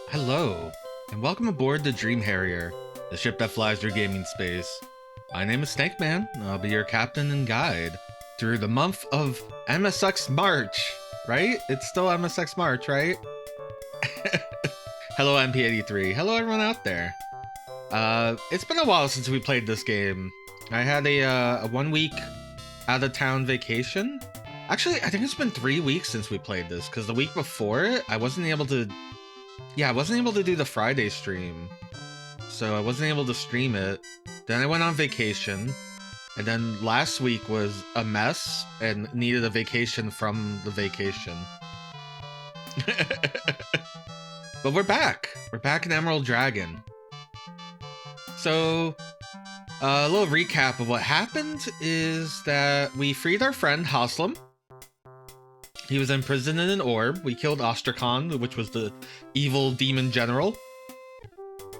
Hello, and welcome aboard the Dream Harrier, the ship that flies through gaming space. My name is Snake Man, and I'll be your captain and guide through the month of MSX March, right? It's still MSX March, right? Hello MP83, hello everyone out there. It's been a while since we played this game. I had a 1 week out of town vacation. Actually, I think it's been 3 weeks since we played this, because the week before it, I wasn't able to do the Friday stream. So I wasn't able to stream it. Then I went on vacation. And then last week was a mess and needed a vacation from the vacation. But we're back. We're back in Emerald Dragon. So a little recap of what happened is that we freed our friend Haslam. He was imprisoned in an orb. We killed Ostrakhan, which was the evil demon general.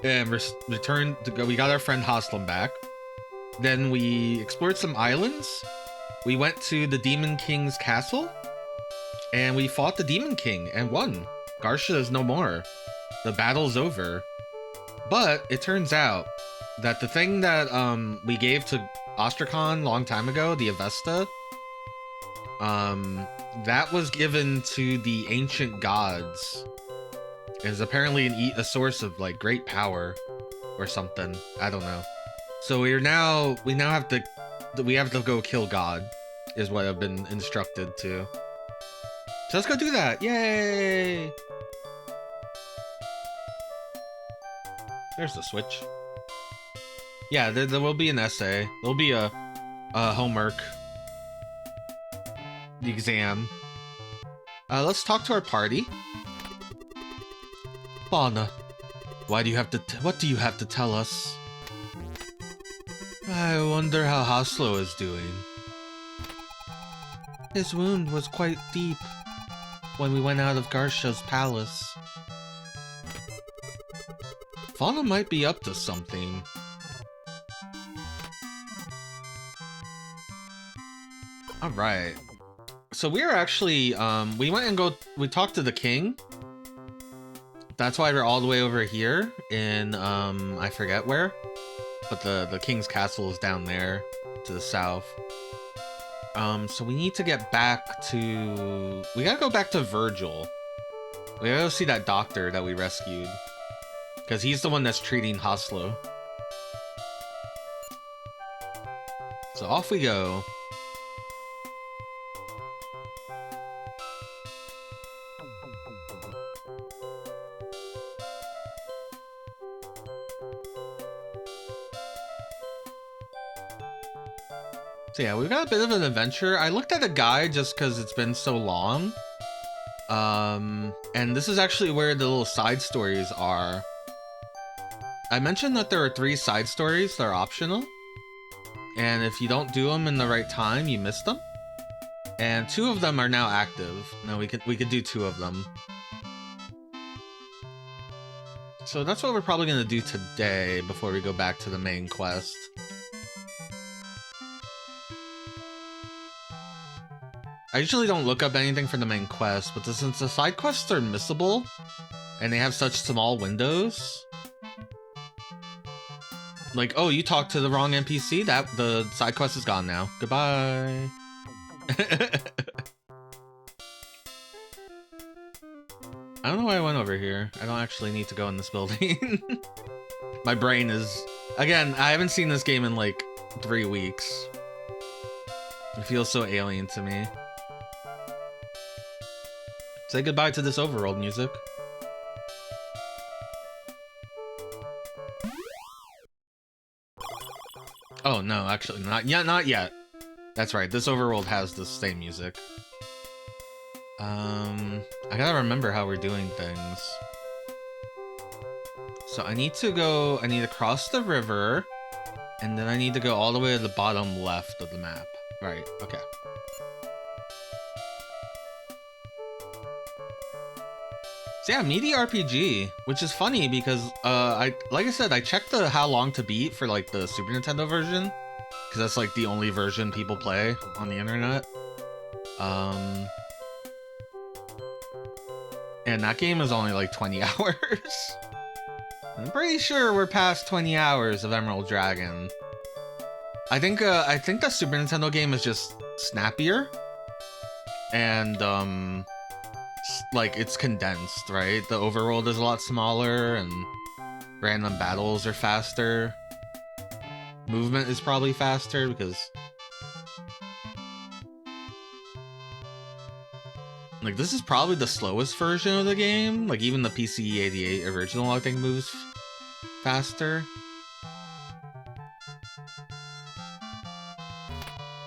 And returned to go. We got our friend Haslam back. Then we explored some islands. We went to the Demon King's castle. And we fought the Demon King and won. Garsha is no more. The battle's over. But it turns out that the thing that we gave to Ostrakhan a long time ago, the Avesta, that was given to the ancient gods. It is apparently a source of like great power or something. I don't know. So we have to go kill God, is what I've been instructed to. So let's go do that. Yay! There's the switch. Yeah, there will be an essay. There'll be a homework. The exam. Let's talk to our party. Fauna, what do you have to tell us? I wonder how Haslo is doing. His wound was quite deep when we went out of Garsha's palace. Fauna might be up to something. Alright. So we are actually, we talked to the king. That's why we're all the way over here in, I forget where. But the king's castle is down there to the south. So we need to get back to... We gotta go back to Virgil. We gotta go see that doctor that we rescued. Because he's the one that's treating Haslo. So off we go. So yeah, we've got a bit of an adventure. I looked at a guide just because it's been so long. And this is actually where the little side stories are. I mentioned that there are 3 side stories that are optional. And if you don't do them in the right time, you miss them. And 2 of them are now active. Now we could do 2 of them. So that's what we're probably gonna do today before we go back to the main quest. I usually don't look up anything for the main quest, but since the side quests are missable, and they have such small windows, like, oh, you talked to the wrong NPC, the side quest is gone now. Goodbye. I don't know why I went over here. I don't actually need to go in this building. My brain is... Again, I haven't seen this game in like 3 weeks. It feels so alien to me. Say goodbye to this overworld music. Oh no, actually not yet. That's right, this overworld has the same music. I gotta remember how we're doing things. So I need to cross the river, and then I need to go all the way to the bottom left of the map. Right, okay. So yeah, meaty RPG, which is funny because like I said, I checked the how long to beat for like the Super Nintendo version, because that's like the only version people play on the internet. And that game is only like 20 hours. I'm pretty sure we're past 20 hours of Emerald Dragon. I think the Super Nintendo game is just snappier. And, like, it's condensed, right? The overworld is a lot smaller, and random battles are faster. Movement is probably faster, because... like, this is probably the slowest version of the game. Like, even the PC-88 original, I think, moves faster.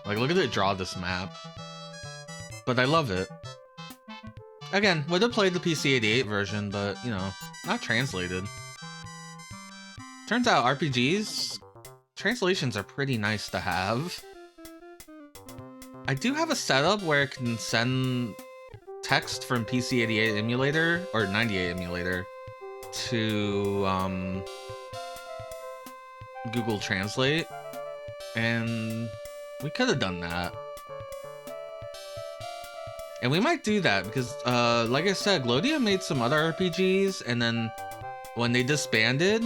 Like, look at it draw this map. But I love it. Again, would have played the PC-88 version, but, you know, not translated. Turns out RPGs, translations are pretty nice to have. I do have a setup where I can send text from PC-88 emulator, or 98 emulator, to Google Translate, and we could have done that. And we might do that because, like I said, Glodia made some other RPGs, and then when they disbanded,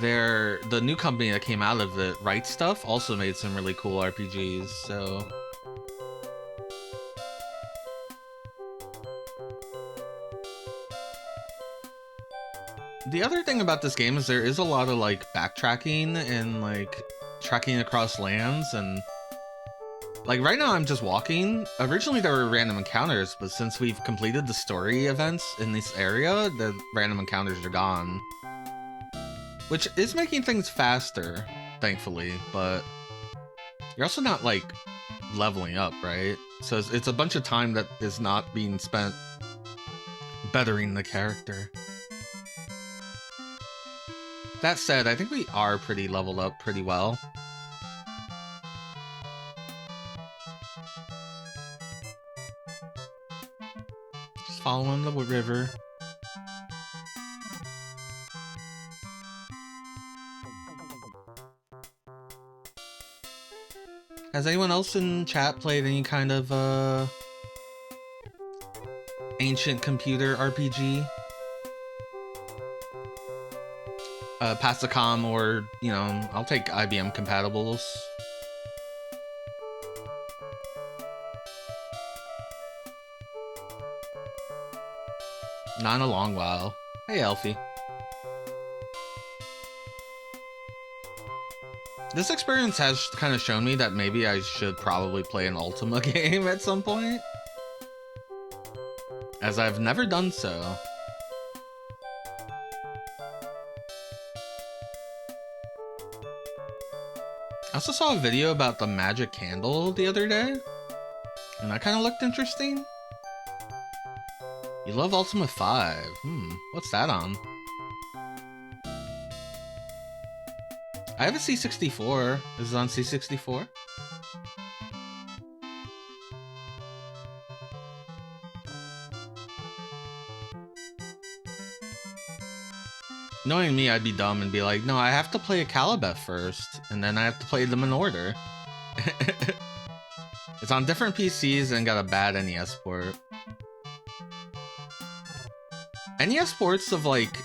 the new company that came out of it, Right Stuff, also made some really cool RPGs, so... The other thing about this game is there is a lot of, like, backtracking and, like, trekking across lands, and... like, right now I'm just walking. Originally there were random encounters, but since we've completed the story events in this area, the random encounters are gone. Which is making things faster, thankfully, but... you're also not, like, leveling up, right? So it's a bunch of time that is not being spent bettering the character. That said, I think we are pretty leveled up pretty well. Just following the river. Has anyone else in chat played any kind of ancient computer RPG? Pasacom, or, you know, I'll take IBM compatibles. Not in a long while. Hey, Elfie. This experience has kind of shown me that maybe I should probably play an Ultima game at some point, as I've never done so. I also saw a video about the magic candle the other day, and that kind of looked interesting. You love Ultima 5. What's that on? I have a C64. Is it on C64? Knowing me, I'd be dumb and be like, no, I have to play a Calibeth first, and then I have to play them in order. It's on different PCs and got a bad NES port. NES ports of, like,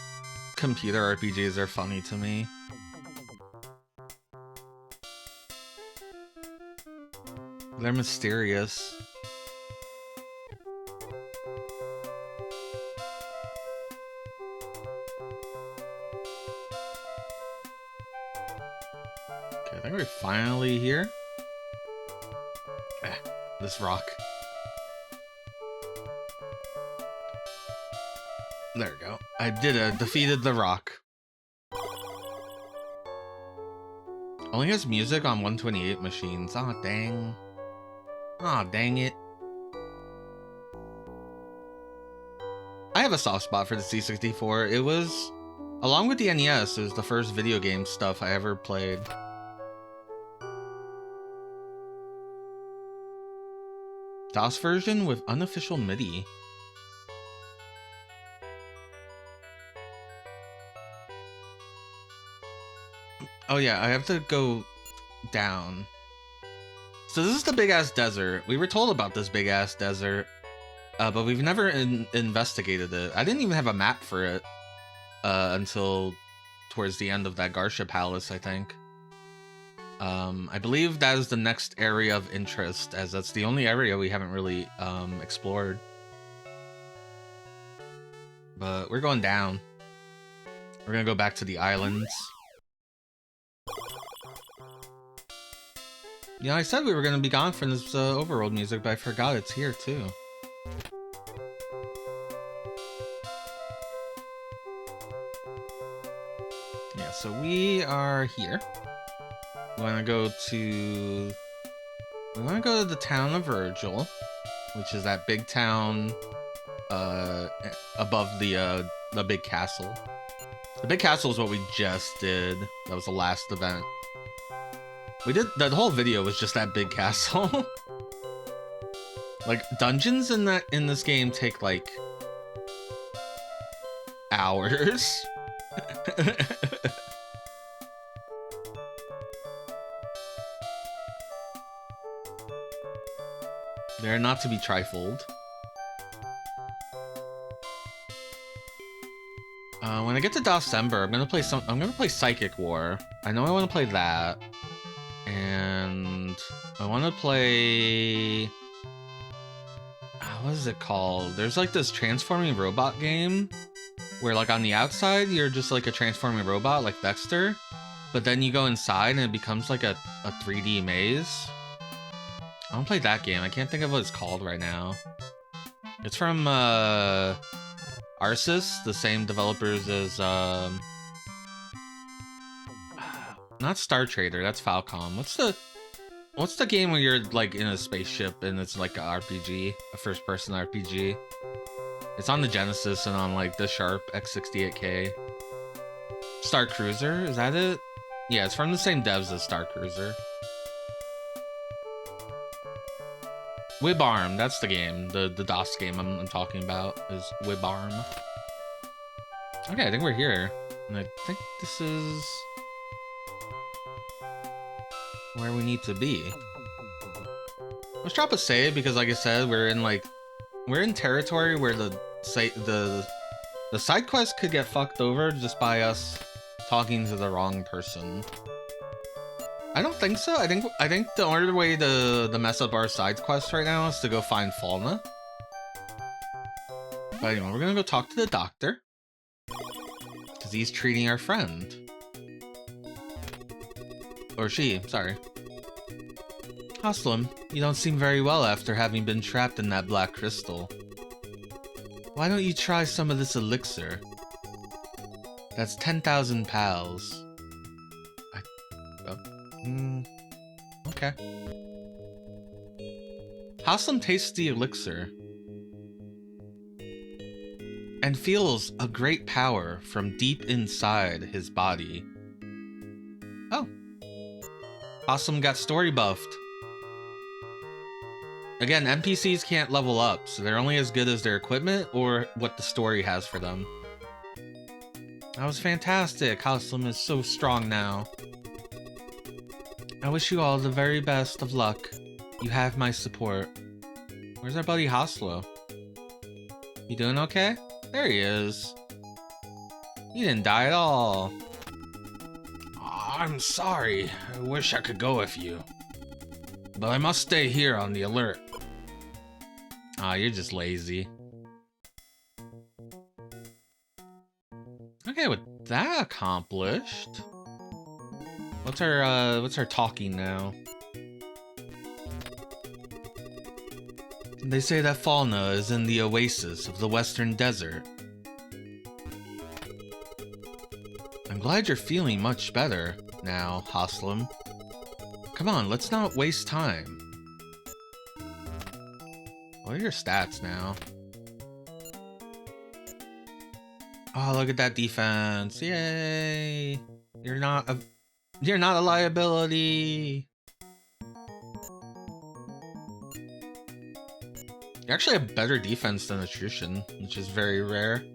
computer RPGs are funny to me. They're mysterious. Okay, I think we're finally here. This rock. There we go. I defeated the rock. Only has music on 128 machines. Aw, dang. Aw, dang it. I have a soft spot for the C64. It was, along with the NES, it was the first video game stuff I ever played. DOS version with unofficial MIDI. Oh yeah, I have to go down. So this is the big-ass desert. We were told about this big-ass desert, but we've never investigated it. I didn't even have a map for it until towards the end of that Garsha Palace, I think. I believe that is the next area of interest, as that's the only area we haven't really explored. But we're going down. We're gonna go back to the islands. Yeah, I said we were gonna be gone from this overworld music, but I forgot it's here too. Yeah, so we are here. We wanna go to the town of Virgil, which is that big town above the big castle. The big castle is what we just did. That was the last event. We did, the whole video was just that big castle. Like, dungeons in this game take like hours. They're not to be trifled. When I get to December, I'm gonna play Psychic War. I know I want to play that, and I want to play. What is it called? There's like this transforming robot game, where like on the outside you're just like a transforming robot, like Dexter, but then you go inside and it becomes like a 3D maze. I want to play that game. I can't think of what it's called right now. It's from Arsis, the same developers as not Star Trader, that's Falcom. What's the game where you're like in a spaceship and it's like an RPG, a first person RPG? It's on the Genesis and on like the Sharp X68K. Star Cruiser, is that it? Yeah, it's from the same devs as Star Cruiser. Wibarm, that's the game. The DOS game I'm talking about is Wibarm. Okay, I think we're here. And I think this is where we need to be. Let's drop a save because, like I said, we're in territory where the side quest could get fucked over just by us talking to the wrong person. I don't think so. I think the only way to mess up our side quest right now is to go find Fauna. But anyway, we're gonna go talk to the doctor because he's treating our friend. Or she, sorry. Haslam, you don't seem very well after having been trapped in that black crystal. Why don't you try some of this elixir? That's 10,000 pals. Okay. Haslam tastes the elixir and feels a great power from deep inside his body. Oh. Haslam got story buffed. Again, NPCs can't level up, so they're only as good as their equipment or what the story has for them. That was fantastic. Haslam is so strong now. I wish you all the very best of luck. You have my support. Where's our buddy Haslo? You doing okay? There he is. He didn't die at all. I'm sorry. I wish I could go with you. But I must stay here on the alert. You're just lazy. Okay, with that accomplished, what's our talking now? They say that Fauna is in the oasis of the western desert. I'm glad you're feeling much better now, Haslam. Come on, let's not waste time. What are your stats now? Oh, look at that defense. Yay! You're not a liability. You actually have better defense than attrition, which is very rare.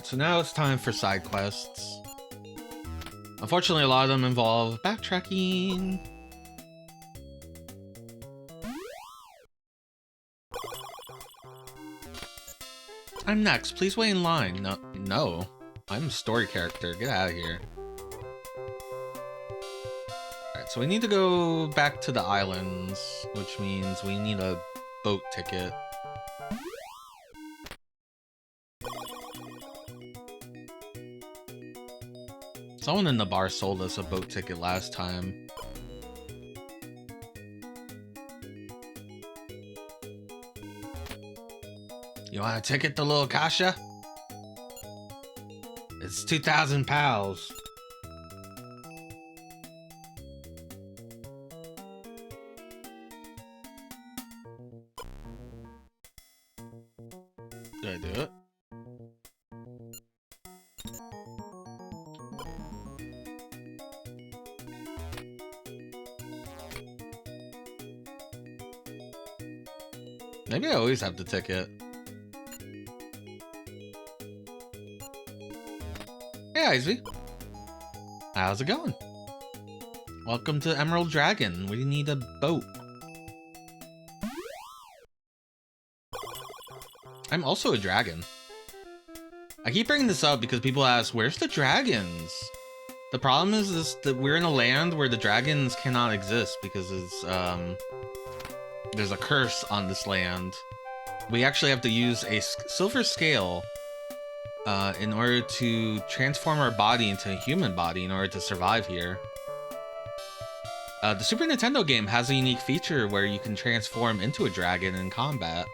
Alright, so now it's time for side quests. Unfortunately, a lot of them involve backtracking. I'm next. Please wait in line. No. I'm a story character. Get out of here. Alright, so we need to go back to the islands, which means we need a boat ticket. Someone in the bar sold us a boat ticket last time. You want a ticket to Little Kasha? It's 2,000 pals. Did I do it? Maybe I always have the ticket. Hey, Ivy. How's it going? Welcome to Emerald Dragon. We need a boat. I'm also a dragon. I keep bringing this up because people ask, where's the dragons? The problem is that we're in a land where the dragons cannot exist because it's, there's a curse on this land. We actually have to use a silver scale in order to transform our body into a human body in order to survive here. The Super Nintendo game has a unique feature where you can transform into a dragon in combat.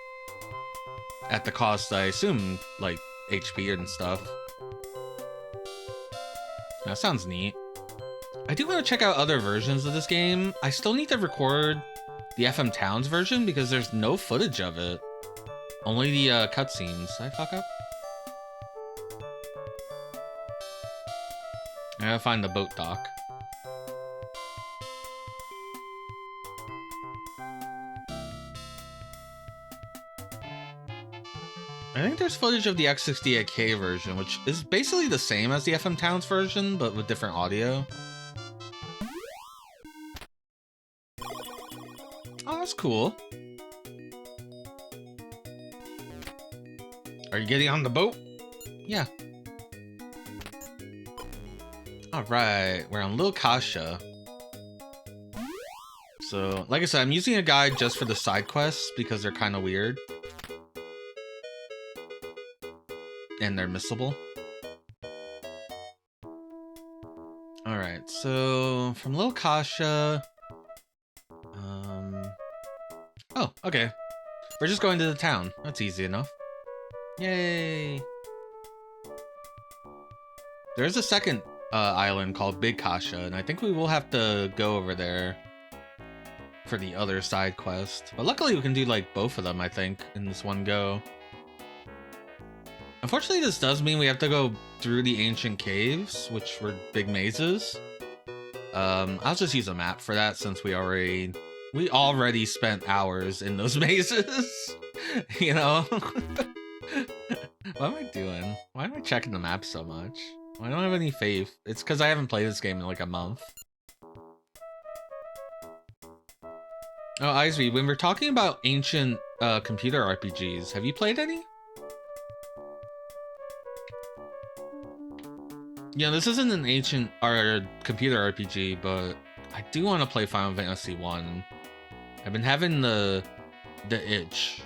At the cost, I assume, like, HP and stuff. That sounds neat. I do want to check out other versions of this game. I still need to record the FM Towns version because there's no footage of it. Only the cutscenes. Did I fuck up? I gotta find the boat dock. I think there's footage of the X68K version, which is basically the same as the FM Towns version, but with different audio. Oh, that's cool. Are you getting on the boat? Yeah. Alright, we're on Lil Kasha. So, like I said, I'm using a guide just for the side quests because they're kind of weird. And they're missable. Alright, so from Lil Kasha... Oh, okay. We're just going to the town. That's easy enough. Yay! There's a second island called Big Kasha, and I think we will have to go over there for the other side quest. But luckily we can do like both of them, I think, in this one go. Unfortunately, this does mean we have to go through the ancient caves, which were big mazes. I'll just use a map for that since we already spent hours in those mazes. You know? What am I doing? Why am I checking the map so much? I don't have any faith. It's because I haven't played this game in like a month. Oh, Izzy, when we're talking about ancient computer RPGs, have you played any? Yeah, this isn't an ancient computer RPG, but I do want to play Final Fantasy 1. I've been having the itch.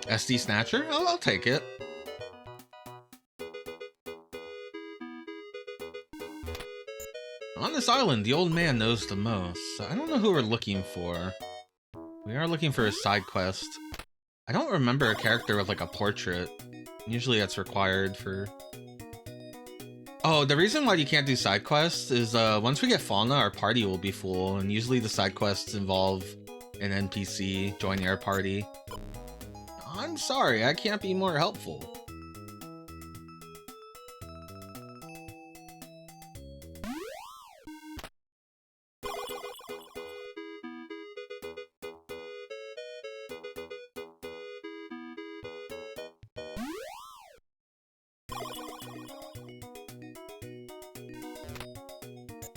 SD Snatcher? Oh, I'll take it. On this island, the old man knows the most. So I don't know who we're looking for. We are looking for a side quest. I don't remember a character with like a portrait. Usually that's required for... Oh, the reason why you can't do side quests is once we get Fauna, our party will be full, and usually the side quests involve an NPC joining our party. I'm sorry, I can't be more helpful.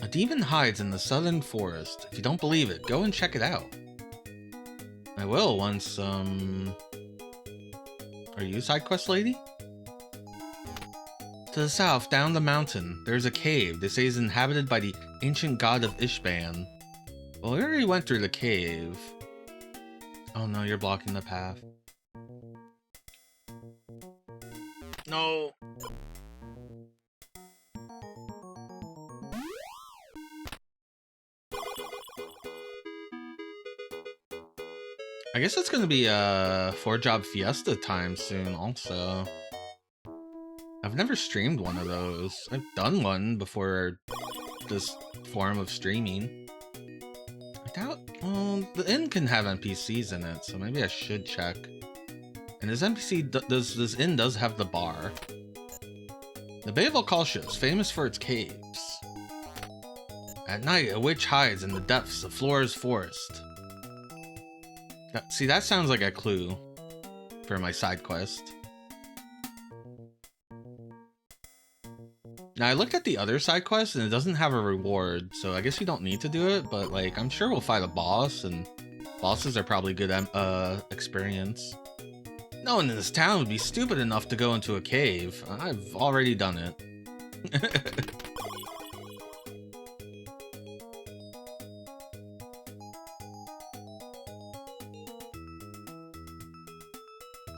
A demon hides in the southern forest. If you don't believe it, go and check it out. I will once, Are you side quest lady? To the south, down the mountain, there's a cave. They say is inhabited by the ancient god of Ishban. Well, we already went through the cave. Oh no, you're blocking the path. No. I guess it's gonna be 4-job fiesta time soon also. I've never streamed one of those. I've done one before this form of streaming. I doubt, well, the inn can have NPCs in it, so maybe I should check. And this this inn does have the bar. The Bay of Alkalcia is famous for its caves. At night, a witch hides in the depths of Flora's forest. See, that sounds like a clue for my side quest. Now, I looked at the other side quest and it doesn't have a reward, so I guess you don't need to do it, but like, I'm sure we'll fight a boss, and bosses are probably good experience. No one in this town would be stupid enough to go into a cave. I've already done it.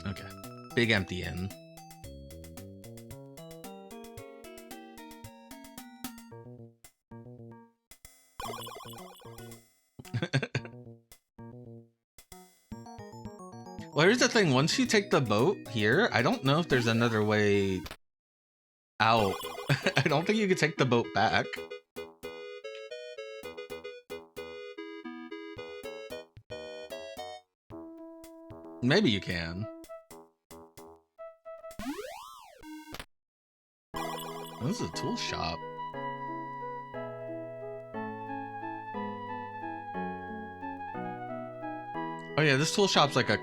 Okay, big empty inn. Well, here's the thing. Once you take the boat here, I don't know if there's another way out. I don't think you can take the boat back. Maybe you can. This is a tool shop. Oh yeah, this tool shop's like a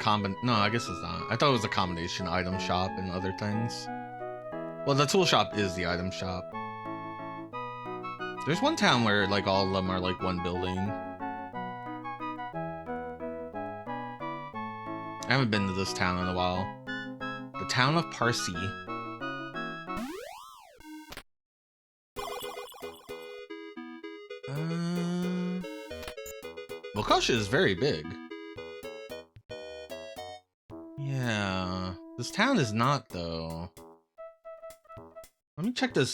no, I guess it's not. I thought it was a combination item shop and other things. Well, the tool shop is the item shop. There's one town where like all of them are like one building. I haven't been to this town in a while. The town of Parsi. Alkalcia is very big. Yeah, this town is not though. Let me check this.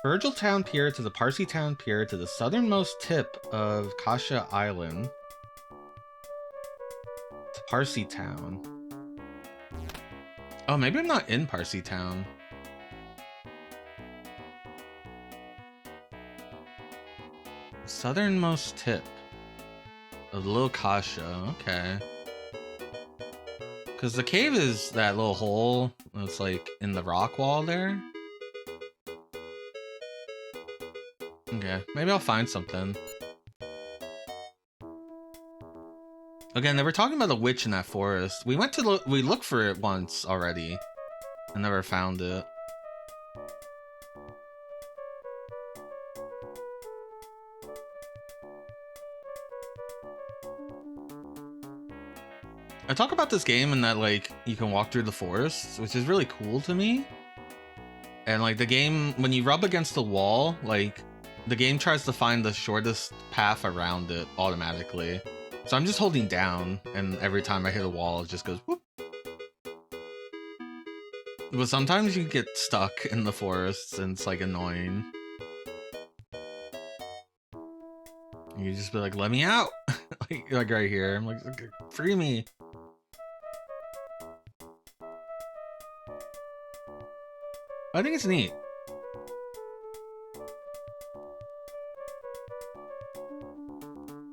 Virgil Town Pier to the Parsi Town Pier to the southernmost tip of Kasha Island. To Parsi Town. Oh, maybe I'm not in Parsi Town. Southernmost tip of Little Kasha. Okay. Because the cave is that little hole that's like in the rock wall there. Okay, maybe I'll find something. Again, they were talking about a witch in that forest. We went to we looked for it once already. I never found it. I talk about this game and that like you can walk through the forest, which is really cool to me. And like the game, when you rub against the wall, like the game tries to find the shortest path around it automatically. So I'm just holding down, and every time I hit a wall, it just goes whoop. But sometimes you get stuck in the forests and it's like annoying. And you just be like, let me out. like right here. I'm like, free me. I think it's neat.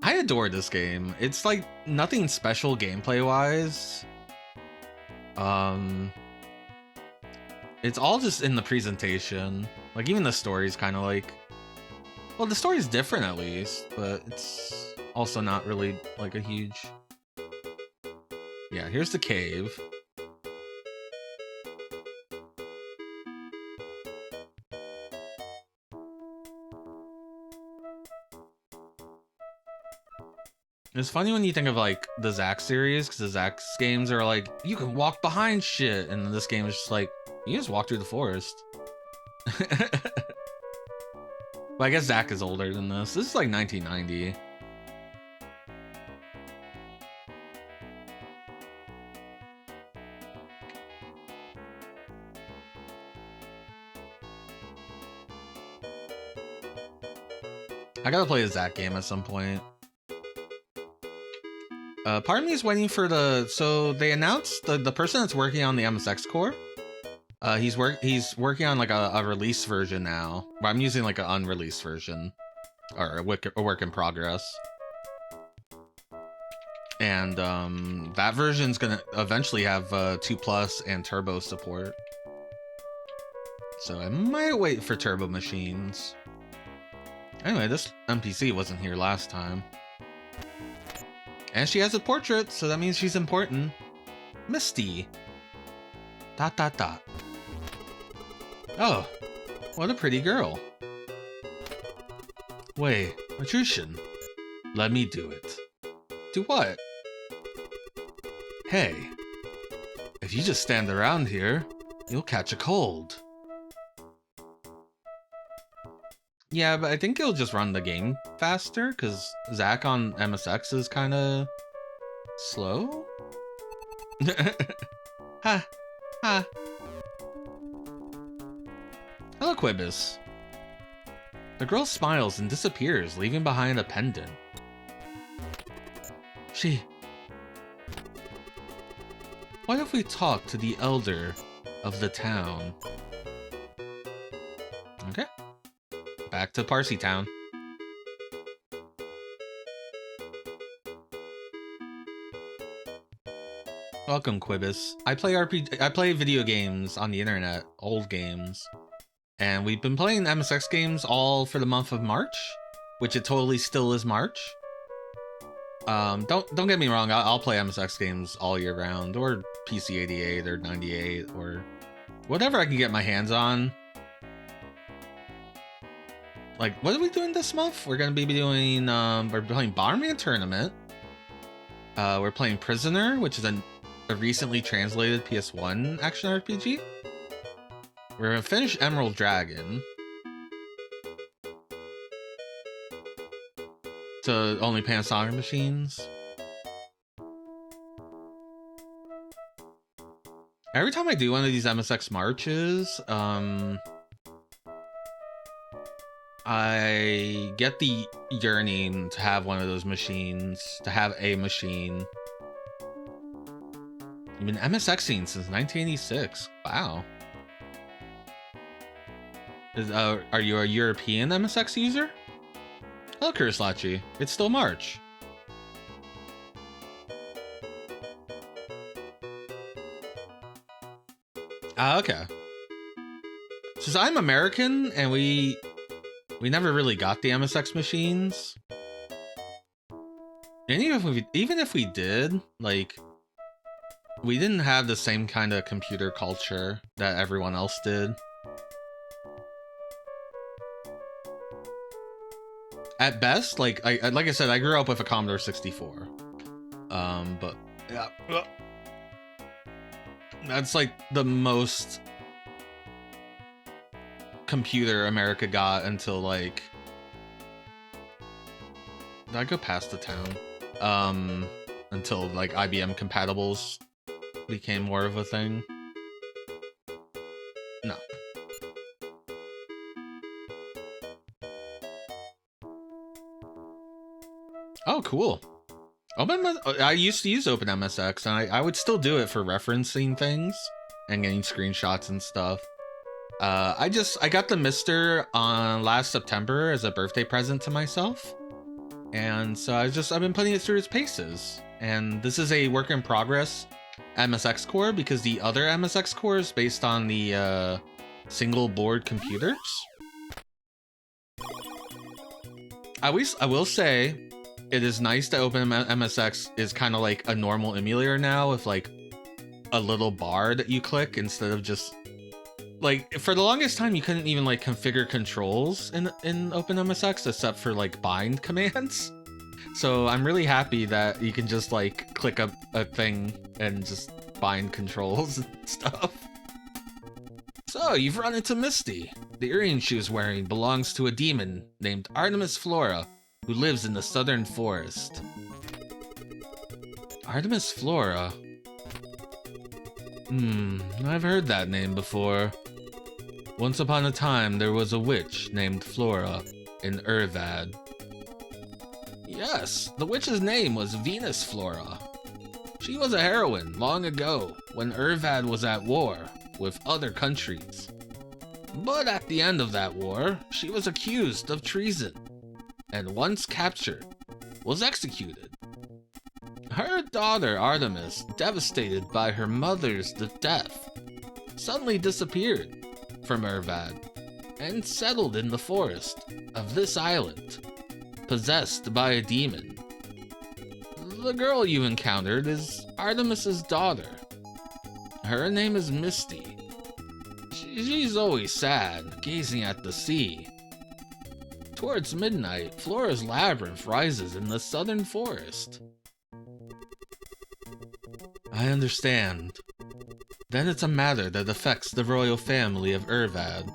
I adore this game. It's like nothing special gameplay wise. It's all just in the presentation. Like even the story's kind of like, well, the story's different at least, but it's also not really like a huge. Yeah, here's the cave. It's funny when you think of like the Zack series, because the Zack games are like, you can walk behind shit, and this game is just like, you just walk through the forest. But I guess Zack is older than this. This is like 1990. I gotta play a Zack game at some point. Part of me is waiting for the... So they announced the person that's working on the MSX core. He's working on like a release version now. But I'm using like an unreleased version, or a work in progress. And that version's gonna eventually have 2+ and turbo support. So I might wait for turbo machines. Anyway, this NPC wasn't here last time. And she has a portrait, so that means she's important. Misty. ... Oh, what a pretty girl. Wait, magician. Let me do it. Do what? Hey, if you just stand around here, you'll catch a cold. Yeah, but I think it'll just run the game faster, because Zack on MSX is kind of slow. Ha! Ha! Hello, Quibus. The girl smiles and disappears, leaving behind a pendant. What if we talk to the elder of the town? Okay. Back to Parsi Town. Welcome, Quibus. I play video games on the internet, old games. And we've been playing MSX games all for the month of March, which it totally still is March. Don't get me wrong, I'll play MSX games all year round, or PC 88 or 98 or whatever I can get my hands on. Like, what are we doing this month? We're gonna be doing we're playing Bomberman Tournament. We're playing Prisoner, which is a recently translated PS1 action RPG. We're gonna finish Emerald Dragon. To only Panasonic machines. Every time I do one of these MSX marches, I get the yearning to have one of those machines, to have a machine. I've been MSXing since 1986. Wow. Are you a European MSX user? Hello, Kurislachi. It's still March. Ah, okay. Since I'm American and we never really got the MSX machines. And even if we did, like, we didn't have the same kind of computer culture that everyone else did. At best, like I said, I grew up with a Commodore 64. But yeah, that's like the most computer America got until like, did I go past the town? Until like IBM compatibles became more of a thing. No. Oh, cool. I used to use OpenMSX, and I would still do it for referencing things and getting screenshots and stuff. I got the Mister on last September as a birthday present to myself, and so I've been putting it through its paces. And this is a work in progress MSX core, because the other MSX core is based on the single board computers. I will say, it is nice that OpenMSX is kind of like a normal emulator now, with like a little bar that you click instead of just like, for the longest time you couldn't even like configure controls in OpenMSX except for like bind commands. So I'm really happy that you can just like click a thing and just find controls and stuff. So you've run into Misty. The earring she was wearing belongs to a demon named Artemis Flora, who lives in the southern forest. Artemis Flora? I've heard that name before. Once upon a time, there was a witch named Flora in Urvad. Yes, the witch's name was Venus Flora. She was a heroine long ago when Urvad was at war with other countries. But at the end of that war, she was accused of treason and once captured, was executed. Her daughter Artemis, devastated by her mother's death, suddenly disappeared from Urvad and settled in the forest of this island, possessed by a demon. The girl you encountered is Artemis's daughter. Her name is Misty. She's always sad, gazing at the sea. Towards midnight, Flora's labyrinth rises in the southern forest. I understand. Then it's a matter that affects the royal family of Urvad.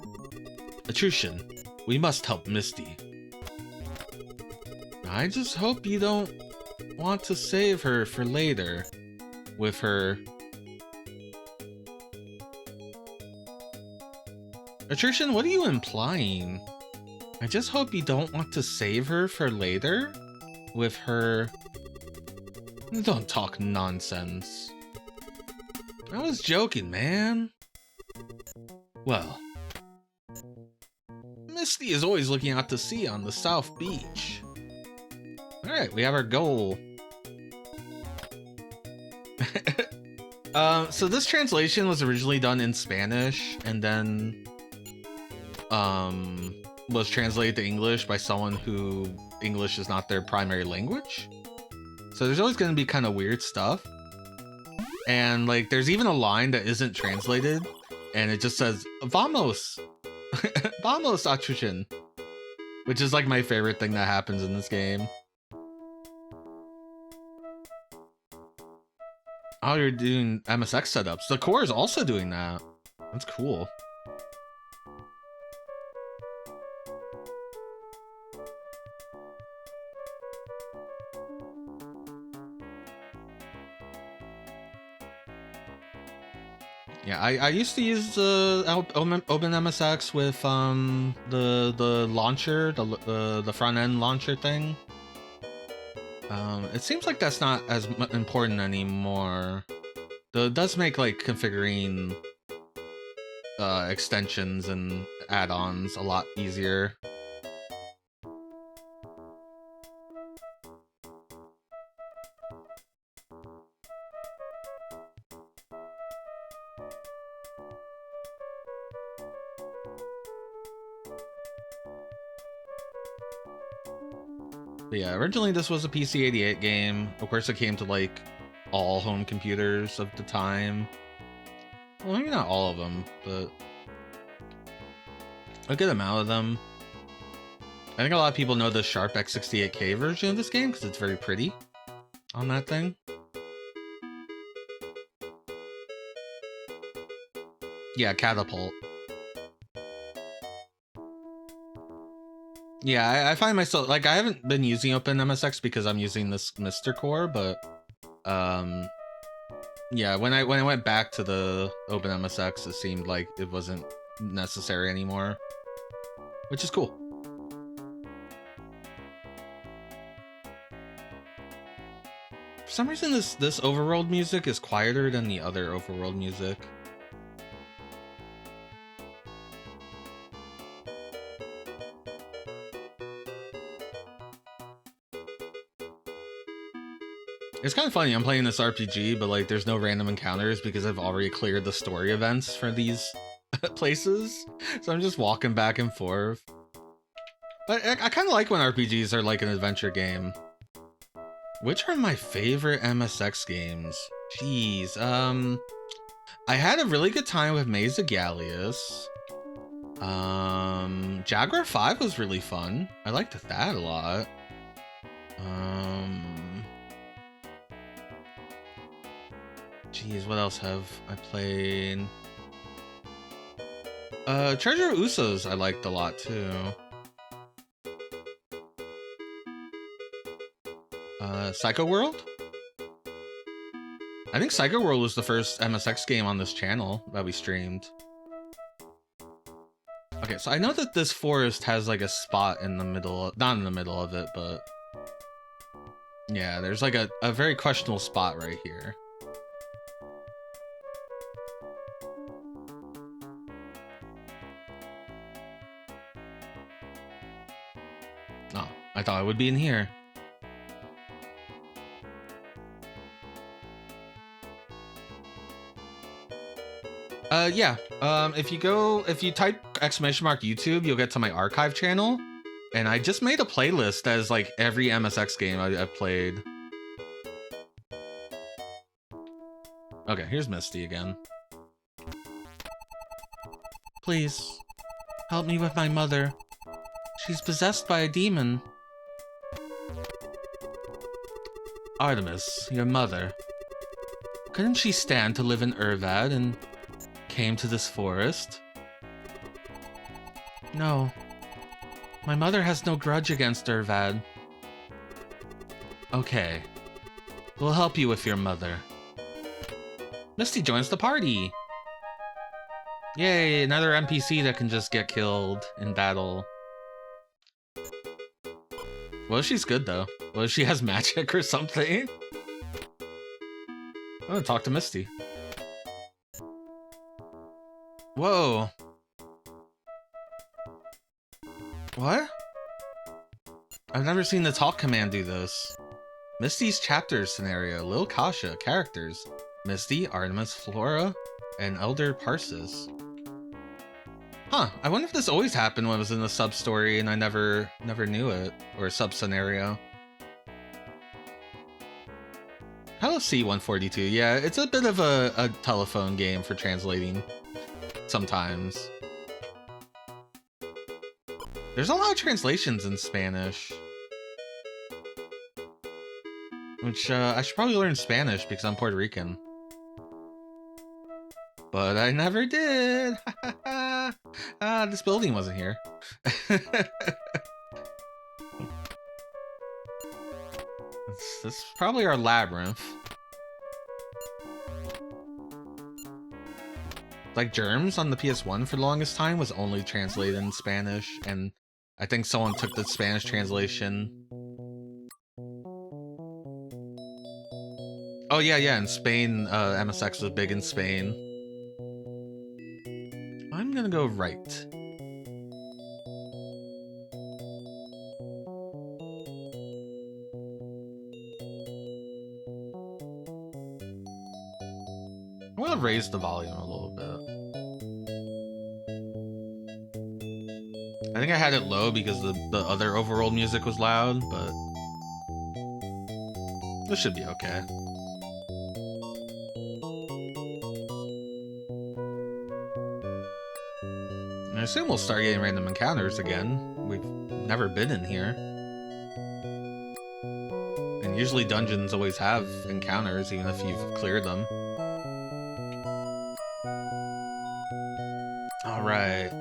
Atrushan, we must help Misty. I just hope you don't want to save her for later with her. Atrushan, what are you implying? I just hope you don't want to save her for later with her. Don't talk nonsense. I was joking, man. Well, Misty is always looking out to sea on the South Beach. Alright, we have our goal. So this translation was originally done in Spanish and then was translated to English by someone who English is not their primary language. So there's always going to be kind of weird stuff. And like there's even a line that isn't translated and it just says Vamos. Vamos, Atrushan. Which is like my favorite thing that happens in this game. Oh, you're doing MSX setups. The core is also doing that. That's cool. Yeah, I used to use OpenMSX with the launcher, the front end launcher thing. It seems like that's not as important anymore. Though it does make like configuring extensions and add-ons a lot easier. But yeah, originally this was a PC-88 game. Of course, it came to like all home computers of the time. Well, maybe not all of them, but a good amount of them. I think a lot of people know the Sharp X68K version of this game because it's very pretty on that thing. Yeah, Catapult. Yeah, I find myself like I haven't been using OpenMSX because I'm using this Mr. Core, but yeah, when I went back to the OpenMSX, it seemed like it wasn't necessary anymore, which is cool. For some reason, this overworld music is quieter than the other overworld music. It's kind of funny, I'm playing this RPG, but like there's no random encounters because I've already cleared the story events for these places. So I'm just walking back and forth. But I kind of like when RPGs are like an adventure game. Which are my favorite MSX games? Jeez, I had a really good time with Maze of Gallius. Jaguar 5 was really fun. I liked that a lot. Geez, what else have I played? Treasure Usos I liked a lot too. Psycho World? I think Psycho World was the first MSX game on this channel that we streamed. Okay, so I know that this forest has like a spot in the middle, not in the middle of it, but yeah, there's like a very questionable spot right here. Oh, I thought it would be in here. Yeah. If you type !YouTube, you'll get to my archive channel, and I just made a playlist that is like every MSX game I've played. Okay, here's Misty again. Please, help me with my mother. She's possessed by a demon. Artemis, your mother. Couldn't she stand to live in Urvad and came to this forest? No. My mother has no grudge against Urvad. Okay. We'll help you with your mother. Misty joins the party! Yay, another NPC that can just get killed in battle. Well, she's good though. Well, she has magic or something. I'm gonna talk to Misty. Whoa. What? I've never seen the talk command do this. Misty's chapters scenario, Lil Kasha, characters. Misty, Artemis, Flora, and Elder Parsis. Huh, I wonder if this always happened when it was in the sub-story and I never knew it, or sub-scenario. Hello C-142, yeah, it's a bit of a telephone game for translating, sometimes. There's a lot of translations in Spanish. Which, I should probably learn Spanish because I'm Puerto Rican. But I never did! This building wasn't here. This is probably our labyrinth. Like Germs on the PS1 for the longest time was only translated in Spanish, and I think someone took the Spanish translation. Oh yeah, in Spain, MSX was big in Spain. I'm gonna go right. I'm gonna raise the volume a little bit. I think I had it low because the other overworld music was loud, but this should be okay. I assume we'll start getting random encounters again. We've never been in here. And usually dungeons always have encounters, even if you've cleared them. Alright.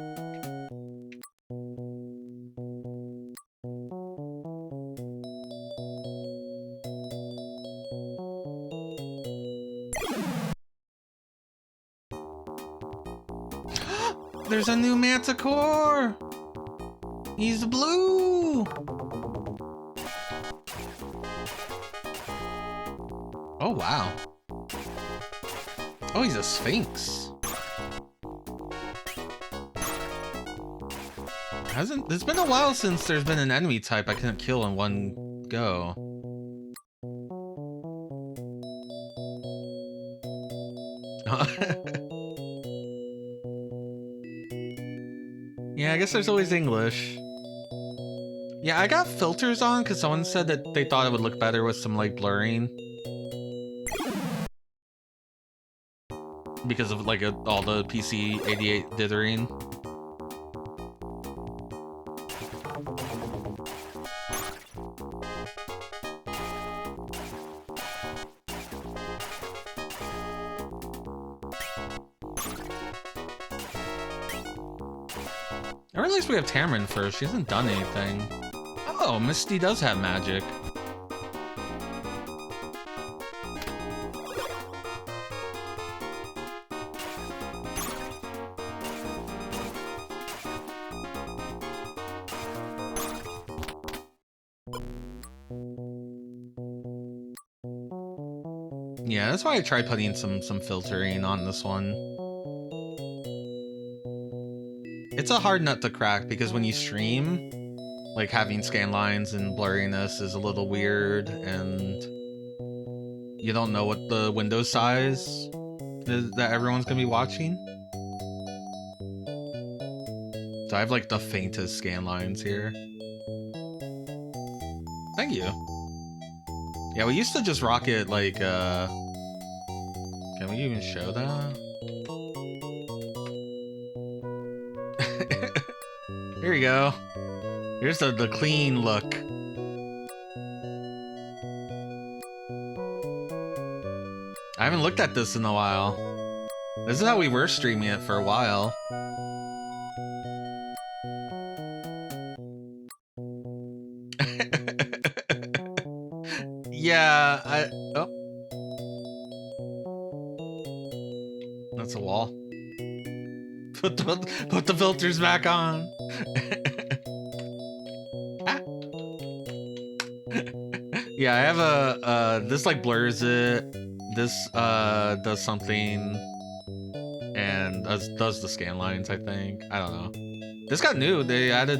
There's a new Manticore! He's blue! Oh, wow. Oh, he's a Sphinx. It's been a while since there's been an enemy type I couldn't kill in one go. Yeah, I guess there's always English. Yeah, I got filters on because someone said that they thought it would look better with some like blurring. Because of like all the PC 88 dithering. at least we have Tamron first. She hasn't done anything. Oh, Misty does have magic. Yeah, that's why I tried putting some filtering on this one. It's a hard nut to crack because when you stream, like having scan lines and blurriness is a little weird, and you don't know what the window size is that everyone's gonna be watching. So I have like the faintest scan lines here. Thank you. Yeah, we used to just rock it like, can we even show that? Here you go. Here's the clean look. I haven't looked at this in a while. This is how we were streaming it for a while. Yeah, oh. That's a wall. Put the filters back on. Yeah, I have a, this like blurs it. This does something. And does the scan lines, I think. I don't know. This got new. They added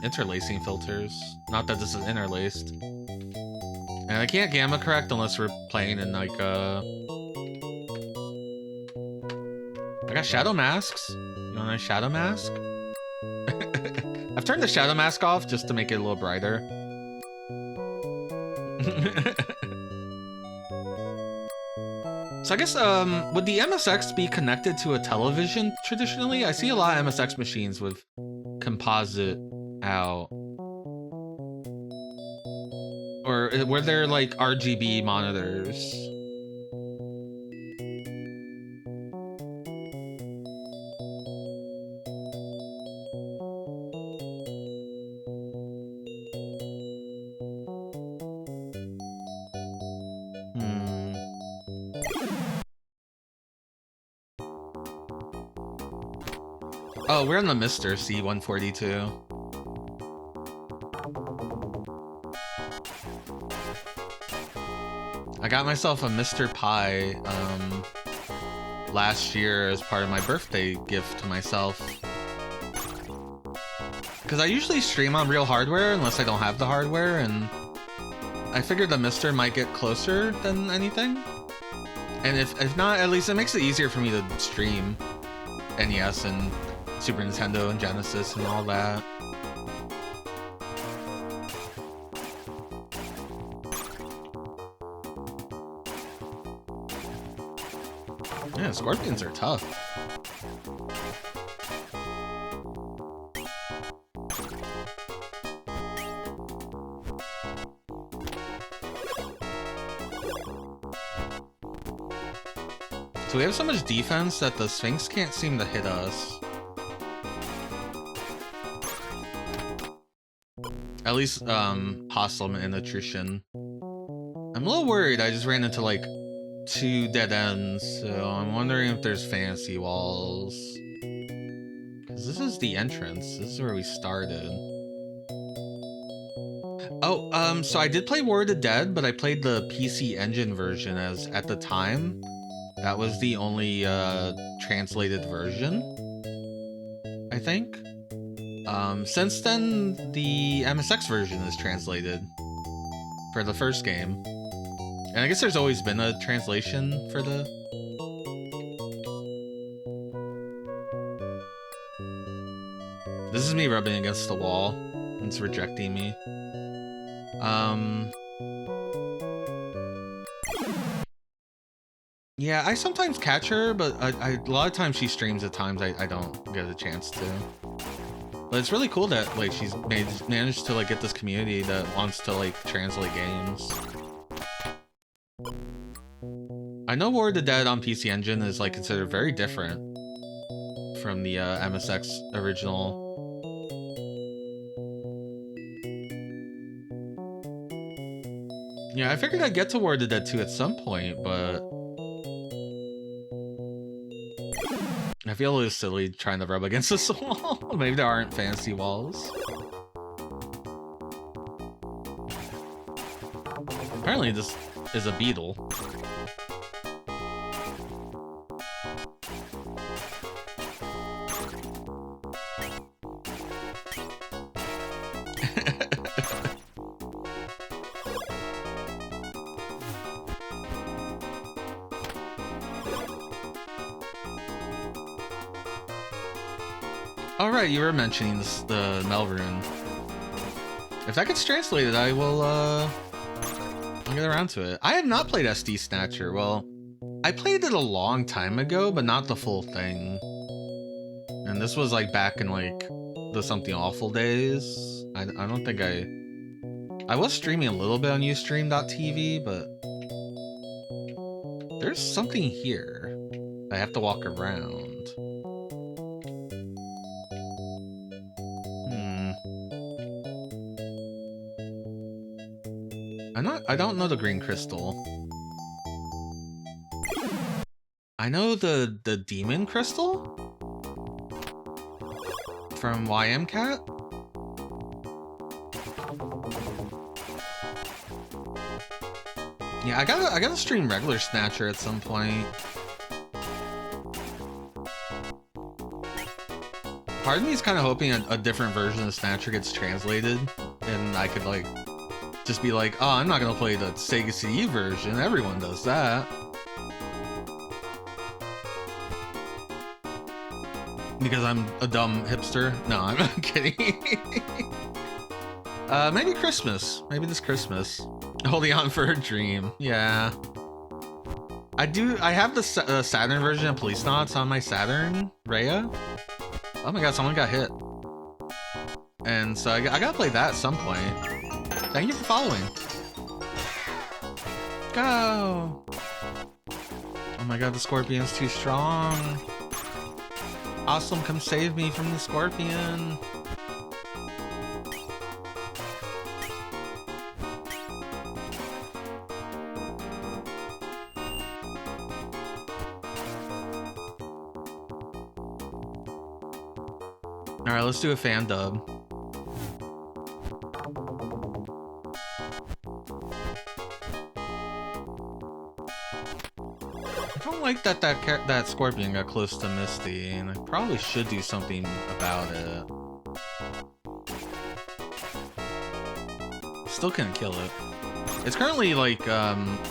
interlacing filters. Not that this is interlaced. And I can't gamma correct unless we're playing in like I got shadow masks. You want a shadow mask? I've turned the shadow mask off just to make it a little brighter. So I guess, would the MSX be connected to a television traditionally? I see a lot of MSX machines with composite out. Or were there like RGB monitors? Oh, we're on the Mr. C142. I got myself a Mr. Pi last year as part of my birthday gift to myself. Because I usually stream on real hardware unless I don't have the hardware, and I figured the Mr. might get closer than anything. And if not, at least it makes it easier for me to stream NES and Super Nintendo and Genesis and all that. Yeah, scorpions are tough. So we have so much defense that the Sphinx can't seem to hit us. At least, Possum and Attrition. I'm a little worried. I just ran into, like, 2 dead ends, so I'm wondering if there's fantasy walls. Because this is the entrance. This is where we started. Oh, so I did play War of the Dead, but I played the PC Engine version as, at the time, that was the only, translated version, I think. Since then, the MSX version is translated for the first game. And I guess there's always been a translation for the... This is me rubbing against the wall. It's rejecting me. Yeah, I sometimes catch her, but a lot of times she streams at times I don't get a chance to. But it's really cool that like she's managed to like get this community that wants to like translate games. I know War of the Dead on PC Engine is like considered very different from the MSX original. Yeah, I figured I'd get to War of the Dead 2 at some point, but I feel a little silly trying to rub against this wall. Maybe there aren't fancy walls. Apparently this is a beetle. Alright, you were mentioning this, the Melrune. If that gets translated, I will, I'll get around to it. I have not played SD Snatcher. Well, I played it a long time ago, but not the full thing. And this was like back in like the Something Awful days. I don't think I was streaming a little bit on Ustream.tv, but there's something here. I have to walk around. I don't know the green crystal. I know the demon crystal from YM-Cat. Yeah, I gotta stream regular Snatcher at some point. Part of me is kind of hoping a different version of Snatcher gets translated, and I could like just be like, oh, I'm not gonna play the Sega CD version. Everyone does that. Because I'm a dumb hipster. No, I'm kidding. Maybe Christmas. Maybe this Christmas. Holding on for a dream. Yeah. I have the Saturn version of Police Knots on my Saturn, Rhea. Oh my god, someone got hit. And so I gotta play that at some point. Thank you for following. Go! Oh my god, the scorpion's too strong. Awesome, come save me from the scorpion. Alright, let's do a fan dub. I don't like that scorpion got close to Misty, and I probably should do something about it. Still couldn't kill it. It's currently like,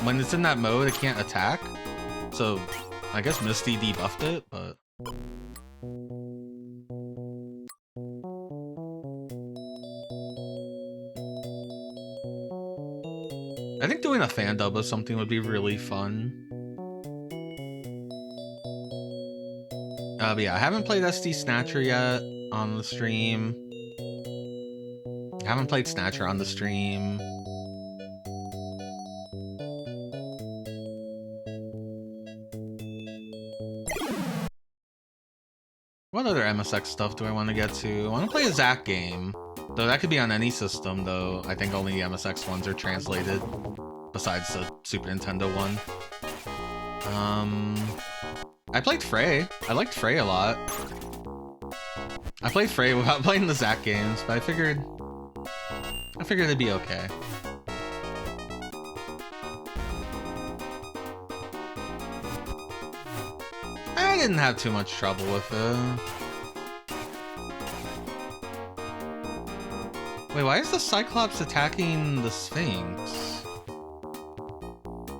when it's in that mode, it can't attack. So, I guess Misty debuffed it, but... I think doing a fan dub of something would be really fun. But yeah, I haven't played SD Snatcher yet on the stream. I haven't played Snatcher on the stream. What other MSX stuff do I want to get to? I want to play a Zack game. Though that could be on any system, though. I think only the MSX ones are translated. Besides the Super Nintendo one. I played Frey. I liked Frey a lot. I played Frey without playing the Zack games, but I figured it'd be okay. I didn't have too much trouble with it. Wait, why is the Cyclops attacking the Sphinx?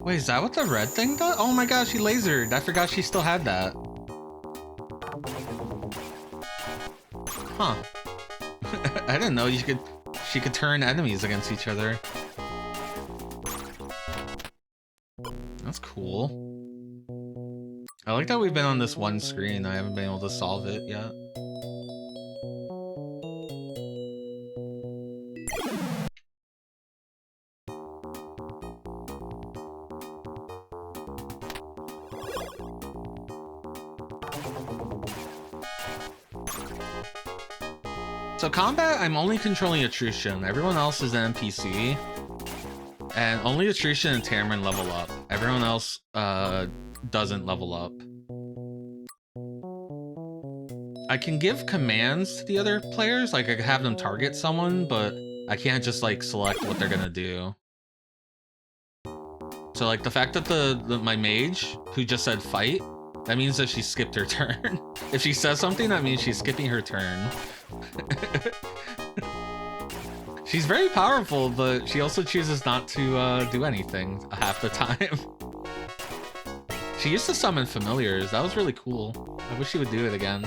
Wait, is that what the red thing does? Oh my gosh, she lasered. I forgot she still had that. Huh. I didn't know she could turn enemies against each other. That's cool. I like that we've been on this one screen. I haven't been able to solve it yet. So combat, I'm only controlling Atrushan. Everyone else is an NPC. And only Attrition and Tamron level up. Everyone else doesn't level up. I can give commands to the other players, like I could have them target someone, but I can't just like select what they're gonna do. So like the fact that my mage, who just said fight, that means that she skipped her turn. If she says something, that means she's skipping her turn. She's very powerful, but she also chooses not to do anything half the time. She used to summon familiars. That was really cool. I wish she would do it again.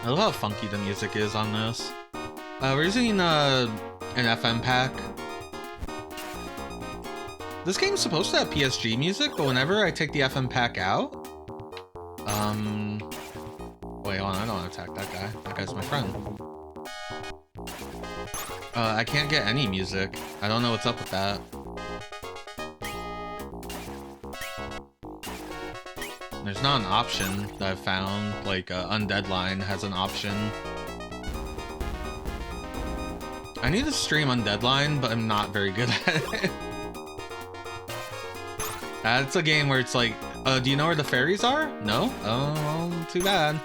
I love how funky the music is on this. We're using an FM pack. This game's supposed to have PSG music, but whenever I take the FM pack out, wait, hold on, I don't want to attack that guy. That guy's my friend. I can't get any music. I don't know what's up with that. There's not an option that I've found. Like, Undead Line has an option. I need to stream Undead Line, but I'm not very good at it. It's a game where it's like, do you know where the fairies are? No? Oh, well, too bad.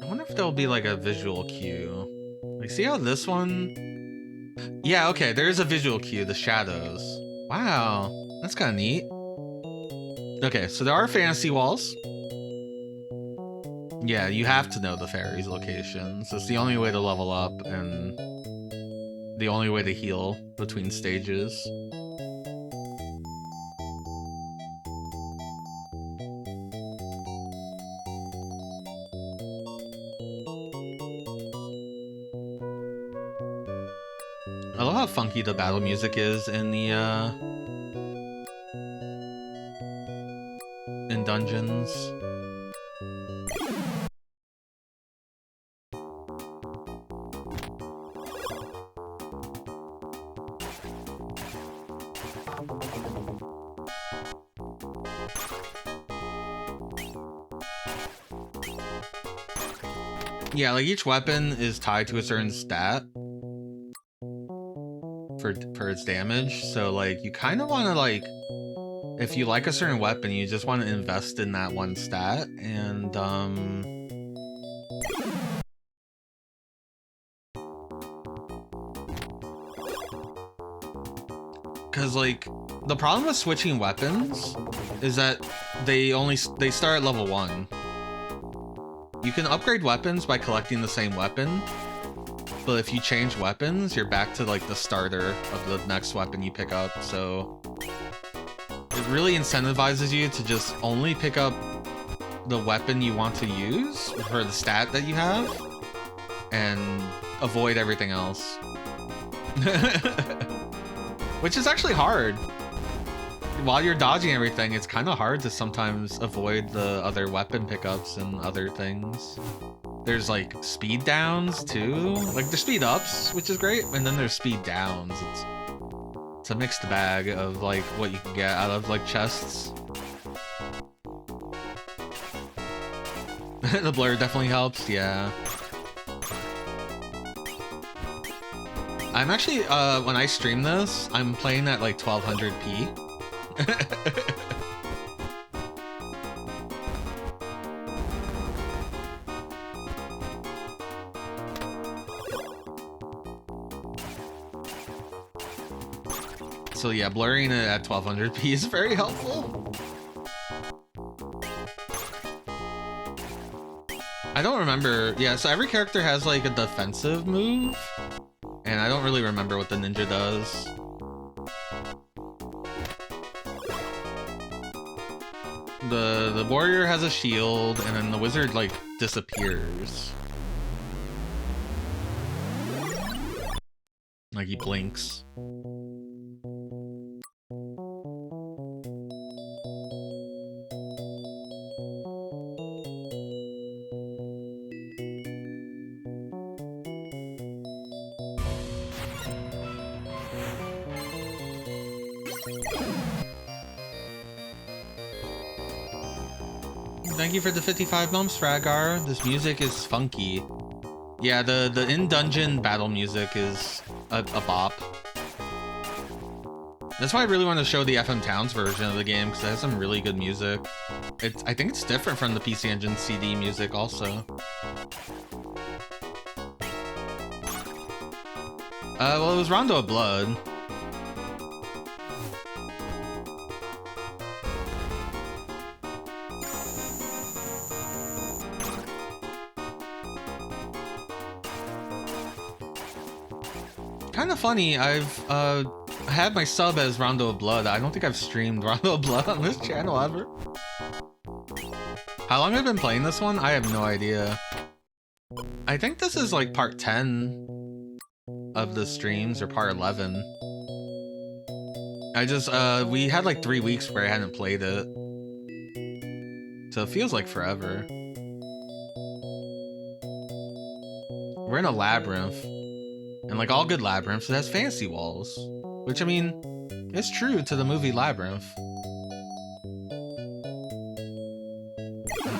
I wonder if there'll be like a visual cue. Like, see how this one... Yeah, okay, there is a visual cue, the shadows. Wow, that's kind of neat. Okay, so there are fantasy walls. Yeah, you have to know the fairies' locations. It's the only way to level up and the only way to heal between stages. I love how funky the battle music is in the in dungeons. Yeah, like each weapon is tied to a certain stat for its damage. So like you kind of want to like, if you like a certain weapon, you just want to invest in that one stat. And because like the problem with switching weapons is that they start at level 1. You can upgrade weapons by collecting the same weapon, but if you change weapons, you're back to like the starter of the next weapon you pick up. So it really incentivizes you to just only pick up the weapon you want to use for the stat that you have and avoid everything else. Which is actually hard. While you're dodging everything, it's kind of hard to sometimes avoid the other weapon pickups and other things. There's like speed downs too. Like there's speed ups, which is great, and then there's speed downs. It's a mixed bag of like what you can get out of like chests. The blur definitely helps, yeah. I'm actually, when I stream this, I'm playing at like 1200p. So yeah, blurring it at 1200p is very helpful. I don't remember. Yeah, so every character has like a defensive move, and I don't really remember what the ninja does. The warrior has a shield, and then the wizard like disappears. Like he blinks. Thank you for the 55 months, Fragar. This music is funky. Yeah, the in-dungeon battle music is a bop. That's why I really want to show the FM Towns version of the game, because it has some really good music. I think it's different from the PC Engine CD music also. Well, it was Rondo of Blood. Kind of funny, I've had my sub as Rondo of Blood. I don't think I've streamed Rondo of Blood on this channel ever. How long have I been playing this one? I have no idea. I think this is like part 10 of the streams, or part 11. I just, we had like 3 weeks where I hadn't played it. So it feels like forever. We're in a labyrinth. And like all good labyrinths, it has fantasy walls. Which, I mean, is true to the movie Labyrinth.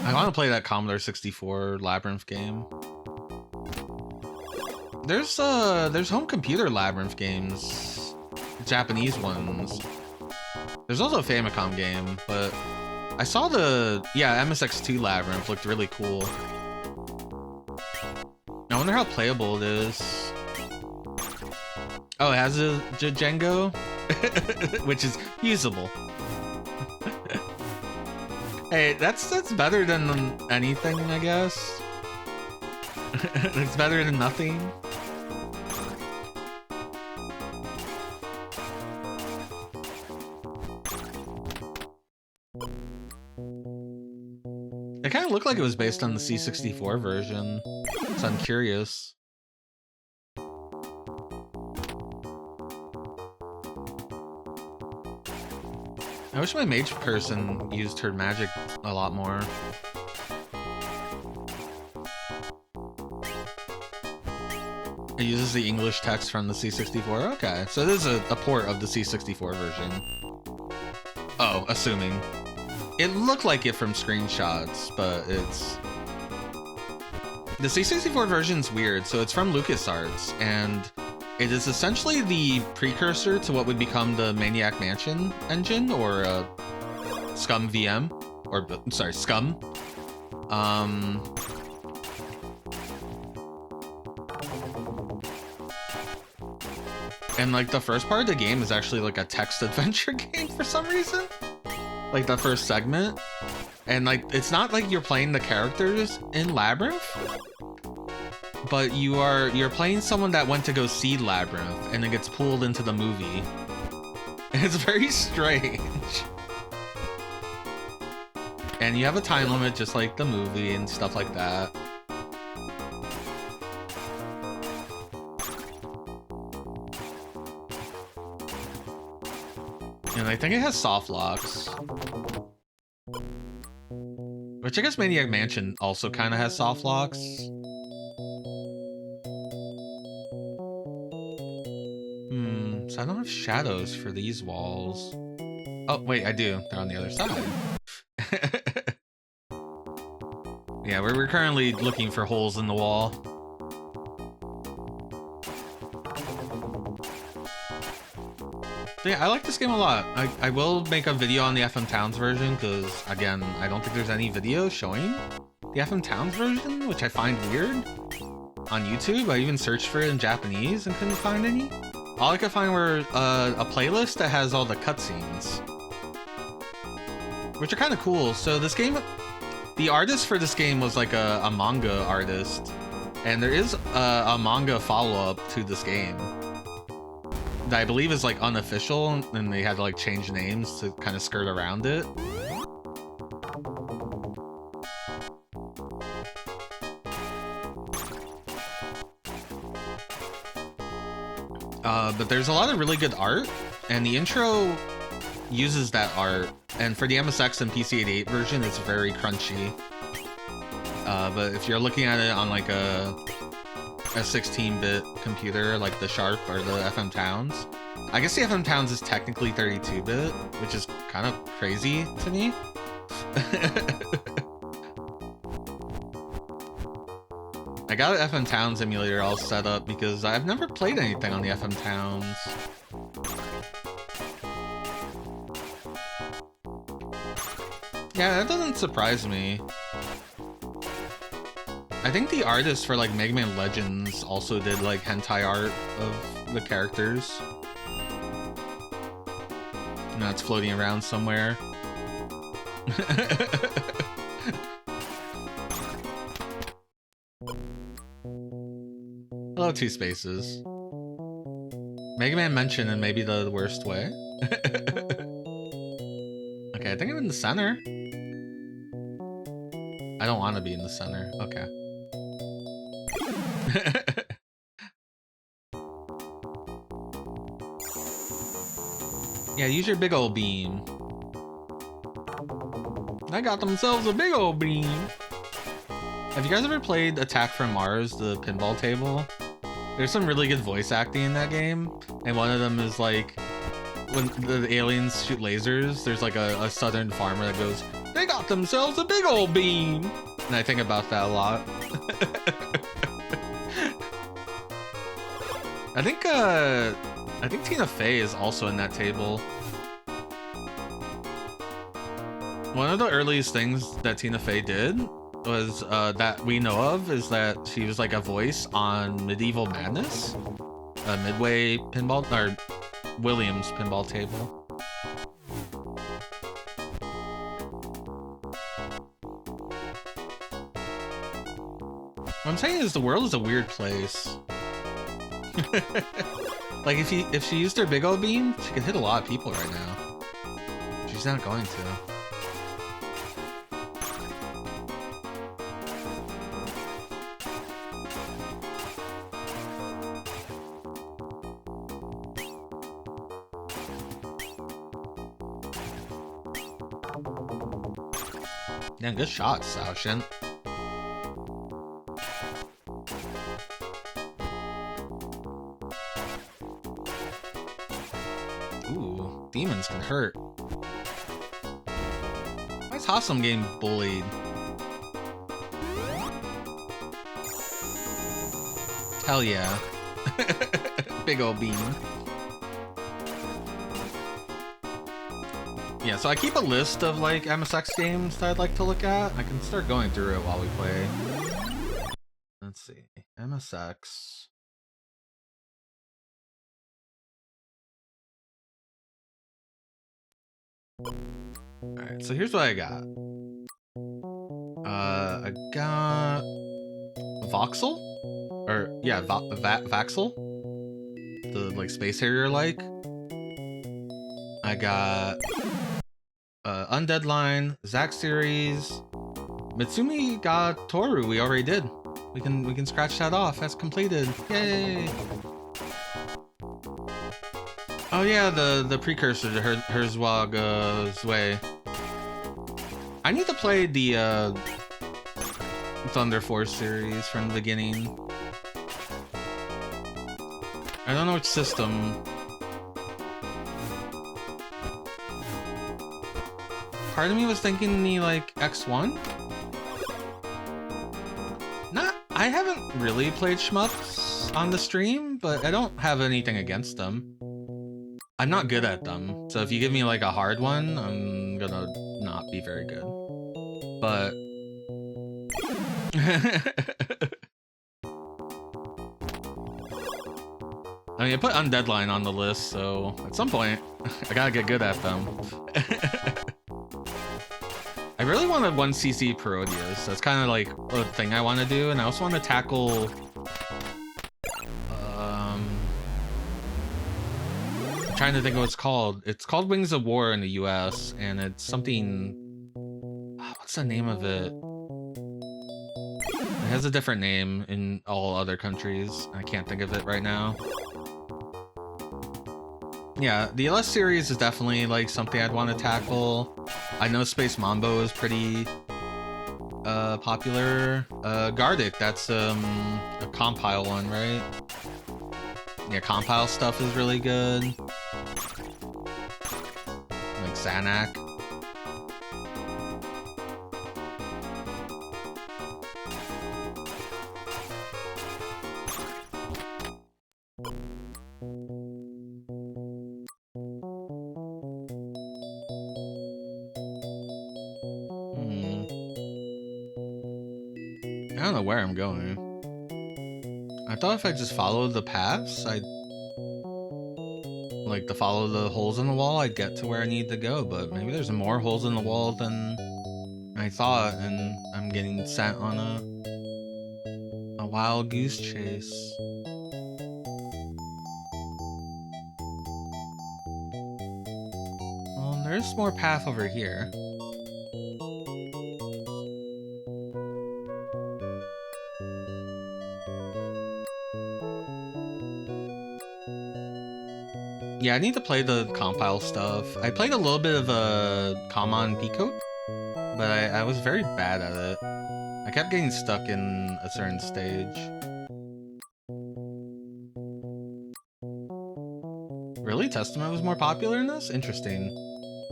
I want to play that Commodore 64 Labyrinth game. There's home computer Labyrinth games. Japanese ones. There's also a Famicom game, but I saw yeah, MSX2 Labyrinth looked really cool. I wonder how playable it is. Oh, it has a Django, which is usable. Hey, that's better than anything, I guess. It's better than nothing. It kind of looked like it was based on the C64 version, so I'm curious. I wish my mage person used her magic a lot more. It uses the English text from the C64. Okay, so this is a port of the C64 version. Oh, assuming. It looked like it from screenshots, but it's... The C64 version's weird, so it's from LucasArts, and it is essentially the precursor to what would become the Maniac Mansion engine, or Scum VM, or sorry, Scum. And like the first part of the game is actually like a text adventure game for some reason. Like the first segment. And like, it's not like you're playing the characters in Labyrinth, but you're playing someone that went to go see Labyrinth and it gets pulled into the movie. And it's very strange. And you have a time limit just like the movie and stuff like that. And I think it has soft locks. Which I guess Maniac Mansion also kind of has soft locks. So I don't have shadows for these walls. Oh, wait, I do. They're on the other side. Yeah, we're currently looking for holes in the wall. Yeah, I like this game a lot. I will make a video on the FM Towns version because, again, I don't think there's any video showing the FM Towns version, which I find weird. On YouTube, I even searched for it in Japanese and couldn't find any. All I could find were a playlist that has all the cutscenes, which are kind of cool. So this game, the artist for this game was like a manga artist, and there is a manga follow-up to this game that I believe is like unofficial, and they had to like change names to kind of skirt around it. But there's a lot of really good art, and the intro uses that art, and for the MSX and PC-88 version, it's very crunchy. But if you're looking at it on like a 16-bit computer, like the Sharp or the FM Towns, I guess the FM Towns is technically 32-bit, which is kind of crazy to me. I got an FM Towns emulator all set up because I've never played anything on the FM Towns. Yeah, that doesn't surprise me. I think the artist for like Mega Man Legends also did like hentai art of the characters. Now it's floating around somewhere. Hello, Two Spaces. Mega Man mentioned in maybe the worst way. Okay, I think I'm in the center. I don't want to be in the center. Okay. Yeah, use your big old beam. They got themselves a big old beam. Have you guys ever played Attack from Mars, the pinball table? There's some really good voice acting in that game, and one of them is like, when the aliens shoot lasers, there's like a southern farmer that goes, "They got themselves a big old beam!" And I think about that a lot. I think Tina Fey is also in that table. One of the earliest things that Tina Fey did was that we know of is that she was like a voice on Medieval Madness, a Midway pinball or Williams pinball table. What I'm saying is the world is a weird place. Like if she used her big old beam, she could hit a lot of people right now. She's not going to. Yeah, good shot, Saoshin. Ooh, demons can hurt. Why is Hossam getting bullied? Hell yeah. Big ol' beam. Yeah, so I keep a list of like MSX games that I'd like to look at. I can start going through it while we play. Let's see. MSX. Alright, so here's what I got. I got Voxel? Or, yeah, Vaxel? The, like, Space Harrier like. I got Undead Line, Zack Series, Mitsumi ga Toru we already did. We can scratch that off. That's completed. Yay! Oh yeah, the precursor to Herzog Zwei. I need to play the Thunder Force series from the beginning. I don't know which system. Part of me was thinking the like X1. I haven't really played shmups on the stream, but I don't have anything against them. I'm not good at them, so if you give me like a hard one, I'm gonna not be very good. But I mean, I put Undead Line on the list, so at some point I gotta get good at them. I really wanted 1cc Parodias. That's kind of like a thing I want to do, and I also want to tackle I'm trying to think of what it's called. It's called Wings of War in the US, and it's something, what's the name of it? It has a different name in all other countries. I can't think of it right now. Yeah, the LS series is definitely like something I'd want to tackle. I know Space Mambo is pretty popular. Gardic, that's a compile one, right? Yeah, compile stuff is really good. Like Zanak. I don't know where I'm going. I thought if I just followed the paths, I'd like to follow the holes in the wall, I'd get to where I need to go, but maybe there's more holes in the wall than I thought, and I'm getting sent on a wild goose chase. Well, there's more path over here. Yeah, I need to play the compile stuff. I played a little bit of Common Pico, but I was very bad at it. I kept getting stuck in a certain stage. Really? Testament was more popular in this? Interesting.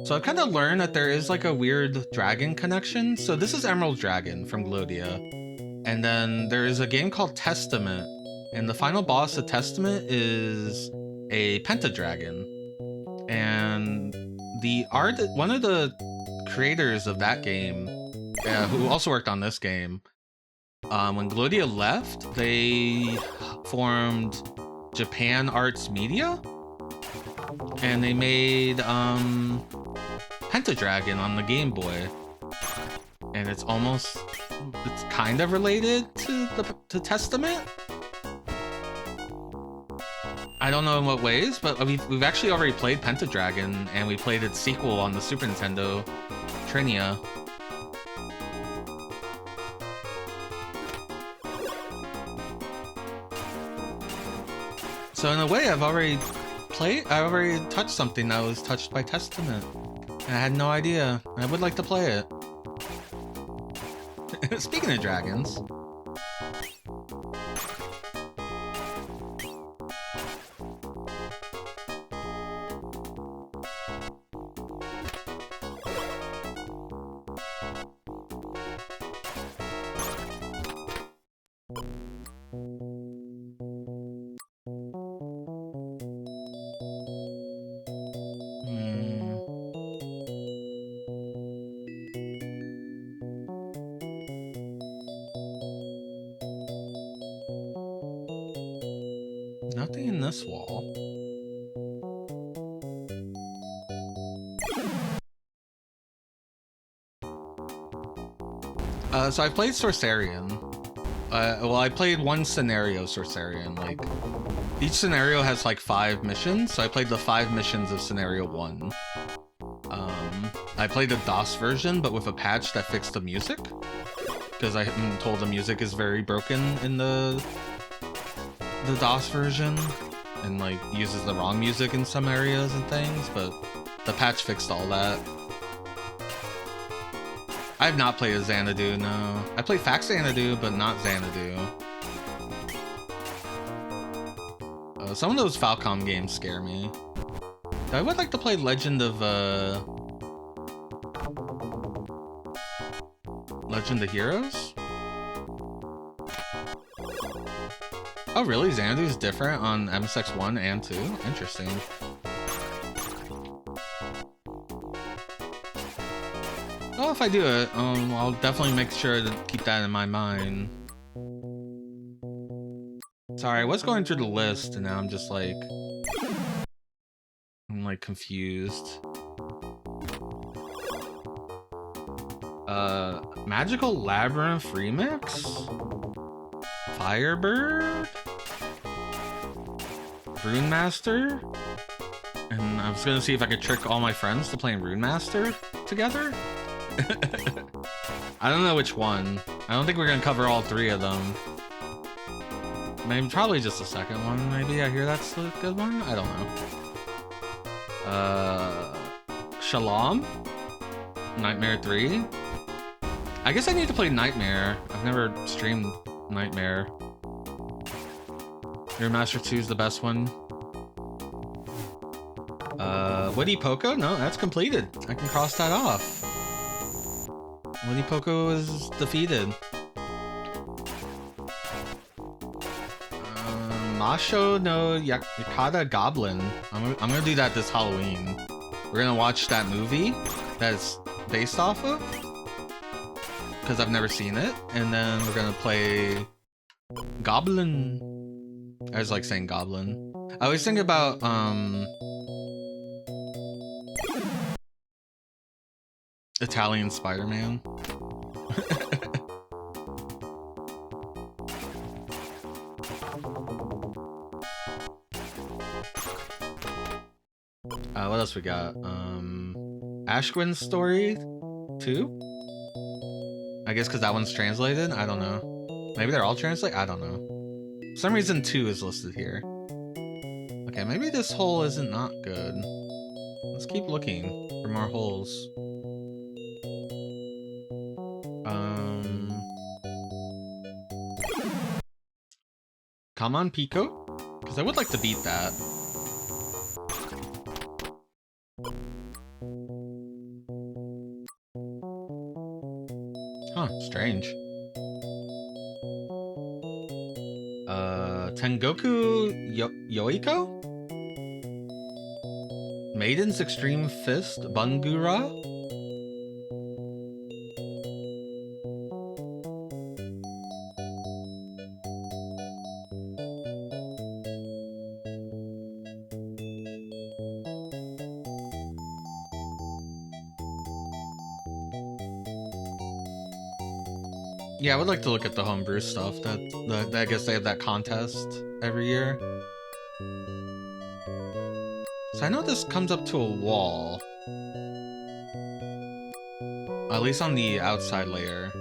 So I've kind of learned that there is like a weird dragon connection. So this is Emerald Dragon from Glodia. And then there is a game called Testament. And the final boss of Testament is a Pentadragon. And one of the creators of that game, who also worked on this game, when Glodia left, they formed Japan Arts Media, and they made Pentadragon on the Game Boy, and it's kind of related to Testament. I don't know in what ways, but we've actually already played Pentadragon, and we played its sequel on the Super Nintendo, Trinia. So in a way, I've already touched something that was touched by Testament. And I had no idea. I would like to play it. Speaking of dragons. Nothing in this wall. So I played Sorcerian. Well, I played one scenario Sorcerian. Like, each scenario has like 5 missions, so I played the 5 missions of scenario 1. I played the DOS version, but with a patch that fixed the music, because I'm told the music is very broken in the DOS version, and like uses the wrong music in some areas and things, but the patch fixed all that. I have not played a Xanadu, no. I played Fax Xanadu, but not Xanadu. Some of those Falcom games scare me. I would like to play Legend of Heroes? Oh really? Xanadu's different on MSX 1 and 2? Interesting. Well, if I do it, I'll definitely make sure to keep that in my mind. Sorry, I was going through the list and now I'm just like... I'm like confused. Magical Labyrinth Remix? Firebird? Rune Master? And I was gonna see if I could trick all my friends to playing Rune Master together? I don't know which one. I don't think we're gonna cover all 3 of them. Maybe probably just the second one, maybe. I hear that's the good one? I don't know. Shalom? Nightmare 3? I guess I need to play Nightmare. I've never streamed Nightmare. Your Master 2 is the best one. Woody Poco? No, that's completed. I can cross that off. Woody Poco is defeated. Masho no Yakata Goblin. I'm gonna do that this Halloween. We're gonna watch that movie that it's based off of. because I've never seen it. And then we're gonna play Goblin. I was like saying Goblin. I always think about Italian Spider-Man. What else we got? Ashwin's Story 2? I guess because that one's translated? I don't know. Maybe they're all translated? I don't know. For some reason 2 is listed here. Okay, maybe this hole isn't not good. Let's keep looking for more holes. Come on, Pico? Because I would like to beat that. Huh, strange. Tengoku Yoiko? Maiden's Extreme Fist, Bungura? Yeah, I would like to look at the homebrew stuff. I guess they have that contest every year. So I know this comes up to a wall. At least on the outside layer.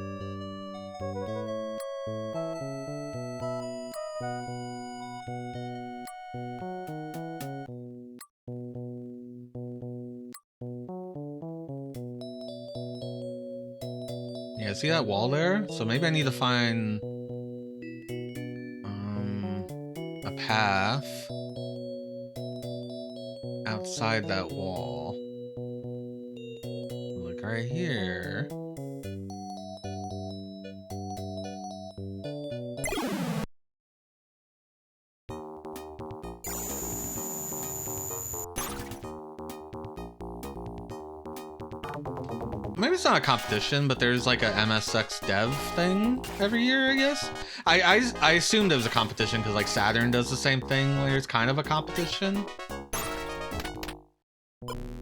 Yeah, see that wall there? So maybe I need to find a path outside that wall. Look right here. Maybe it's not a competition, but there's like a MSX dev thing every year, I guess. I assumed it was a competition because like Saturn does the same thing where it's kind of a competition.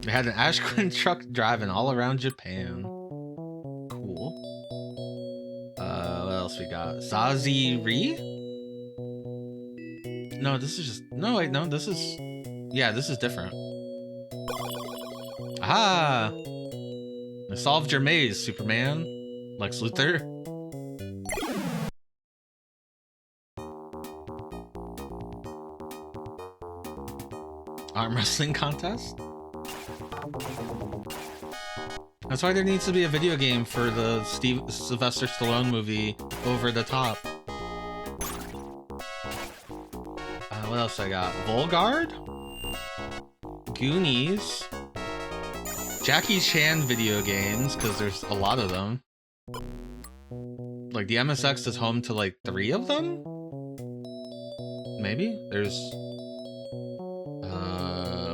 They had an Ashwin truck driving all around Japan. Cool. What else we got? Zazie-Ri? No, this is just... No, wait, no, this is... Yeah, this is different. Aha! I solved your maze, Superman. Lex Luthor. Arm wrestling contest? That's why there needs to be a video game for the Sylvester Stallone movie, Over the Top. What else I got? Volgard? Goonies? Jackie Chan video games, because there's a lot of them. Like, the MSX is home to, like, 3 of them? Maybe? There's...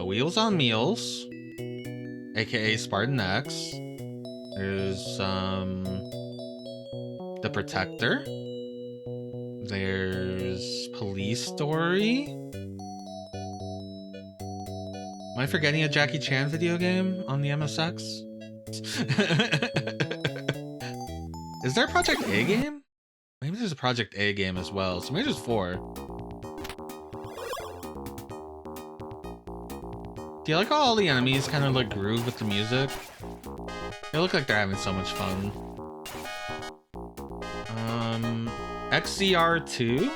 Wheels on Meals, aka Spartan X. There's The Protector. There's Police Story. Am I forgetting a Jackie Chan video game on the MSX? Is there a Project A game? Maybe there's a Project A game as well, so maybe there's 4. Do you like how all the enemies kind of like groove with the music? They look like they're having so much fun. XCR2?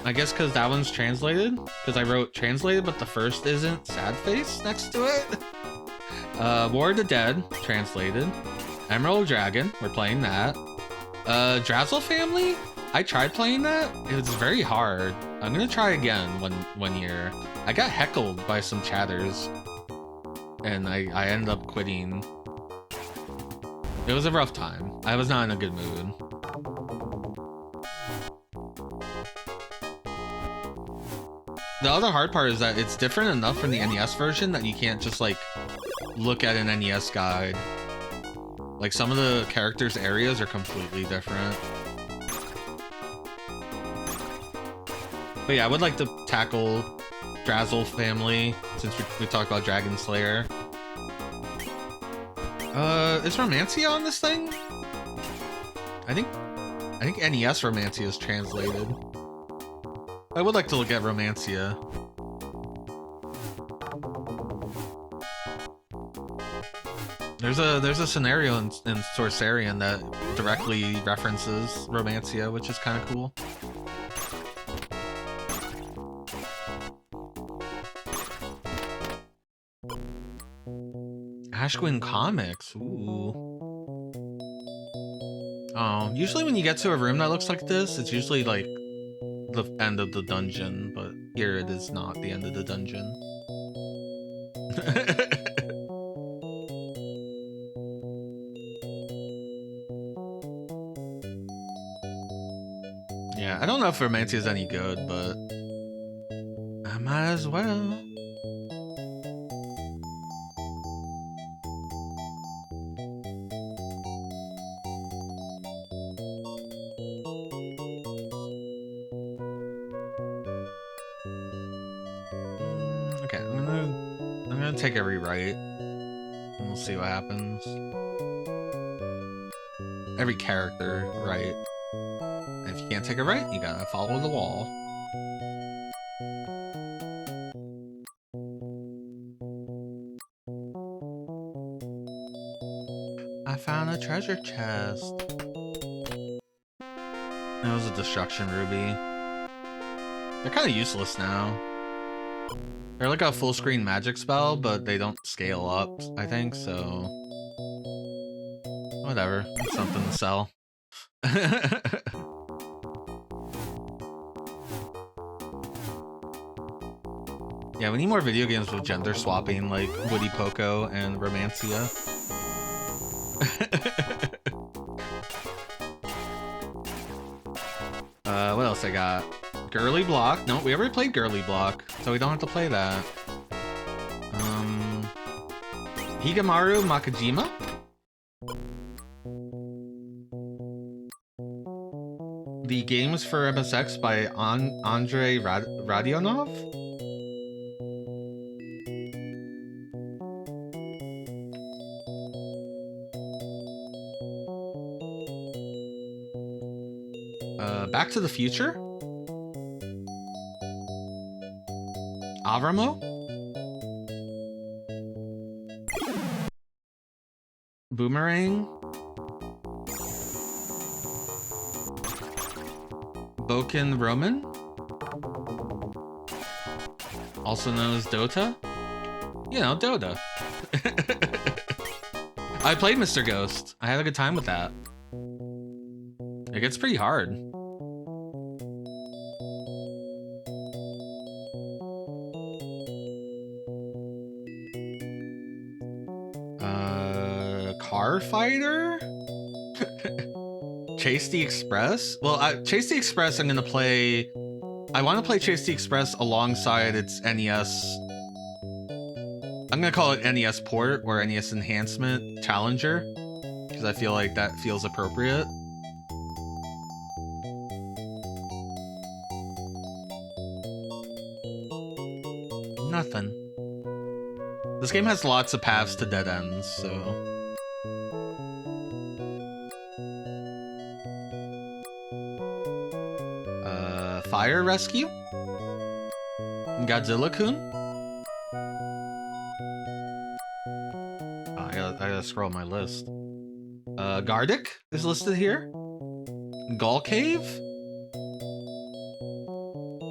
I guess because that one's translated. Because I wrote translated, but the first isn't. Sad face next to it. War of the Dead, translated. Emerald Dragon, we're playing that. Drazzle Family? I tried playing that. It was very hard. I'm gonna try again one year. I got heckled by some chatters. And I ended up quitting. It was a rough time. I was not in a good mood. The other hard part is that it's different enough from the NES version that you can't just like look at an NES guide Like some of the characters' areas are completely different. But yeah, I would like to tackle Drazzle family since we talked about Dragon Slayer. Is Romancia on this thing? I think NES Romancia is translated. I would like to look at Romancia. There's a scenario in Sorcerian that directly references Romancia, which is kind of cool. Ashwin Comics, ooh. Oh, usually when you get to a room that looks like this, it's usually like the end of the dungeon, but here it is not the end of the dungeon. Yeah, I don't know if Romancia is any good, but I might as well. Okay, I'm gonna take a rewrite, and we'll see what happens. Every character, right? And if you can't take a right, you gotta follow the wall. I found a treasure chest. It was a destruction ruby. They're kind of useless now. They're like a full screen magic spell, but they don't scale up, I think, so... Whatever, it's something to sell. Yeah, we need more video games with gender swapping, like Woody Poco and Romancia. What else I got? Girly Block. No, we already played Girly Block, so we don't have to play that. Higemaru Makajima? The games for MSX by Andrei Radionov? Back to the Future? Avramo? Boomerang? Boken Roman? Also known as Dota? You know, Dota. I played Mr. Ghost. I had a good time with that. It gets pretty hard. Car Fighter? Chase the Express? Well, Chase the Express I'm gonna play... I want to play Chase the Express alongside its NES... I'm gonna call it NES port or NES enhancement Challenger, because I feel like that feels appropriate. Nothing. This game has lots of paths to dead ends, so... Fire Rescue? Godzilla-kun? Oh, I gotta scroll my list. Gardic is listed here. Gull Cave?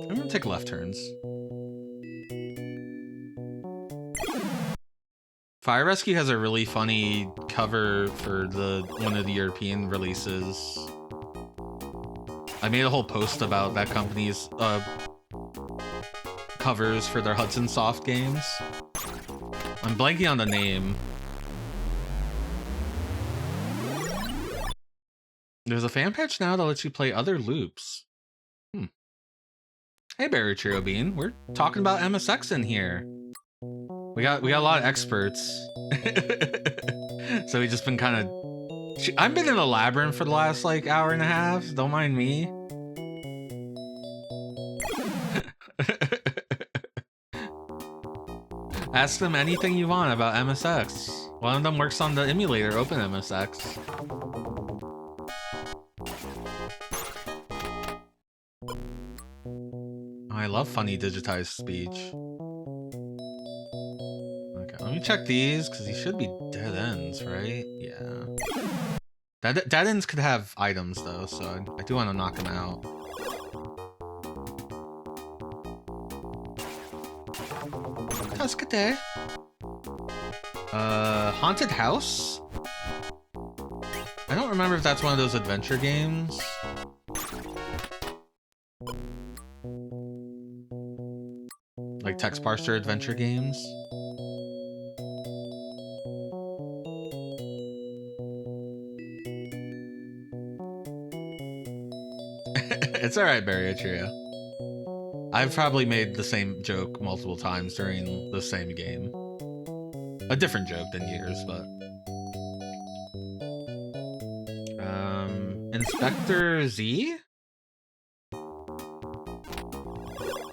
I'm gonna take left turns. Fire Rescue has a really funny cover for one of the European releases. I made a whole post about that company's covers for their Hudson Soft games. I'm blanking on the name. There's a fan patch now that lets you play other loops. Hey, Barry Trio Bean, we're talking about MSX in here. We got a lot of experts. So we've just been kind of I've been in a labyrinth for the last like hour and a half. Don't mind me. Ask them anything you want about MSX. One of them works on the emulator, Open MSX. Oh, I love funny digitized speech. Okay, let me check these, because these should be dead ends, right? Yeah. Dead ends could have items, though, so I do want to knock them out. Good. Haunted House? I don't remember if that's one of those adventure games. Like text parser adventure games. It's alright, Barrier Trio. I've probably made the same joke multiple times during the same game. A different joke than yours, but... Inspector Z?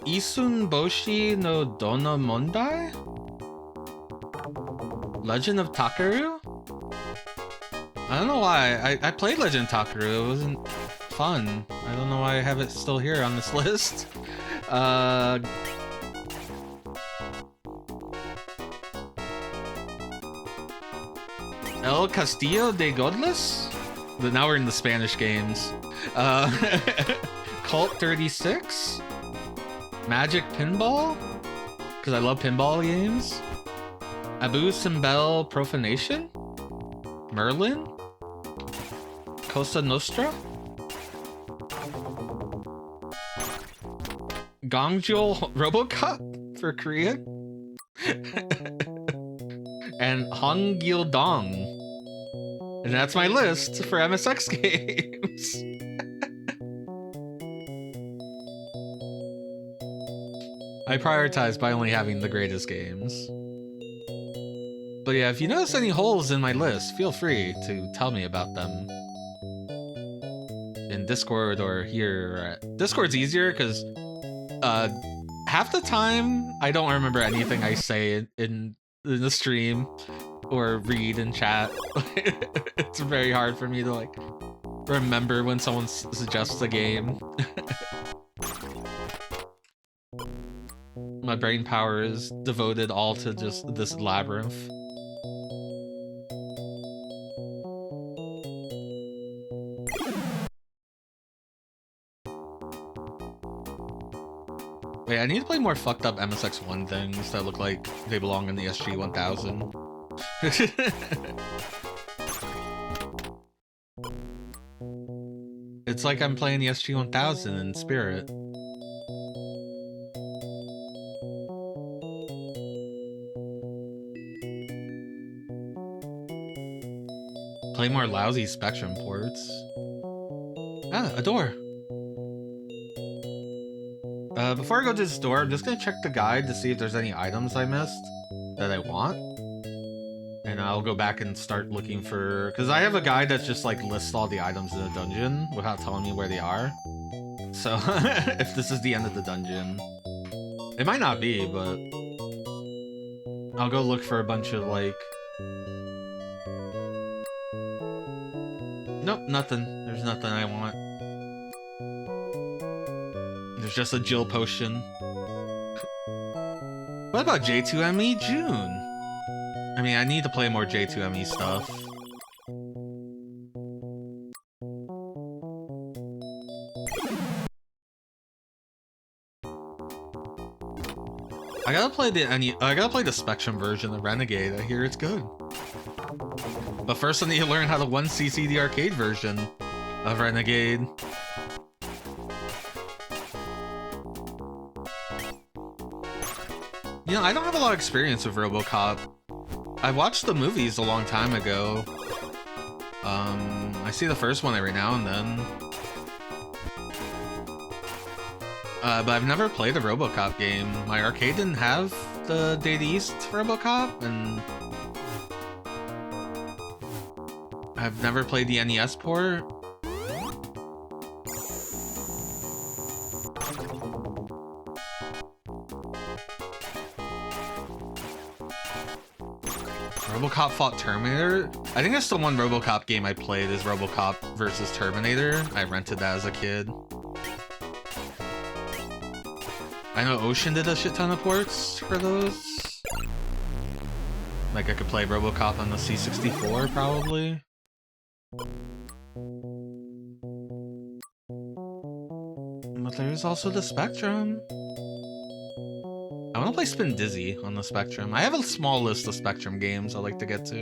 Isun Boshi no Dona Mondai? Legend of Takaru? I don't know why. I played Legend of Takaru. It wasn't fun. I don't know why I have it still here on this list. El Castillo de Godless? Now we're in the Spanish games. Cult 36? Magic Pinball? Because I love pinball games. Abu Simbel Profanation? Merlin? Cosa Nostra? Gongjol Robocop for Korea? And Hongil Dong. And that's my list for MSX games. I prioritize by only having the greatest games. But yeah, if you notice any holes in my list, feel free to tell me about them. In Discord or here. Discord's easier because half the time I don't remember anything I say in the stream or read in chat. It's very hard for me to like remember when someone suggests a game. My brain power is devoted all to just this labyrinth. Wait, I need to play more fucked up MSX1 things that look like they belong in the SG-1000. It's like I'm playing the SG-1000 in spirit. Play more lousy Spectrum ports. Ah, a door. Before I go to this door, I'm just gonna check the guide to see if there's any items I missed that I want. And I'll go back and start looking for... Because I have a guide that's just like lists all the items in the dungeon without telling me where they are. So, if this is the end of the dungeon... It might not be, but... I'll go look for a bunch of like... Nope, nothing. There's nothing I want. There's just a Jill potion. What about J2ME June? I mean, I need to play more J2ME stuff. I gotta play the Spectrum version of Renegade. I hear it's good. But first I need to learn how to 1cc the arcade version of Renegade. You know, I don't have a lot of experience with RoboCop. I watched the movies a long time ago. I see the first one every now and then. But I've never played a RoboCop game. My arcade didn't have the Data East RoboCop, and I've never played the NES port. RoboCop fought Terminator? I think that's the one RoboCop game I played is RoboCop versus Terminator. I rented that as a kid. I know Ocean did a shit ton of ports for those. Like I could play RoboCop on the C64 probably. But there's also the Spectrum. I want to play Spin Dizzy on the Spectrum. I have a small list of Spectrum games I like to get to.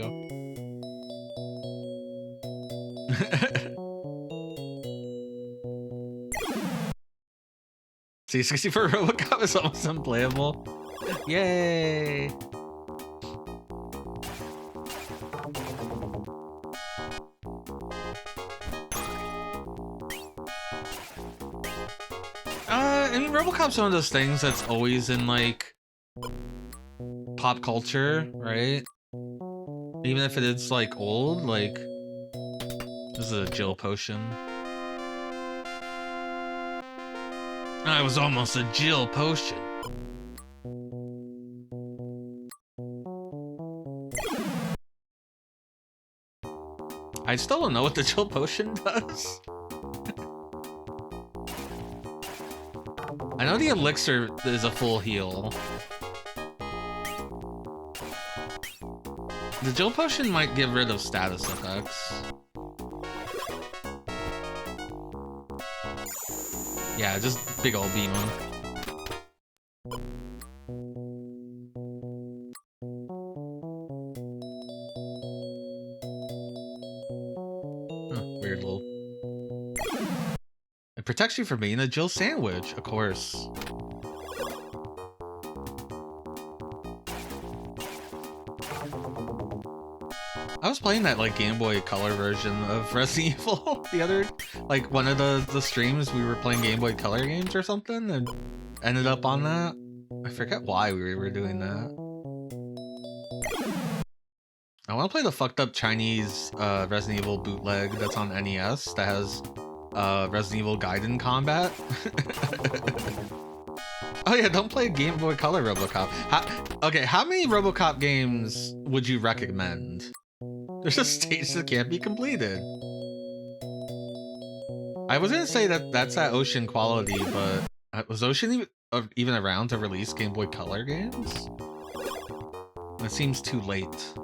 C64 RoboCop is almost unplayable. Yay! I mean, RoboCop's one of those things that's always in, like, pop culture, right? Even if it is, like, old, like... This is a Jill potion. I was almost a Jill potion. I still don't know what the Jill potion does. I know the elixir is a full heal. The Jill potion might get rid of status effects. Yeah, just big ol' beam him. Weird little... It protects you from being a Jill sandwich, of course. I was playing that like Game Boy Color version of Resident Evil the other, like one of the streams we were playing Game Boy Color games or something and ended up on that. I forget why we were doing that. I want to play the fucked up Chinese Resident Evil bootleg that's on NES that has Resident Evil Gaiden combat. Oh yeah, don't play Game Boy Color RoboCop. Okay, how many RoboCop games would you recommend? There's a stage that can't be completed. I was gonna say that that's at Ocean quality, but was Ocean even around to release Game Boy Color games? It seems too late.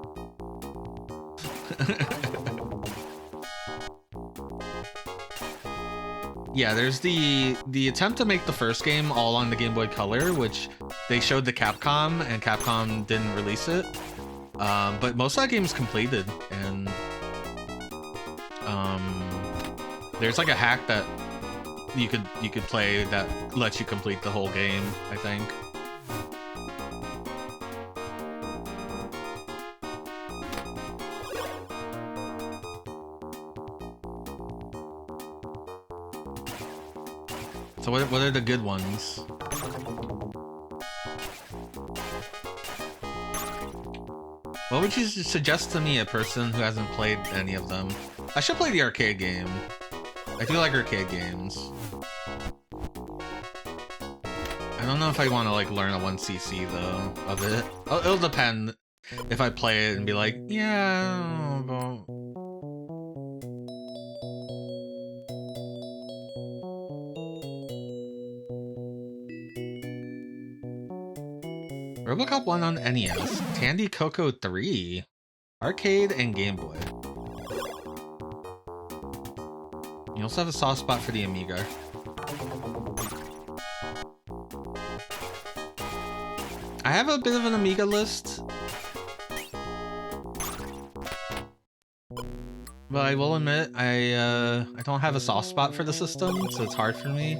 Yeah, there's the attempt to make the first game all on the Game Boy Color, which they showed to Capcom, and Capcom didn't release it. But most of that game is completed, and there's like a hack that you could play that lets you complete the whole game, I think. So what are the good ones? What would you suggest to me, a person who hasn't played any of them? I should play the arcade game. I do like arcade games. I don't know if I want to like learn a 1cc though of it. It'll depend if I play it and be like, yeah, but... RoboCop 1 on NES, Tandy Coco 3, arcade and Game Boy. You also have a soft spot for the Amiga. I have a bit of an Amiga list, but I will admit I don't have a soft spot for the system, so it's hard for me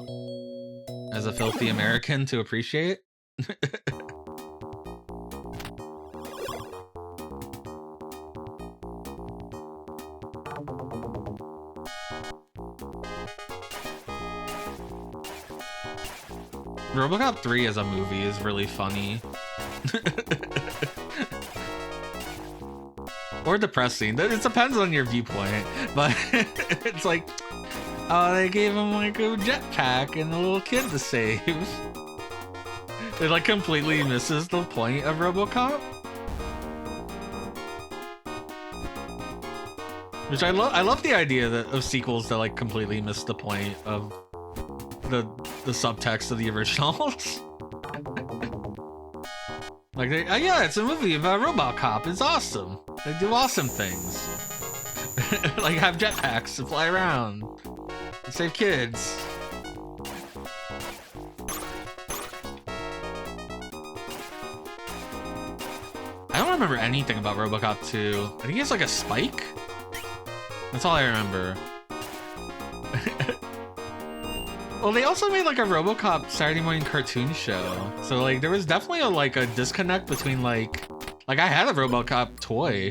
as a filthy American to appreciate. RoboCop 3 as a movie is really funny. Or depressing. It depends on your viewpoint. But it's like, oh, they gave him like a jetpack and a little kid to save. It like completely misses the point of RoboCop. Which I love the idea of sequels that like completely miss the point of the subtext of the originals. Like, yeah, it's a movie about RoboCop. It's awesome. They do awesome things. Like have jetpacks to fly around and save kids. I don't remember anything about RoboCop 2. I think he has like a spike. That's all I remember. Well, they also made like a RoboCop Saturday morning cartoon show. So like there was definitely a disconnect between like I had a RoboCop toy.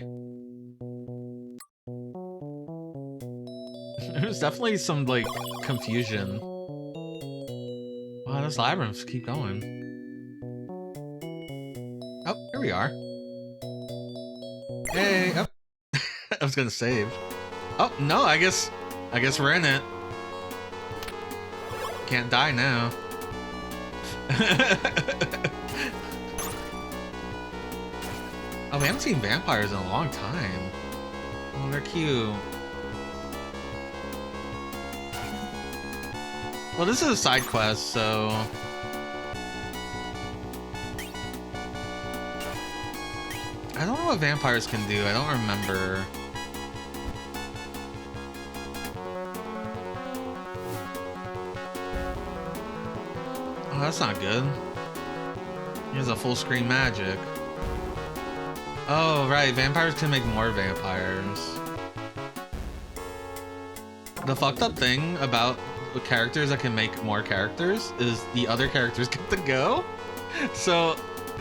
There was definitely some like confusion. Wow, those labyrinths keep going. Oh, here we are. Hey, oh. I was gonna save. Oh, no, I guess we're in it. Can't die now. Oh, we haven't seen vampires in a long time. Oh, they're cute. Well, this is a side quest, so... I don't know what vampires can do. I don't remember. Oh, that's not good. He has a full screen magic. Oh, right. Vampires can make more vampires. The fucked up thing about the characters that can make more characters is the other characters get to go. So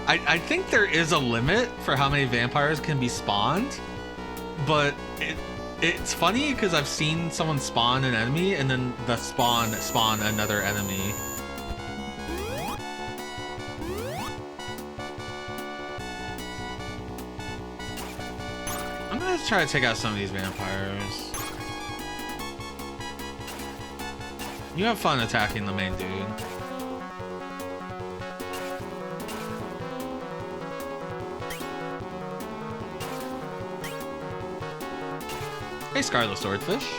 I think there is a limit for how many vampires can be spawned, but it's funny because I've seen someone spawn an enemy and then the spawn another enemy. I'm gonna try to take out some of these vampires. You have fun attacking the main dude. Hey, Scarlet Swordfish.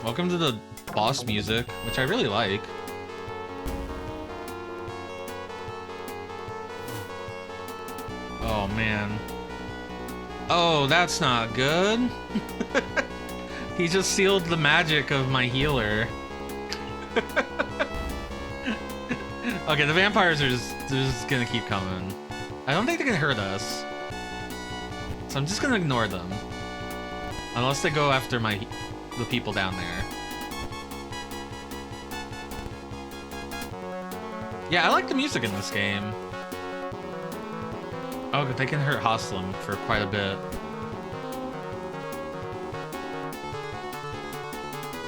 Welcome to the boss music, which I really like. Oh, man. Oh, that's not good. He just sealed the magic of my healer. Okay, the vampires are just gonna keep coming. I don't think they can hurt us. So I'm just gonna ignore them. Unless they go after the people down there. Yeah, I like the music in this game. Oh, but they can hurt Haslam for quite a bit.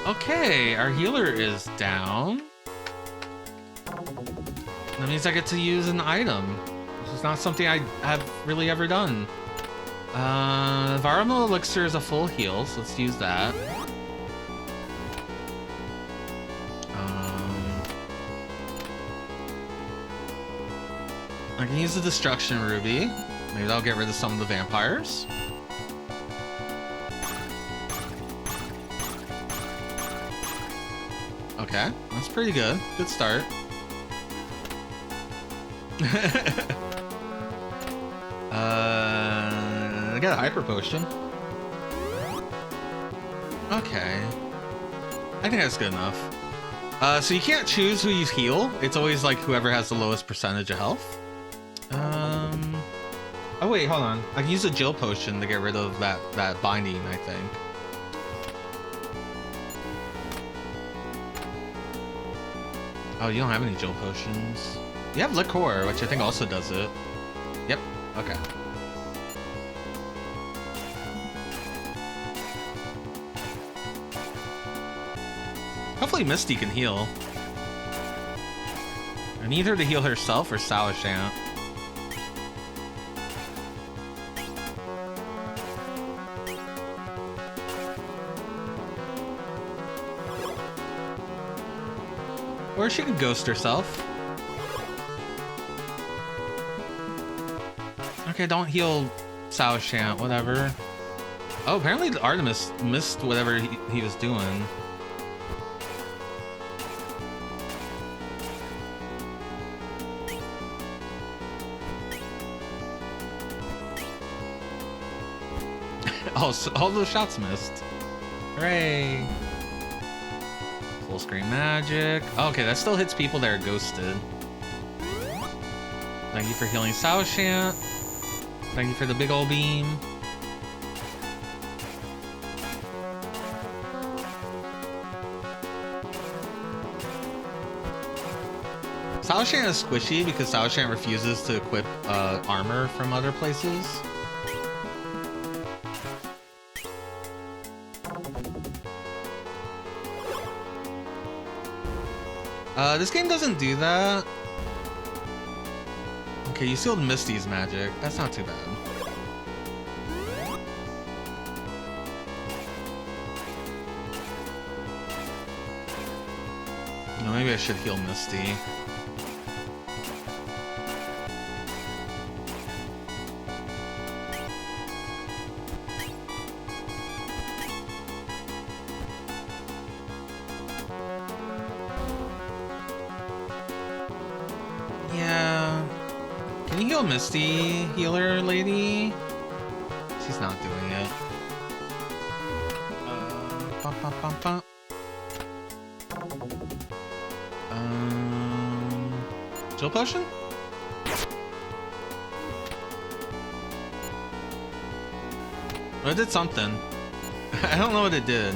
Okay, our healer is down. That means I get to use an item. This is not something I have really ever done. Environmental elixir is a full heal, so let's use that. I can use the destruction ruby. Maybe that'll get rid of some of the vampires. Okay, that's pretty good. Good start. I got a hyper potion. Okay. I think that's good enough. So you can't choose who you heal. It's always like whoever has the lowest percentage of health. Oh wait, hold on. I can use a Jill potion to get rid of that binding, I think. Oh, you don't have any Jill potions. You have liqueur, which I think also does it. Yep. Okay. Hopefully Misty can heal. I need her to heal herself or Sawashan't. Or she could ghost herself. Okay, don't heal Sao Shant, whatever. Oh, apparently Artemis missed whatever he was doing. Oh, so all those shots missed. Hooray! Full screen magic. Oh, okay, that still hits people that are ghosted. Thank you for healing Sao Shant. Thank you for the big ol' beam. Sao Shant is squishy because Sao Shant refuses to equip armor from other places. This game doesn't do that. Okay, you sealed Misty's magic. That's not too bad. No, maybe I should heal Misty. Misty healer lady? She's not doing it. Chill potion? Well, it did something. I don't know what it did.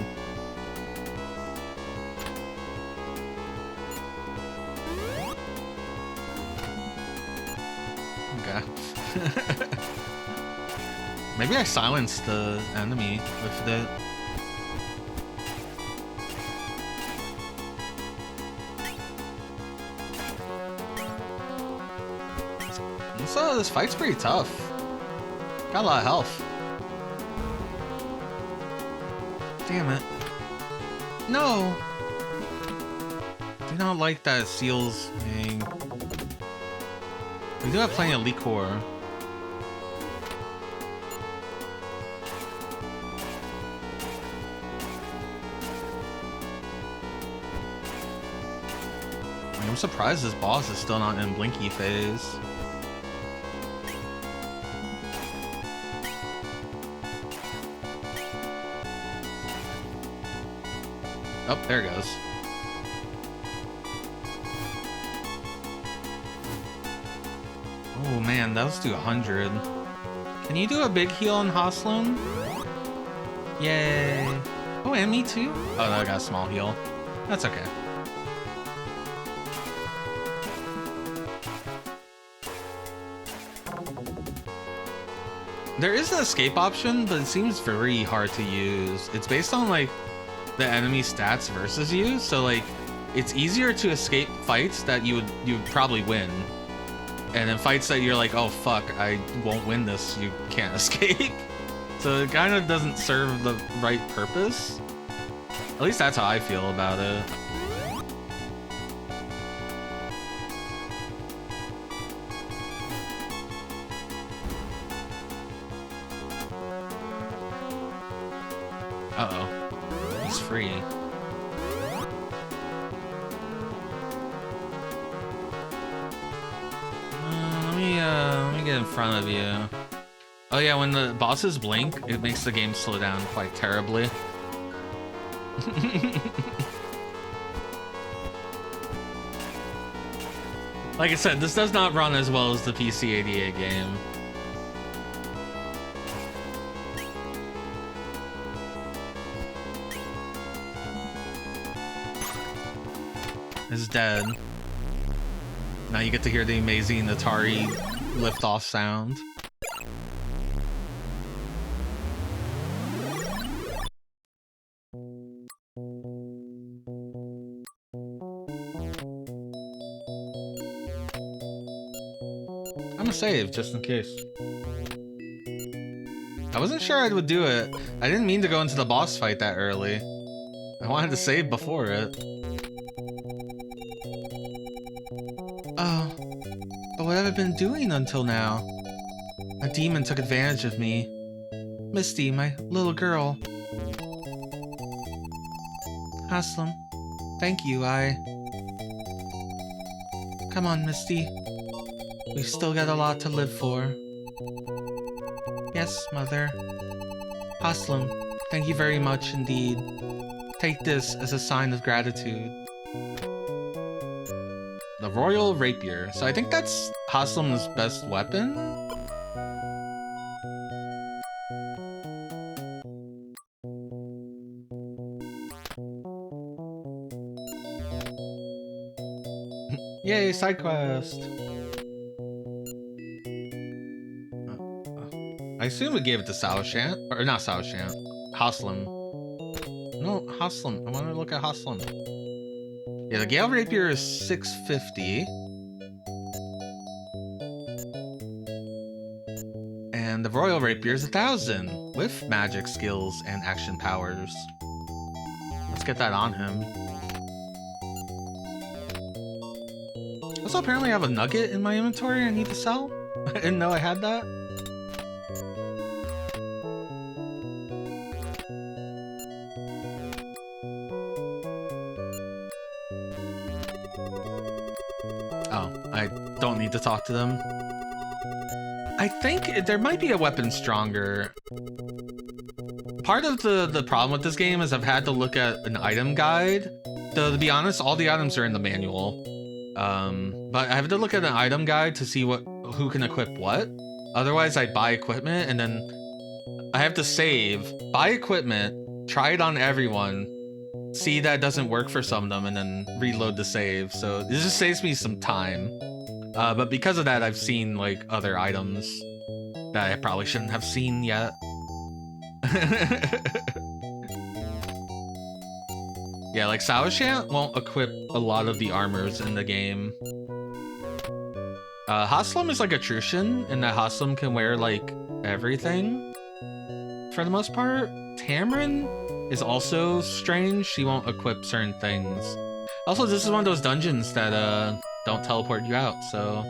Maybe I silenced the enemy with it. So this fight's pretty tough. Got a lot of health. Damn it. No! Do not like that seals thing. We do have plenty of liquor. I'm surprised this boss is still not in Blinky phase. Oh, there it goes. Oh man, that was to 100. Can you do a big heal on Hoslin? Yay. Oh, and me too? Oh, no, I got a small heal. That's okay. There is an escape option, but it seems very hard to use. It's based on like the enemy stats versus you, so like it's easier to escape fights that you would probably win. And then fights that you're like, oh fuck, I won't win this, you can't escape. So it kind of doesn't serve the right purpose. At least that's how I feel about it. Uh-oh. He's free. Let me get in front of you. Oh yeah, when the bosses blink, it makes the game slow down quite terribly. Like I said, this does not run as well as the PC-88 game. It's dead. Now you get to hear the amazing Atari liftoff sound. I'm gonna save just in case. I wasn't sure I would do it. I didn't mean to go into the boss fight that early. I wanted to save before it. What have I been doing until now? A demon took advantage of me. Misty, my little girl. Haslam, thank you, Come on, Misty. We've still got a lot to live for. Yes, Mother. Haslam, thank you very much indeed. Take this as a sign of gratitude. The Royal Rapier. So I think that's Haslam's best weapon? Yay, side quest! I assume we gave it to Sawashant, or not Sawashant, Haslam. No, Haslam. I want to look at Haslam. Yeah, the Gale Rapier is 650. And the Royal Rapier is 1,000 with magic skills and action powers. Let's get that on him. Also, apparently I have a nugget in my inventory I need to sell. I didn't know I had that. Oh, I don't need to talk to them. I think there might be a weapon stronger. Part of the problem with this game is I've had to look at an item guide. To be honest, all the items are in the manual. But I have to look at an item guide to see who can equip what. Otherwise, I buy equipment and then I have to save, buy equipment, try it on everyone, see that it doesn't work for some of them, and then reload the save. So this just saves me some time. But because of that, I've seen like other items that I probably shouldn't have seen yet. Yeah, like Sawashant won't equip a lot of the armors in the game. Haslam is like a Trushan, in that Haslam can wear like everything for the most part. Tamrin is also strange. She won't equip certain things. Also, this is one of those dungeons that don't teleport you out, so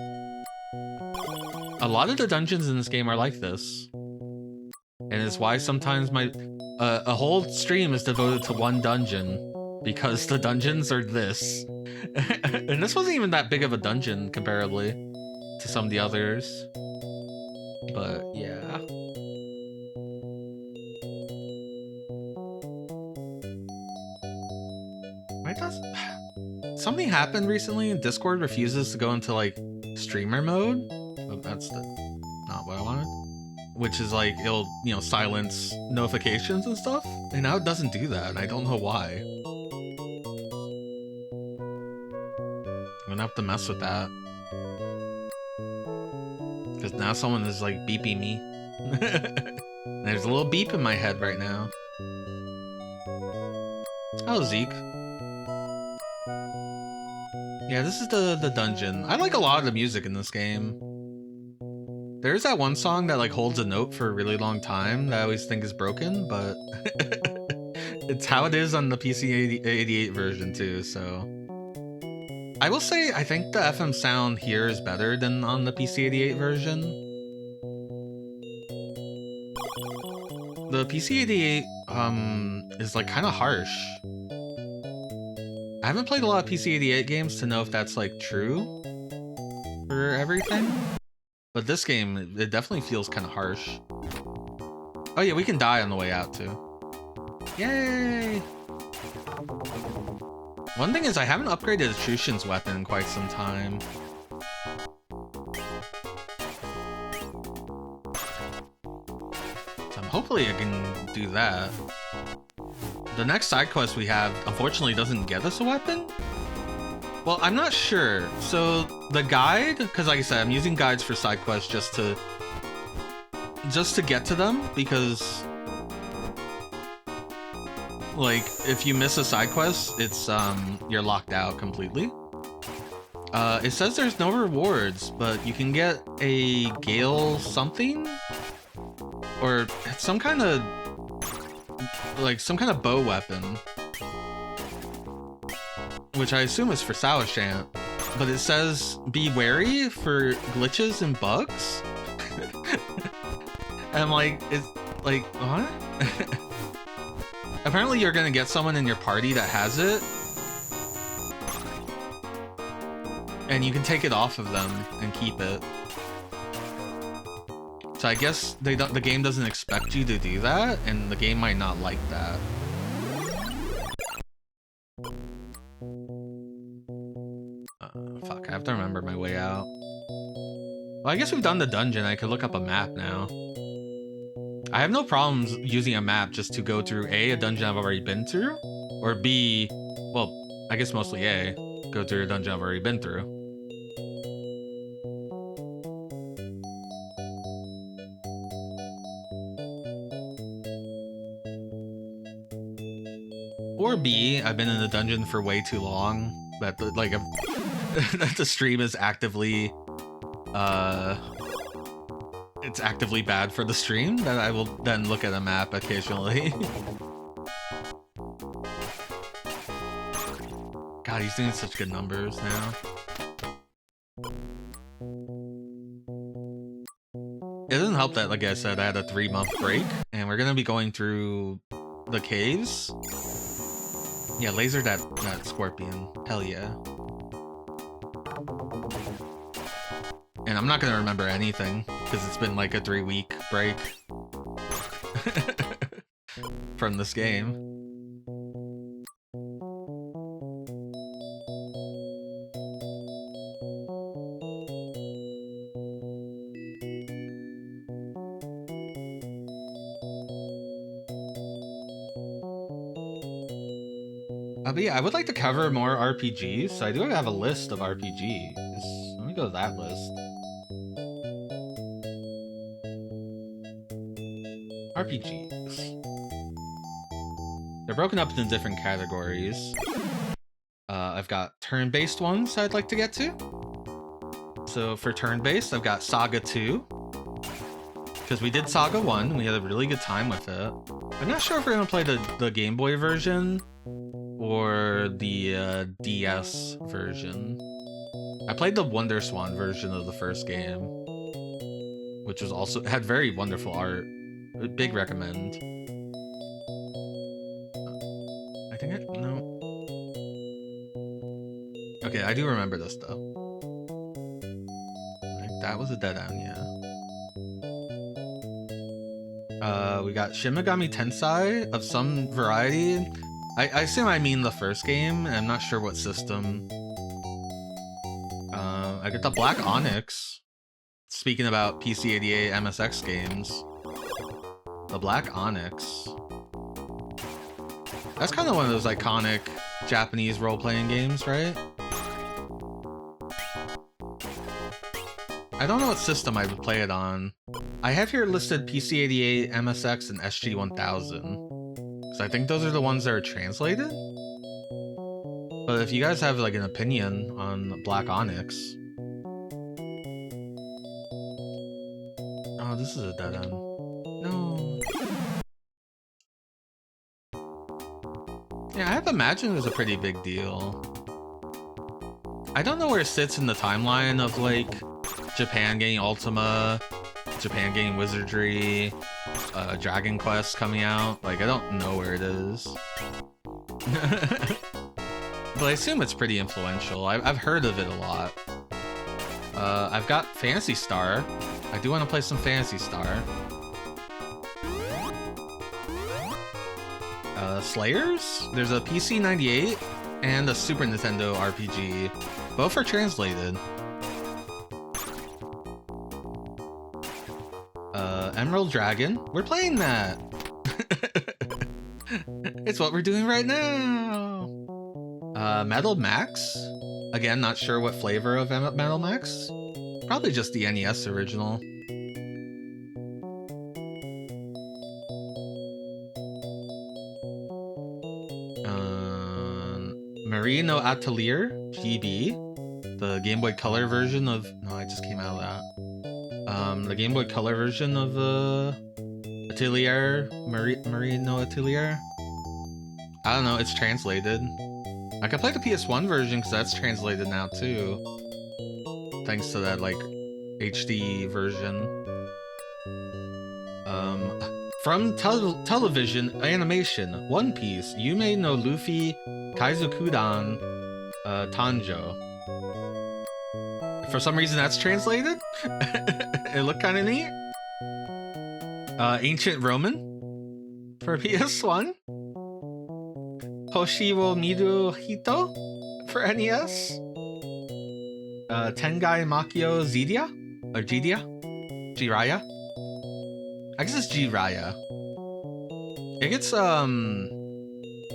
a lot of the dungeons in this game are like this. And it's why sometimes my a whole stream is devoted to one dungeon, because the dungeons are this. And this wasn't even that big of a dungeon comparably to some of the others. But yeah. Why does something happened recently and Discord refuses to go into like streamer mode? Oh, that's not what I wanted. Which is like, it'll, you know, silence notifications and stuff. And now it doesn't do that. I don't know why. I'm gonna have to mess with that. Because now someone is like beeping me. There's a little beep in my head right now. Hello, Zeke. Yeah, this is the dungeon. I like a lot of the music in this game. There's that one song that like holds a note for a really long time that I always think is broken, but it's how it is on the PC 88 version too, so. I will say, I think the FM sound here is better than on the PC 88 version. The PC 88 is like kind of harsh. I haven't played a lot of PC 88 games to know if that's like true for everything. But this game, it definitely feels kind of harsh. Oh yeah, we can die on the way out too. Yay! One thing is I haven't upgraded Trushan's weapon in quite some time. So hopefully I can do that. The next side quest we have, unfortunately, doesn't get us a weapon. Well, I'm not sure. So the guide, because like I said, I'm using guides for side quests just to get to them, because like if you miss a side quest, it's you're locked out completely. It says there's no rewards, but you can get a Gale something, or some kind of bow weapon, which I assume is for Sawashant. but it says be wary for glitches and bugs. And I'm like, it's like, what? Apparently you're gonna get someone in your party that has it, and you can take it off of them and keep it. So I guess the game doesn't expect you to do that, and the game might not like that. Fuck, I have to remember my way out. Well, I guess we've done the dungeon. I could look up a map now. I have no problems using a map just to go through a dungeon I've already been through, or B, well, I guess mostly A, go through a dungeon I've already been through. Or B, I've been in the dungeon for way too long that that the stream is actively it's actively bad for the stream, that I will then look at a map occasionally. God, he's doing such good numbers now. It doesn't help that, like I said, I had a 3-month break, and we're gonna be going through the caves. Yeah, laser that scorpion. Hell yeah. And I'm not gonna remember anything, because it's been like a 3-week break from this game. But yeah, I would like to cover more RPGs, so I do have a list of RPGs. Let me go to that list. RPGs. They're broken up into different categories. I've got turn-based ones I'd like to get to. So for turn-based, I've got Saga 2. Because we did Saga 1, and we had a really good time with it. I'm not sure if we're going to play the Game Boy version or the DS version. I played the Wonder Swan version of the first game, which was also had very wonderful art. Big recommend. I think no. Okay, I do remember this though. Like, that was a dead end, yeah. We got Shin Megami Tensei of some variety. I assume I mean the first game, and I'm not sure what system. I got the Black Onyx. Speaking about PC88 MSX games. The Black Onyx. That's kind of one of those iconic Japanese role-playing games, right? I don't know what system I would play it on. I have here listed PC88, MSX, and SG-1000. So I think those are the ones that are translated. But if you guys have like an opinion on Black Onyx. Oh, this is a dead end. No. Yeah, I have to imagine it was a pretty big deal. I don't know where it sits in the timeline of like Japan getting Ultima, Japan getting Wizardry, Dragon Quest coming out. Like, I don't know where it is. But I assume it's pretty influential. I've heard of it a lot. I've got Phantasy Star. I do want to play some Phantasy Star. Slayers? There's a PC 98 and a Super Nintendo RPG. Both are translated. Emerald Dragon. We're playing that. It's what we're doing right now. Metal Max. Again, not sure what flavor of Metal Max. Probably just the NES original. Marino Atelier GB, the Game Boy Color version of. No, I just came out of that. The Game Boy Color version of Atelier, Marino Atelier. I don't know. It's translated. I can play the PS1 version because that's translated now too. Thanks to that like HD version. From television animation, One Piece, Yume no Luffy, Kaizokudan, Tanjo. For some reason that's translated. It looked kind of neat. Ancient Roman for PS1. Hoshi wo Miru Hito for NES. Tengai Makio Zidia? Or Jidia? Jiraya? I guess it's Jiraya. It gets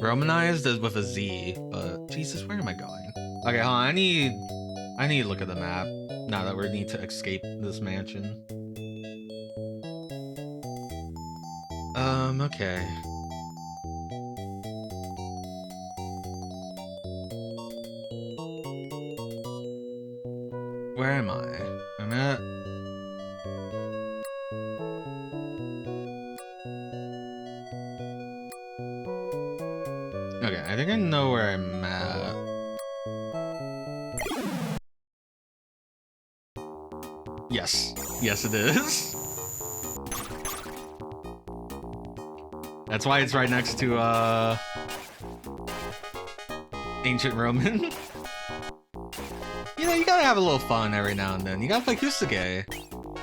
Romanized as with a Z, but Jesus, where am I going? Okay, hold on, I need to look at the map now that we need to escape this mansion. Okay. Where am I? I'm at... Okay, I think I know where I'm at. Yes. Yes, it is. That's why it's right next to, Ancient Roman. You know, you gotta have a little fun every now and then. You gotta play Kusuge.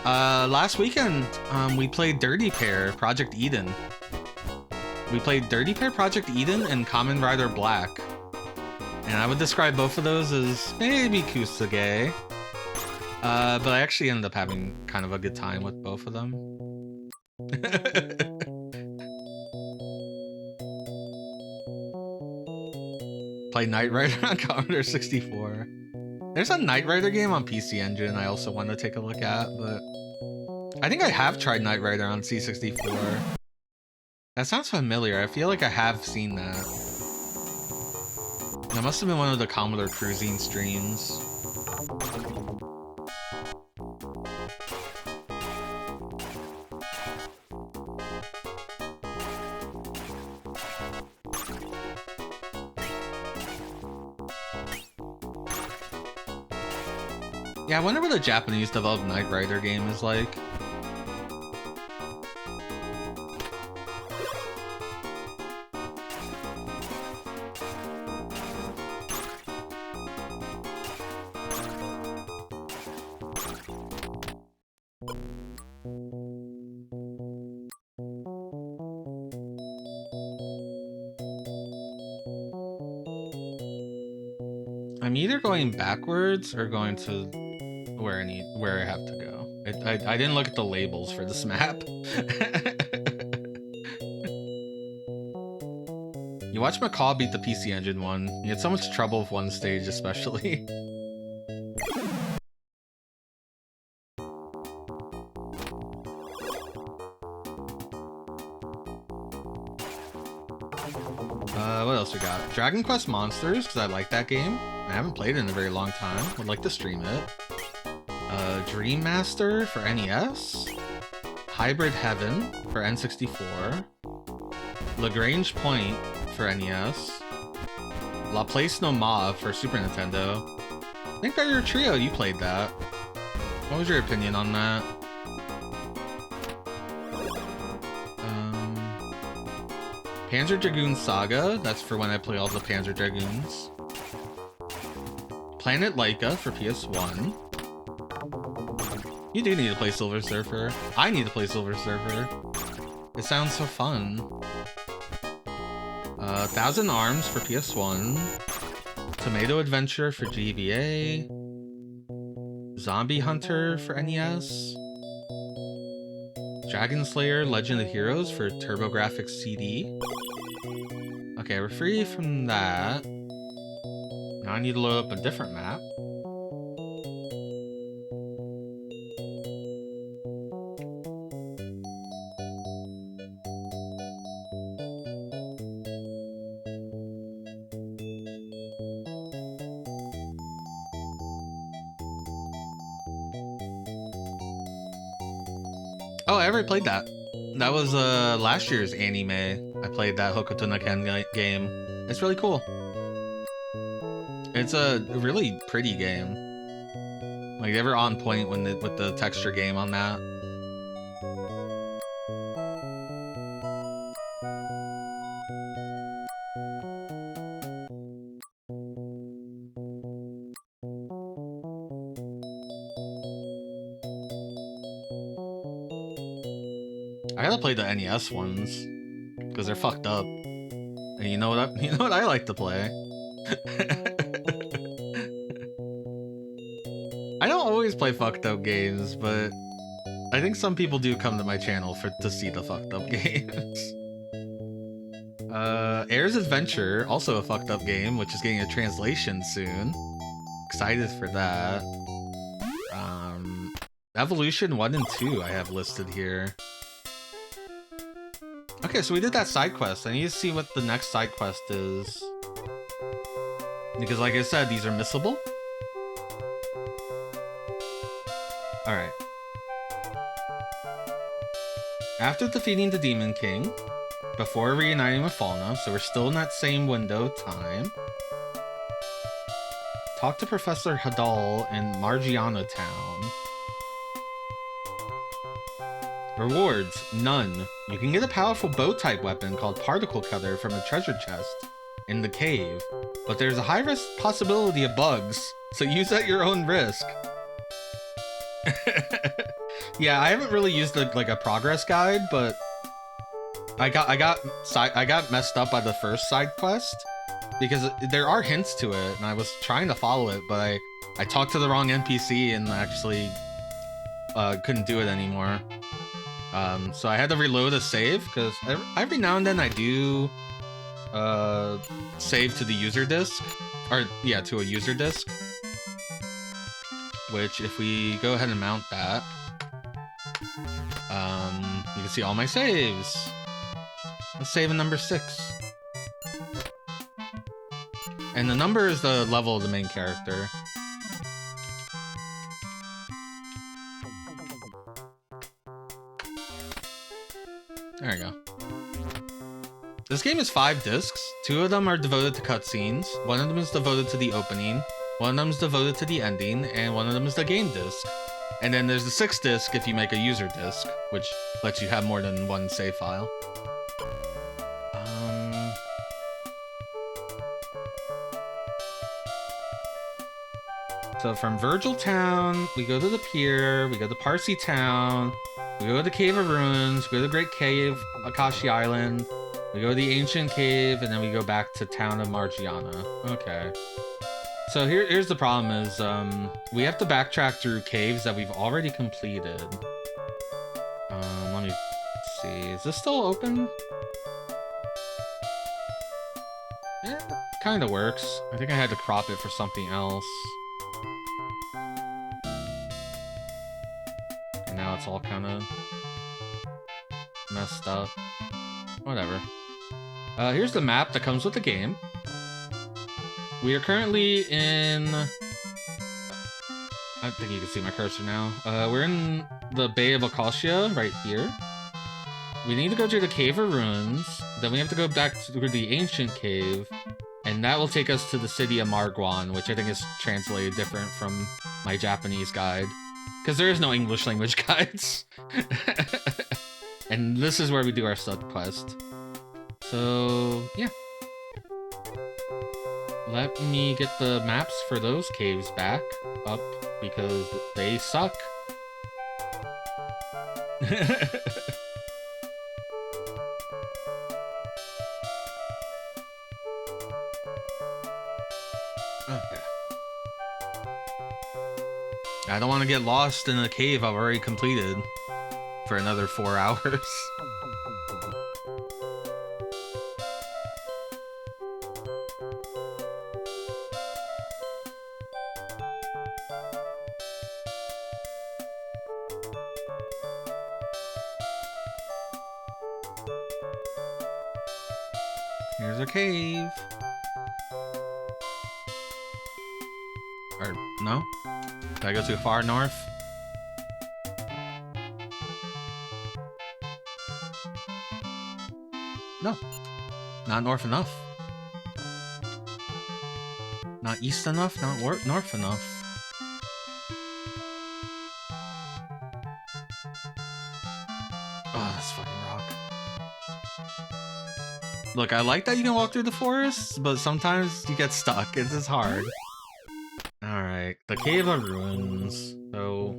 Last weekend, we played Dirty Pair, Project Eden. We played Dirty Pair, Project Eden, and Kamen Rider Black. And I would describe both of those as maybe Kusuge. But I actually ended up having kind of a good time with both of them. Play Knight Rider on Commodore 64. There's a Knight Rider game on PC Engine I also want to take a look at, but I think I have tried Knight Rider on C64. That sounds familiar. I feel like I have seen that. That must have been one of the Commodore Cruising streams. Yeah, I wonder what a Japanese developed Knight Rider game is like. I'm either going backwards or going to where I have to go. I didn't look at the labels for this map. You watch McCall beat the PC Engine one. You had so much trouble with one stage, especially. What else we got? Dragon Quest Monsters, because I like that game. I haven't played it in a very long time. Would like to stream it. Dream Master for NES. Hybrid Heaven for N64. Lagrange Point for NES. La Place No Ma for Super Nintendo. I think Barrier Trio, you played that. What was your opinion on that? Panzer Dragoon Saga, that's for when I play all the Panzer Dragoons. Planet Laika for PS1. You do need to play Silver Surfer. I need to play Silver Surfer. It sounds so fun. Thousand Arms for PS1. Tomato Adventure for GBA. Zombie Hunter for NES. Dragon Slayer Legend of Heroes for TurboGrafx CD. Okay, we're free from that. Now I need to load up a different map. Oh, I already played that. That was last year's anime. I played that Hokuto no Ken game. It's really cool. It's a really pretty game. Like, they were on point when with the texture game on that. I gotta play the NES ones because they're fucked up. And you know what? You know what I like to play. I don't always play fucked up games, but I think some people do come to my channel to see the fucked up games. Air's Adventure, also a fucked up game, which is getting a translation soon. Excited for that. Evolution 1 and 2 I have listed here. Okay, so we did that side quest. I need to see what the next side quest is. Because like I said, these are missable. Alright. After defeating the Demon King, before reuniting with Fauna, so we're still in that same window of time. Talk to Professor Hadal in Margiana Town. Rewards, none. You can get a powerful bow-type weapon called Particle Cutter from a treasure chest in the cave, but there's a high-risk possibility of bugs, so use at your own risk. Yeah, I haven't really used like a progress guide, but I got messed up by the first side quest because there are hints to it, and I was trying to follow it, but I talked to the wrong NPC and actually couldn't do it anymore. So I had to reload a save because every now and then I do save to the user disk, or yeah, to a user disk. Which, if we go ahead and mount that, you can see all my saves. Let's save in number 6. And the number is the level of the main character. There we go. This game is 5 discs. 2 of them are devoted to cutscenes. 1 of them is devoted to the opening. 1 of them is devoted to the ending, and 1 of them is the game disc. And then there's the 6th disc if you make a user disc, which lets you have more than 1 save file. So from Virgil Town, we go to the pier, we go to Parsi Town, we go to the Cave of Ruins, we go to the Great Cave, Akashi Island, we go to the Ancient Cave, and then we go back to Town of Margiana. Okay. So here's the problem is, we have to backtrack through caves that we've already completed. Let me see, is this still open? Yeah, kinda works. I think I had to crop it for something else. And now it's all kinda messed up. Whatever. Here's the map that comes with the game. We are currently in... I think you can see my cursor now. We're in the Bay of Acacia, right here. We need to go through the Cave of Ruins, then we have to go back through the Ancient Cave, and that will take us to the city of Marguan, which I think is translated different from my Japanese guide. Because there is no English language guides. And this is where we do our sub-quest. So, yeah. Let me get the maps for those caves back up, because they suck. Okay. I don't want to get lost in a cave I've already completed for another 4 hours. Here's our cave. Or, no? Did I go too far north? No. Not north enough. Not east enough, not north enough. Oh, that's fucking rock. Look, I like that you can walk through the forest, but sometimes you get stuck. It's just hard. Alright, the Cave of Ruins. So,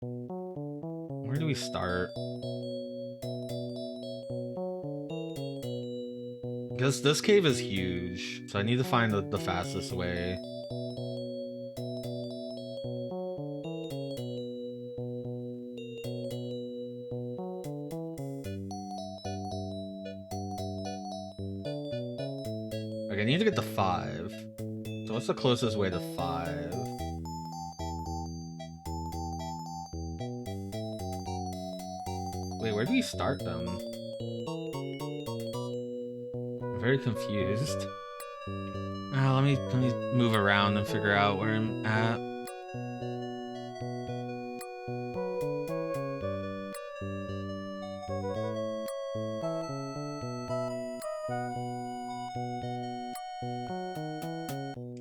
where do we start? Because this cave is huge, so I need to find the fastest way. Okay, I need to get to 5. So what's the closest way to 5? Wait, where do we start them? I'm very confused. Let me move around and figure out where I'm at.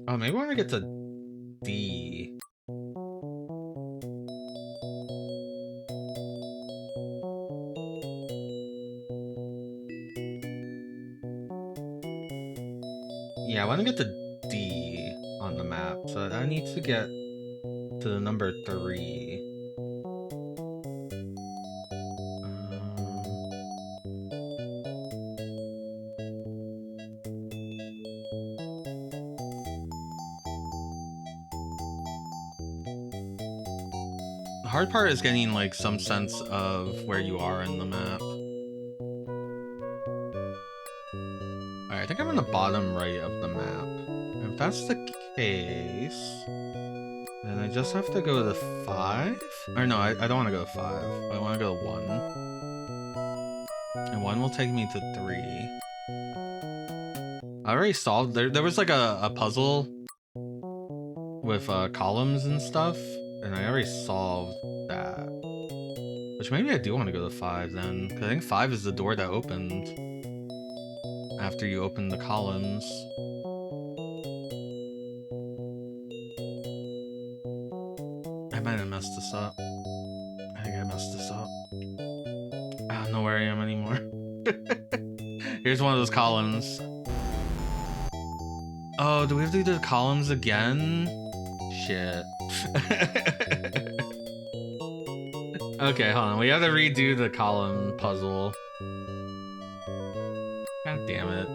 Oh, maybe I want to get to D. Yeah, I want to get to D on the map, so I need to get to the number 3. The hard part is getting like some sense of where you are in the map. Alright, I think I'm on the bottom right of the map. If that's the case, then I just have to go to 5? Or no, I don't want to go to 5. I want to go to 1. And 1 will take me to 3. I already solved... There was like a puzzle with columns and stuff, and I already solved that. Which maybe I do want to go to 5 then, because I think 5 is the door that opened after you open the columns. I might have messed this up. I think I messed this up. I don't know where I am anymore. Here's one of those columns. Oh, do we have to do the columns again? Shit. Okay, hold on. We have to redo the column puzzle. God damn it.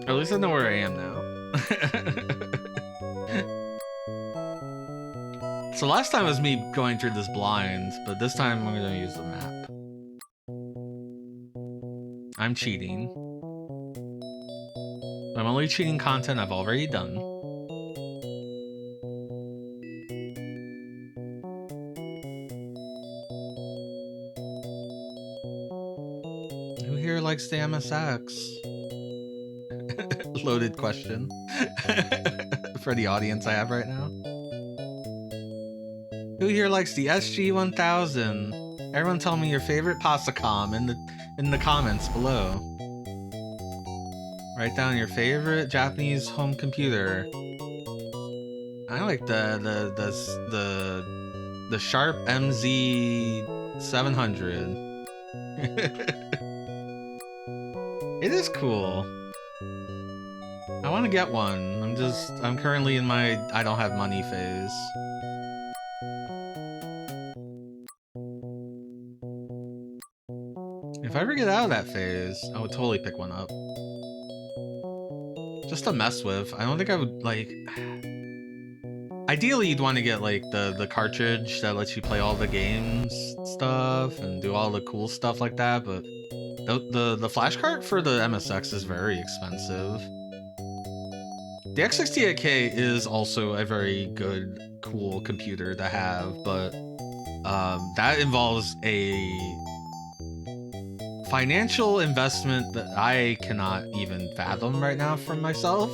At least I know where I am now. So last time was me going through this blind, but this time I'm gonna use the map. I'm cheating. I'm only cheating content I've already done. Who here likes the MSX? Loaded question for the audience I have right now. Who here likes the SG-1000? Everyone tell me your favorite Pasacom in the comments below. Write down your favorite Japanese home computer. I like the Sharp MZ700. It is cool. I want to get one. I'm currently in my I don't have money phase. If I ever get out of that phase, I would totally pick one up. Just to mess with. I don't think I would, like... Ideally, you'd want to get, like, the cartridge that lets you play all the games stuff and do all the cool stuff like that, but the flash cart for the MSX is very expensive. The X68K is also a very good, cool computer to have, but that involves a financial investment that I cannot even fathom right now for myself.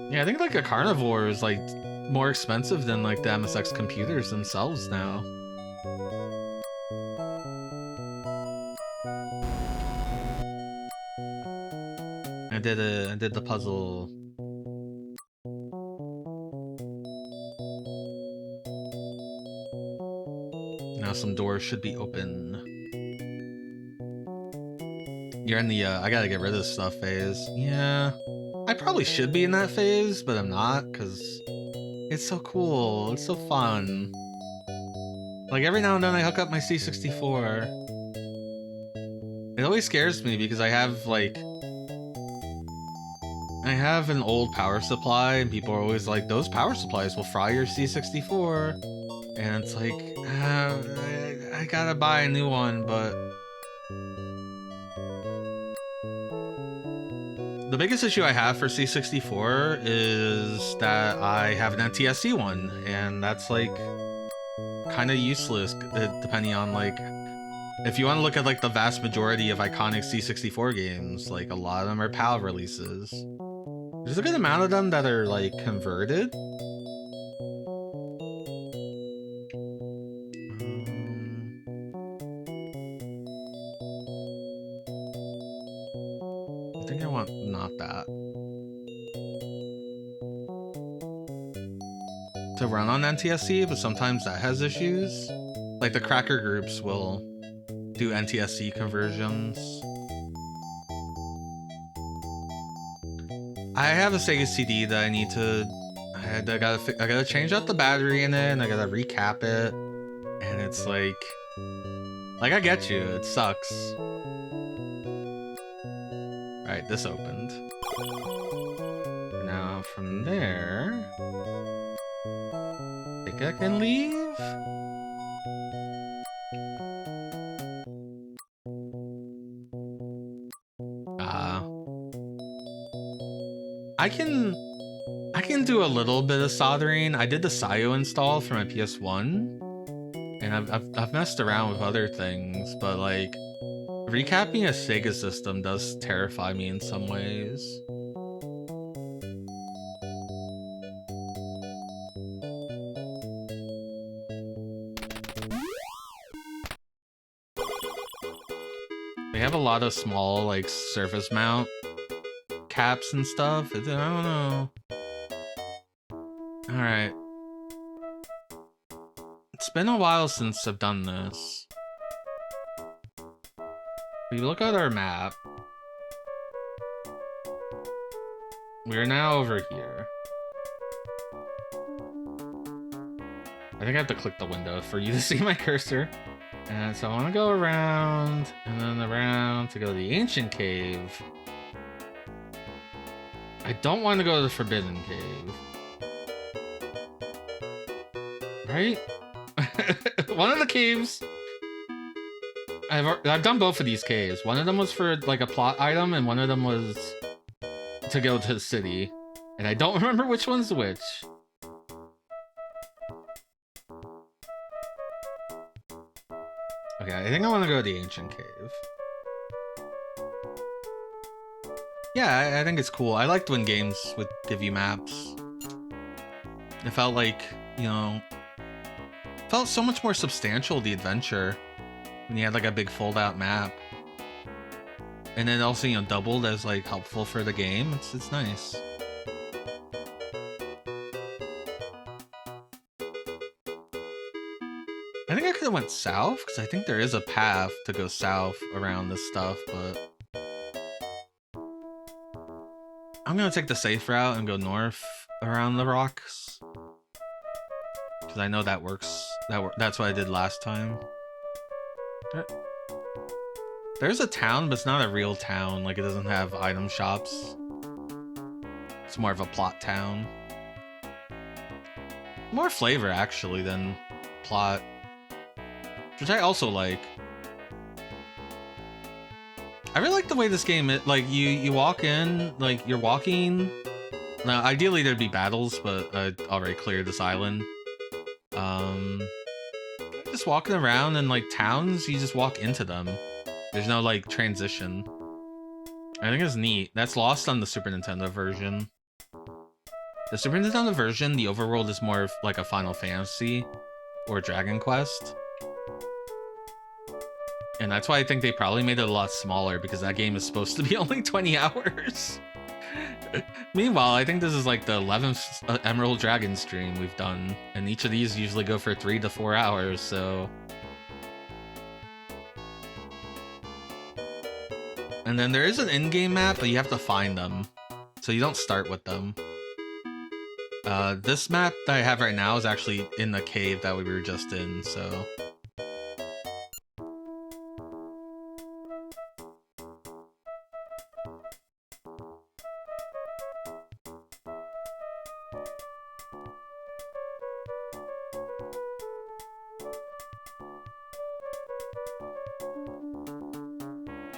Yeah, I think like a Carnivore is like more expensive than like the MSX computers themselves now. I did the puzzle. Now some doors should be open. You're in the I gotta get rid of stuff phase. Yeah. I probably should be in that phase, but I'm not, because it's so cool. It's so fun. Like, every now and then I hook up my C64. It always scares me because I have, like... I have an old power supply, and people are always like, those power supplies will fry your C64. And it's like, I gotta buy a new one, but... The biggest issue I have for C64 is that I have an NTSC one, and that's, like, kind of useless, depending on, like... If you want to look at, like, the vast majority of iconic C64 games, like, a lot of them are PAL releases. There's a good amount of them that are, like, converted. I think I want not that. To run on NTSC, but sometimes that has issues. Like, the cracker groups will do NTSC conversions. I have a Sega CD that I need to... I gotta change out the battery in it, and I gotta recap it. And it's like... Like, I get you, it sucks. Alright, this opened. Now, from there... I think I can leave? I can do a little bit of soldering. I did the SIO install for my PS1, and I've messed around with other things, but like recapping a Sega system does terrify me in some ways. They have a lot of small like surface mount caps and stuff. I don't know. Alright. It's been a while since I've done this. We look at our map. We're now over here. I think I have to click the window for you to see my cursor. And so I want to go around and then around to go to the ancient cave. I don't want to go to the forbidden cave. Right? One of the caves... I've done both of these caves. One of them was for like a plot item, and one of them was to go to the city. And I don't remember which one's which. Okay, I think I want to go to the ancient cave. Yeah, I think it's cool. I liked when games would give you maps. It felt like, you know, felt so much more substantial, the adventure, when you had like a big fold-out map. And then also, you know, doubled as like helpful for the game. It's nice. I think I could have went south, because I think there is a path to go south around this stuff, but... I'm gonna take the safe route and go north around the rocks. Because I know that works. That's what I did last time. There's a town, but it's not a real town. Like, it doesn't have item shops. It's more of a plot town. More flavor, actually, than plot. Which I also like. I really like the way this game, like, you walk in, like, you're walking. Now, ideally there'd be battles, but I already cleared this island. Just walking around in, like, towns, you just walk into them. There's no, like, transition. I think it's neat. That's lost on the Super Nintendo version. The Super Nintendo version, the overworld is more of, like, a Final Fantasy or Dragon Quest. And that's why I think they probably made it a lot smaller, because that game is supposed to be only 20 hours. Meanwhile, I think this is like the 11th Emerald Dragon stream we've done, and each of these usually go for 3 to 4 hours, so... And then there is an in-game map, but you have to find them, so you don't start with them. This map that I have right now is actually in the cave that we were just in, so...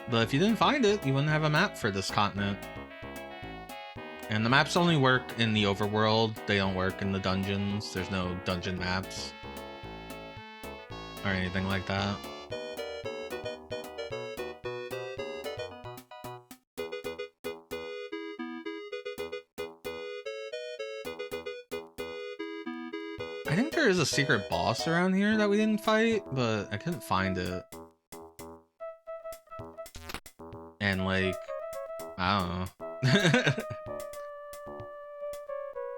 But if you didn't find it, you wouldn't have a map for this continent. And the maps only work in the overworld, they don't work in the dungeons. There's no dungeon maps. Or anything like that. I think there is a secret boss around here that we didn't fight, but I couldn't find it. And like, I don't know.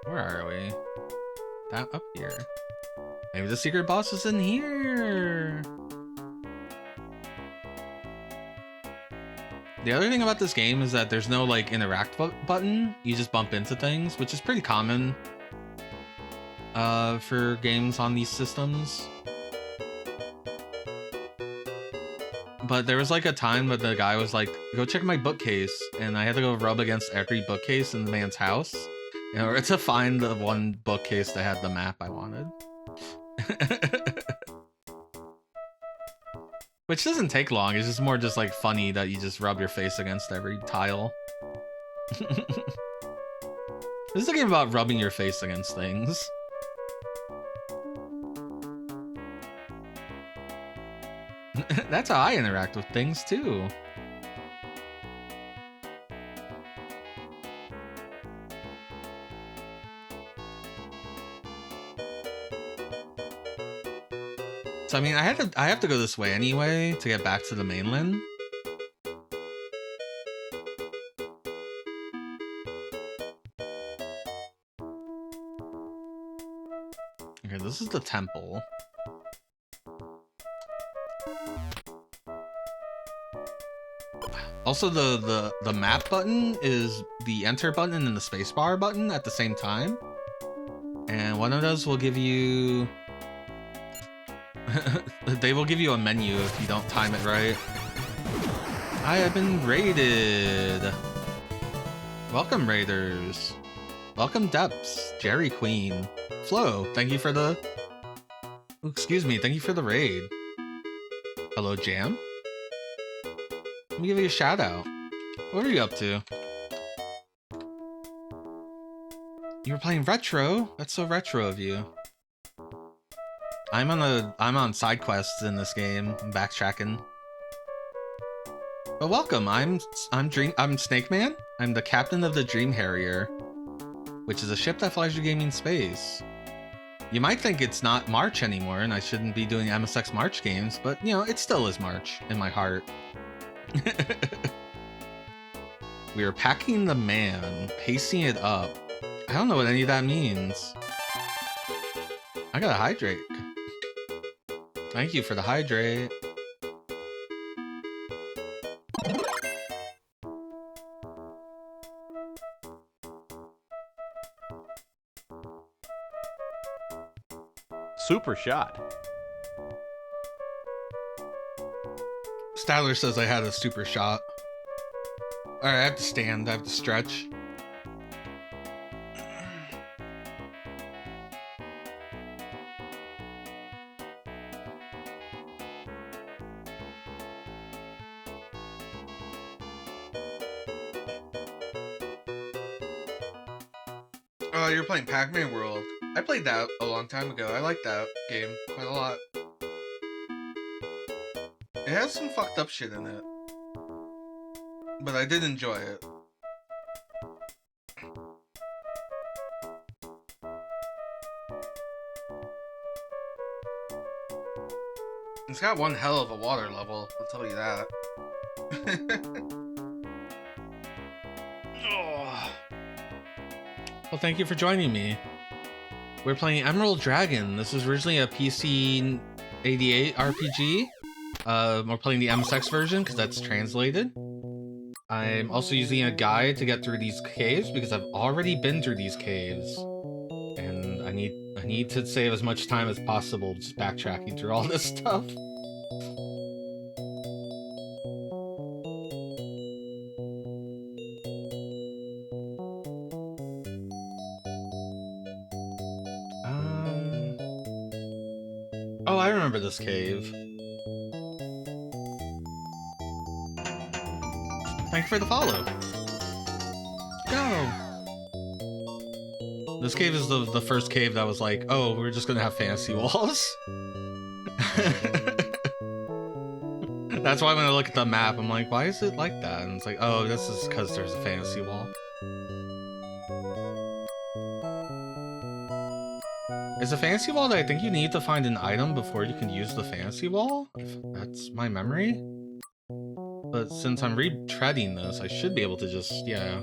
Where are we? That up here. Maybe the secret boss is in here. The other thing about this game is that there's no like interact button. You just bump into things, which is pretty common for games on these systems. But there was like a time that the guy was like, go check my bookcase, and I had to go rub against every bookcase in the man's house in order to find the one bookcase that had the map I wanted. Which doesn't take long, it's just more just like funny that you just rub your face against every tile. This is a game about rubbing your face against things. That's how I interact with things too. So I mean, I have to go this way anyway to get back to the mainland. Okay, this is the temple. Also, the map button is the enter button and the spacebar button at the same time. And one of those will give you... they will give you a menu if you don't time it right. I have been raided. Welcome, raiders. Welcome, Depths, Jerry Queen. Flo, thank you for the... Excuse me, thank you for the raid. Hello, Jam. Let me give you a shout out. What are you up to? You were playing retro? That's so retro of you. I'm on side quests in this game. I'm backtracking. But welcome. I'm Snake Man. I'm the captain of the Dream Harrier, which is a ship that flies your gaming space. You might think it's not March anymore and I shouldn't be doing MSX March games, but you know, it still is March in my heart. We are packing the man, pacing it up. I don't know what any of that means. I gotta hydrate. Thank you for the hydrate. Super shot. Styler says I had a super shot. Alright, I have to stand, I have to stretch. Oh, you're playing Pac-Man World. I played that a long time ago. I like that game quite a lot. It has some fucked up shit in it, but I did enjoy it. It's got one hell of a water level, I'll tell you that. Oh. Well, thank you for joining me. We're playing Emerald Dragon. This is originally a PC 88 RPG. We're playing the MSX version because that's translated. I'm also using a guide to get through these caves because I've already been through these caves. And I need to save as much time as possible just backtracking through all this stuff. Oh, I remember this cave. Thank you for the follow. Go! This cave is the first cave that was like, oh, we're just gonna have fantasy walls. That's why when I look at the map, I'm like, why is it like that? And it's like, oh, this is because there's a fantasy wall. Is a fantasy wall that I think you need to find an item before you can use the fantasy wall? If that's my memory. But since I'm retreading this, I should be able to just, yeah.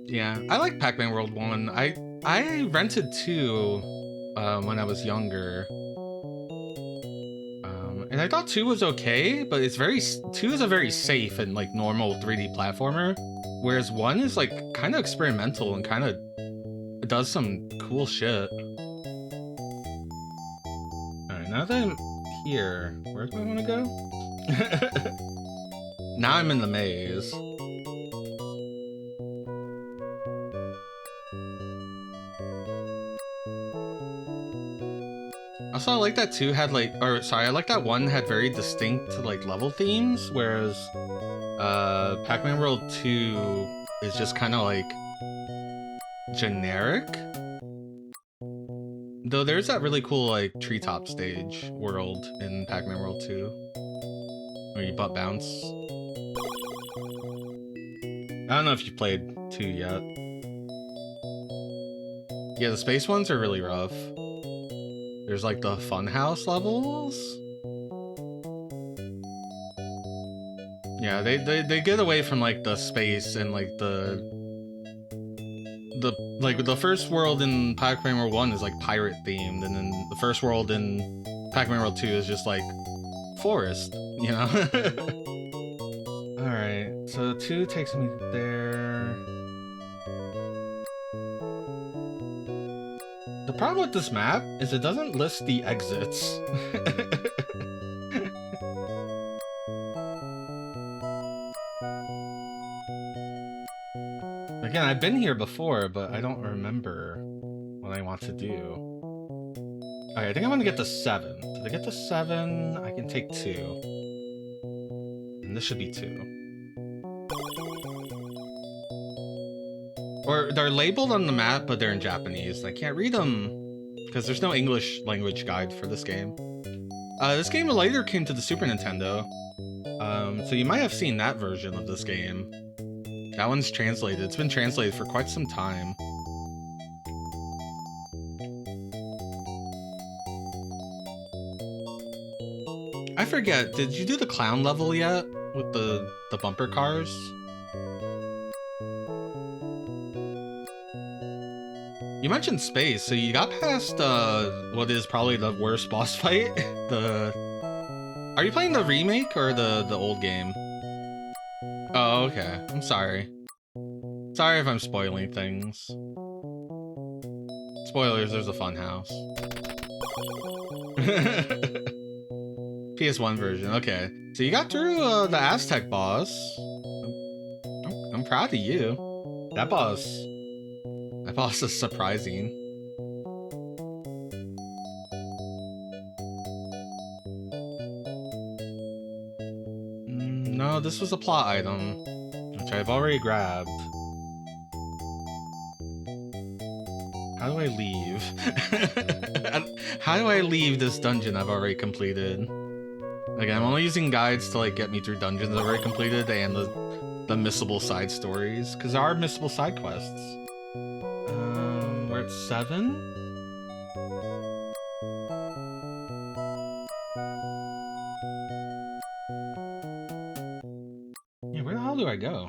Yeah, I like Pac-Man World 1. I rented 2 when I was younger. And I thought 2 was okay, but it's 2 is a very safe and like normal 3D platformer. Whereas 1 is like kind of experimental and kind of does some cool shit. Alright, now that I'm here, where do I want to go? Now I'm in the maze. Also, I like that 2 had like, I like that 1 had very distinct like level themes, whereas Pac-Man World 2 is just kind of like generic. Though there's that really cool like treetop stage world in Pac-Man World 2 where you butt bounce. I don't know if you played 2 yet. Yeah, the space ones are really rough. There's like the funhouse levels. Yeah, they get away from like the space and like the first world in Pac-Man World 1 is like pirate themed, and then the first world in Pac-Man World 2 is just like forest, you know? Alright, so 2 takes me there. The problem with this map is it doesn't list the exits. Again, I've been here before, but I don't remember what I want to do. Alright, I think I want to get to 7. To get to 7, I can take 2. And this should be 2. Or they're labeled on the map, but they're in Japanese. I can't read them because there's no English language guide for this game. This game later came to the Super Nintendo. So you might have seen that version of this game. That one's translated. It's been translated for quite some time. I forget, did you do the clown level yet? With the bumper cars? You mentioned space, so you got past what is probably the worst boss fight? Are you playing the remake or the old game? Oh, okay. I'm sorry. Sorry if I'm spoiling things. Spoilers, there's a fun house. PS1 version, okay. So you got through the Aztec boss. I'm proud of you. That boss is surprising. No, this was a plot item, which I've already grabbed. How do I leave? How do I leave this dungeon I've already completed? Again, I'm only using guides to like get me through dungeons I've already completed and the missable side stories, because there are missable side quests. We're at 7? Yeah, where the hell do I go?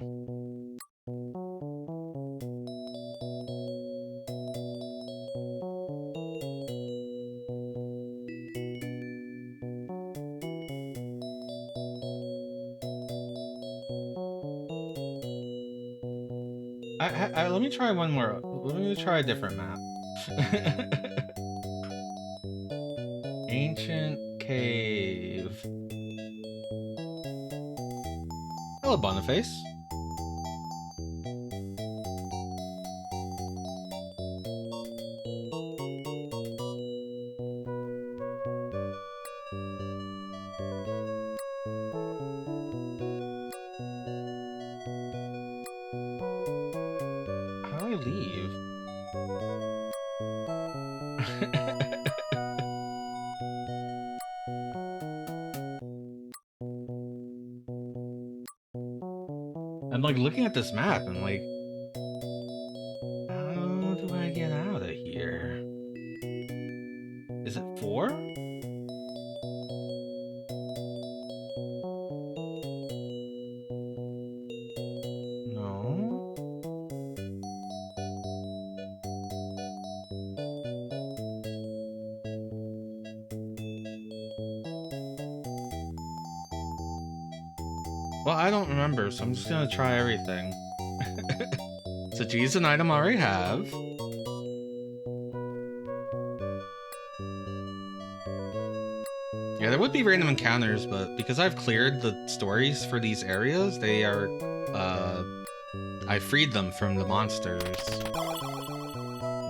Let me try one more. Let me try a different map. Ancient cave. Hello, Boniface. How do I leave? I'm like looking at this map and like, how do I get out of here? Is it 4? No. Well, I don't remember, so I'm just gonna try everything. So G is an item I already have. Yeah, there would be random encounters, but because I've cleared the stories for these areas, they are, I freed them from the monsters.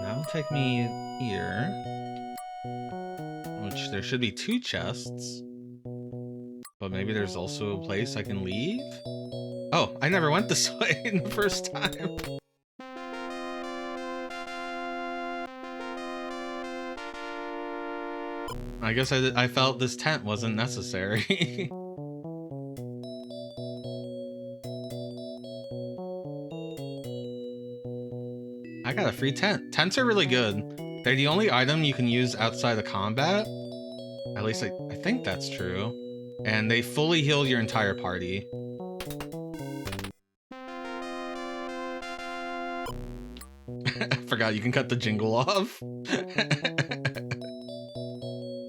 That'll take me here. Which, there should be 2 chests. But maybe there's also a place I can leave? Oh, I never went this way in the first time. I guess I felt this tent wasn't necessary. I got a free tent. Tents are really good. They're the only item you can use outside of combat. At least I think that's true. And they fully heal your entire party. I forgot you can cut the jingle off.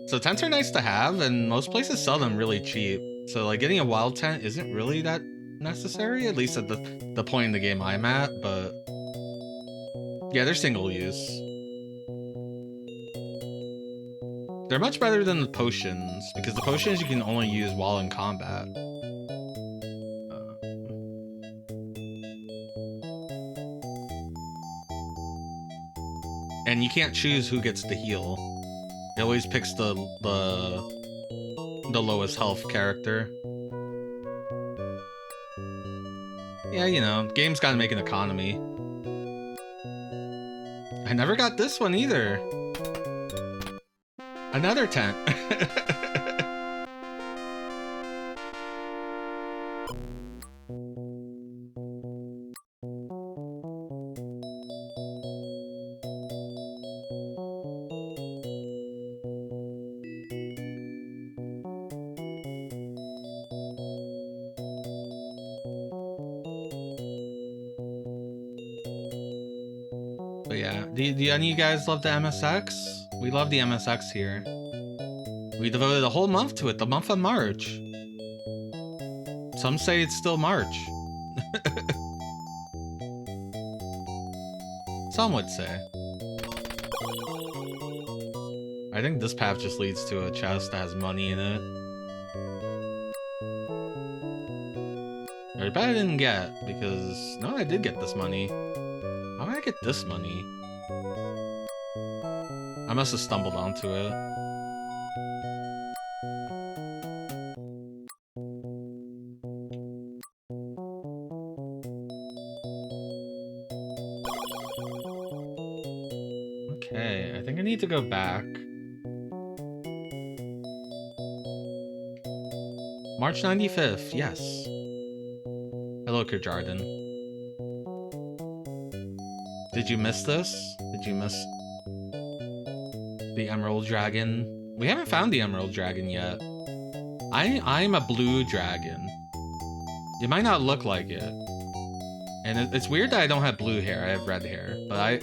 So tents are nice to have, and most places sell them really cheap. So like getting a wild tent isn't really that necessary, at least at the point in the game I'm at, but yeah, they're single use. They're much better than the potions, because the potions you can only use while in combat. And you can't choose who gets the heal. It always picks the lowest health character. Yeah, you know, game's gotta make an economy. I never got this one either. Another tent. But yeah, do any of you guys love the MSX? We love the MSX here. We devoted a whole month to it, the month of March. Some say it's still March. Some would say. I think this path just leads to a chest that has money in it. I bet I didn't get, because... No, I did get this money. How did I get this money? I must have stumbled onto it. Okay, I think I need to go back. March 95th, yes. Hello, Kerjardin. Did you miss this? Did you miss the Emerald Dragon? We haven't found the Emerald Dragon yet. I'm a blue dragon. It might not look like it. And it's weird that I don't have blue hair, I have red hair. But I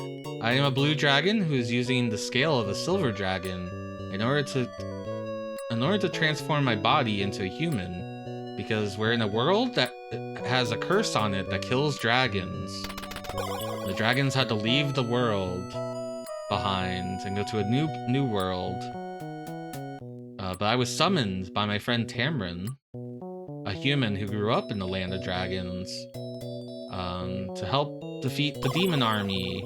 am a blue dragon who's using the scale of a silver dragon in order to transform my body into a human. Because we're in a world that has a curse on it that kills dragons. The dragons had to leave the world behind and go to a new world. But I was summoned by my friend Tamrin, a human who grew up in the land of dragons, to help defeat the demon army.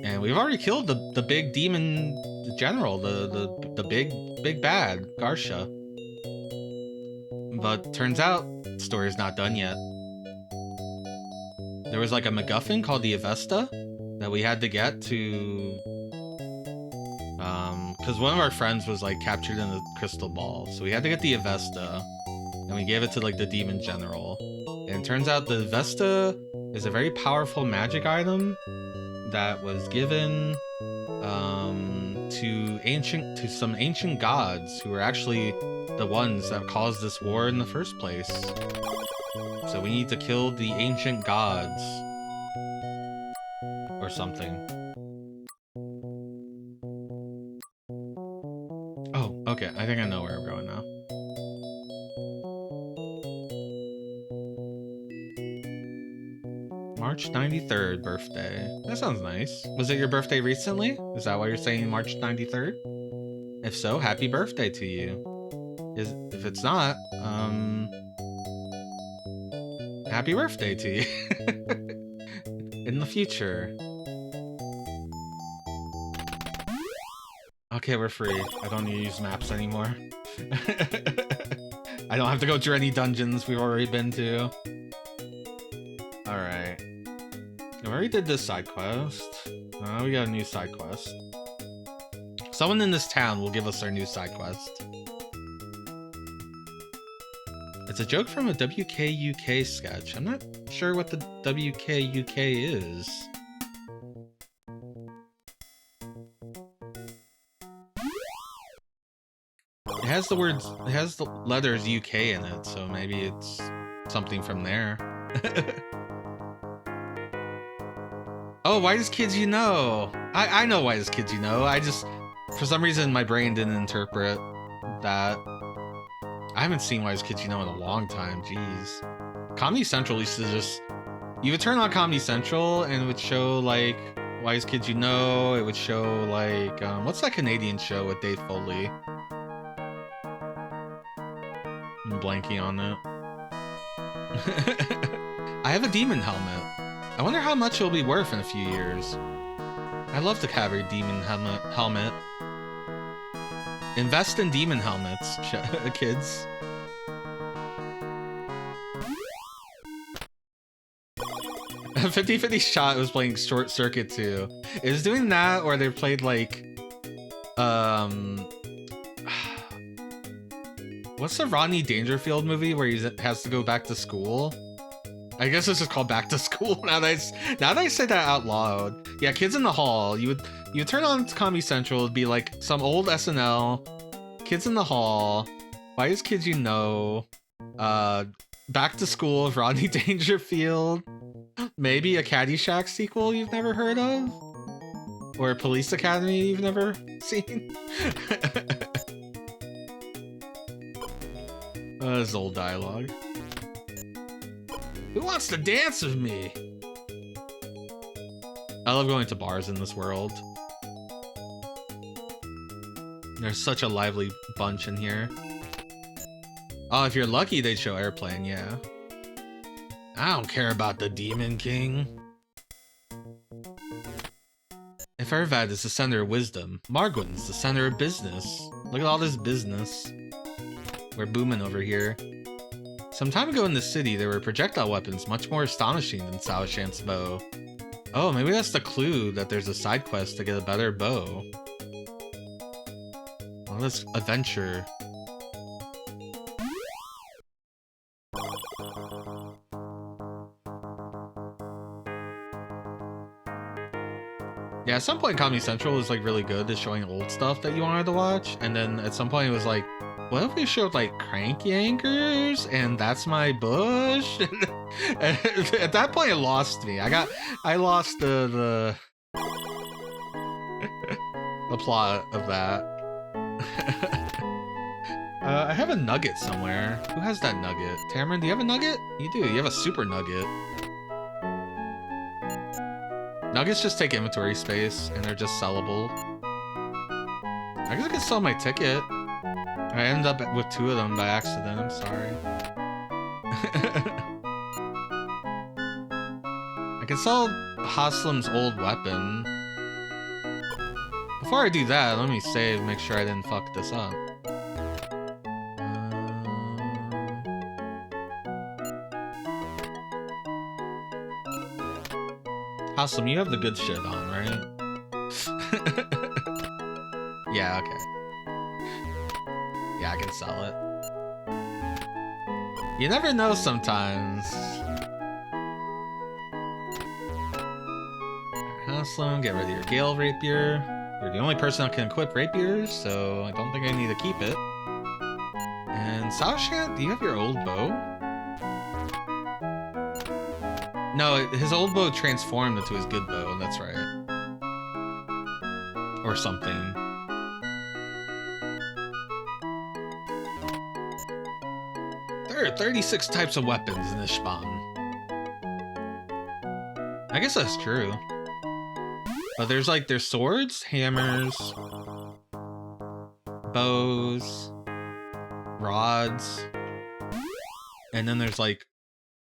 And we've already killed the big demon general, the big bad, Garsha. But turns out the story's not done yet. There was like a MacGuffin called the Avesta that we had to get to, because one of our friends was like captured in a crystal ball, so we had to get the Avesta, and we gave it to like the demon general. And it turns out the Avesta is a very powerful magic item that was given to some ancient gods who were actually the ones that caused this war in the first place. So we need to kill the ancient gods or something. Oh, okay. I think I know where we're going now. March 93rd birthday. That sounds nice. Was it your birthday recently? Is that why you're saying March 93rd? If so, happy birthday to you. If it's not, happy birthday to you. In the future. Okay, we're free. I don't need to use maps anymore. I don't have to go through any dungeons we've already been to. Alright. We already did this side quest. Now we got a new side quest. Someone in this town will give us our new side quest. It's a joke from a WKUK sketch. I'm not sure what the WKUK is. It has the letters UK in it, so maybe it's something from there. Oh, Why Does Kids You Know? I know Why Does Kids You Know. I just, for some reason, my brain didn't interpret that. I haven't seen Why Does Kids You Know in a long time. Jeez. Comedy Central used to just, you would turn on Comedy Central and it would show like Why Does Kids You Know. It would show like what's that Canadian show with Dave Foley? I'm blanking on it. I have a demon helmet. I wonder how much it'll be worth in a few years. I'd love to have a demon helmet. Invest in demon helmets, kids. A 50-50 Shot was playing Short Circuit too. It was doing that, or they played like, what's the Rodney Dangerfield movie where he has to go back to school? I guess this is called Back to School. Now that I say that out loud. Yeah, Kids in the Hall. You would turn on Comedy Central. It'd be like some old SNL. Kids in the Hall. Why Does Kids You Know? Back to School of Rodney Dangerfield. Maybe a Caddyshack sequel you've never heard of? Or a Police Academy you've never seen? This is old dialogue. Who wants to dance with me? I love going to bars in this world. There's such a lively bunch in here. Oh, if you're lucky, they'd show Airplane, yeah. I don't care about the Demon King. If Ervad is the center of wisdom, Margwin's the center of business. Look at all this business. We're booming over here. Some time ago in the city, there were projectile weapons much more astonishing than Sao Shan's bow. Oh, maybe that's the clue that there's a side quest to get a better bow. All this adventure. Yeah, at some point Comedy Central was like really good at showing old stuff that you wanted to watch, and then at some point it was like, what if we showed like Crank Yankers and That's My Bush? And at that point it lost me. I lost the the plot of that. I have a nugget somewhere. Who has that nugget? Tamron, do you have a nugget? You do. You have a super nugget. Nuggets just take inventory space, and they're just sellable. I guess I could sell my ticket. I ended up with 2 of them by accident. I'm sorry. I can sell Haslam's old weapon. Before I do that, let me save, make sure I didn't fuck this up. Haslam, you have the good shit on, right? Yeah, okay. Yeah, I can sell it. You never know sometimes. Haslam, get rid of your Gale Rapier. You're the only person that can equip rapiers, so I don't think I need to keep it. And Saoshant, do you have your old bow? No, his old bow transformed into his good bow, that's right. Or something. There are 36 types of weapons in this spawn. I guess that's true. But there's swords, hammers, bows, rods, and then there's like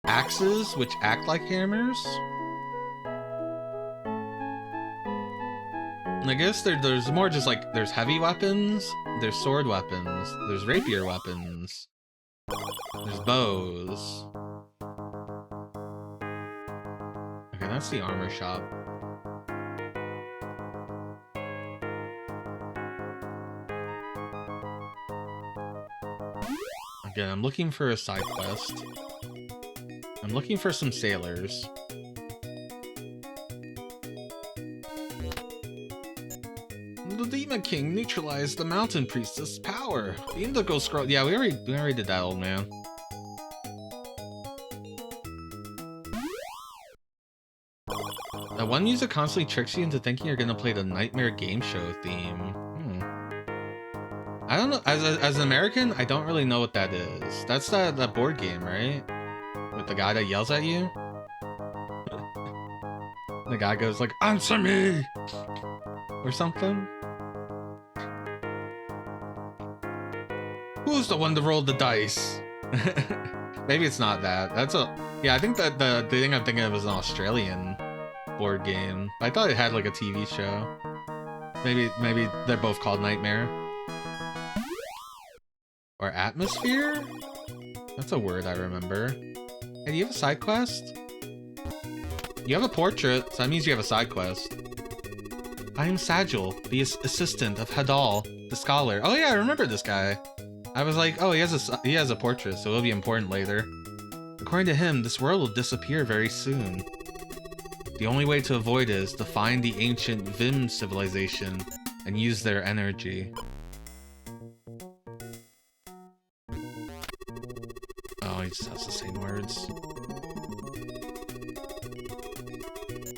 axes, which act like hammers. And I guess there's more just like, there's heavy weapons, there's sword weapons, there's rapier weapons, there's bows. Okay, that's the armor shop. Again, I'm looking for a side quest. I'm looking for some sailors. The Demon King neutralized the Mountain Priestess' power. The Indigo Scroll. Yeah, we already did that, old man. That one music constantly tricks you into thinking you're gonna play the Nightmare Game Show theme. I don't know. As an American, I don't really know what that is. That's that board game, right? With the guy that yells at you. The guy goes like, "Answer me!" or something. Who's the one to roll the dice? Maybe it's not that. Yeah, I think that the thing I'm thinking of is an Australian board game. I thought it had like a TV show. Maybe they're both called Nightmare. Or Atmosphere? That's a word I remember. Hey, do you have a side quest? You have a portrait, so that means you have a side quest. I am Sagil, the assistant of Hadal, the scholar. Oh yeah, I remember this guy. I was like, oh, he has a portrait, so it'll be important later. According to him, this world will disappear very soon. The only way to avoid it is to find the ancient Vim civilization and use their energy. Oh, he just has the same words.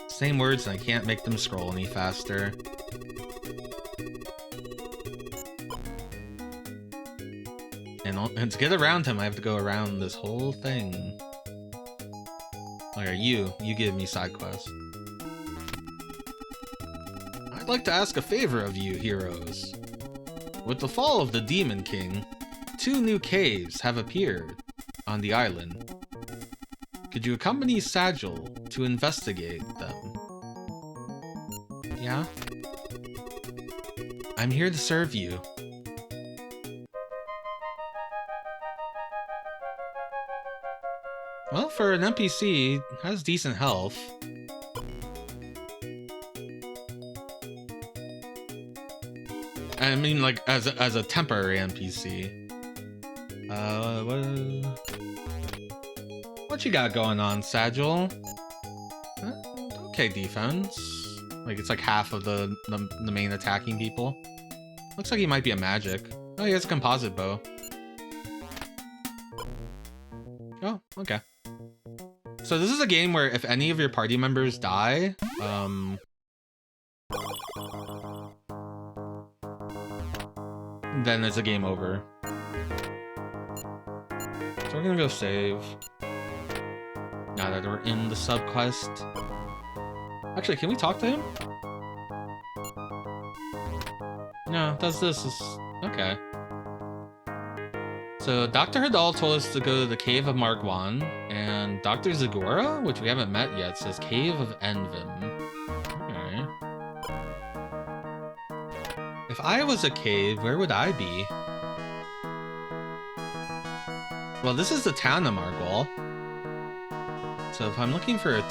Same words, and I can't make them scroll any faster. And to get around him, I have to go around this whole thing. Okay, you give me side quests. I'd like to ask a favor of you, heroes. With the fall of the Demon King, 2 new caves have appeared on the island. Could you accompany Sagil to investigate them? Yeah? I'm here to serve you. Well, for an NPC, has decent health. I mean, like, as a temporary NPC. What you got going on, Sagil? Okay, defense. Like, it's like half of the main attacking people. Looks like he might be a magic. Oh, he has a composite bow. Oh, okay. So this is a game where if any of your party members die, then it's a game over. we're gonna go save. Now that we're in the subquest. Actually, can we talk to him? No, does this is okay. So Dr. Hadal told us to go to the Cave of Margwan, and Dr. Zagora, which we haven't met yet, says Cave of Envim. Okay. If I was a cave, where would I be? Well, this is the town of Margwal. So if I'm looking for a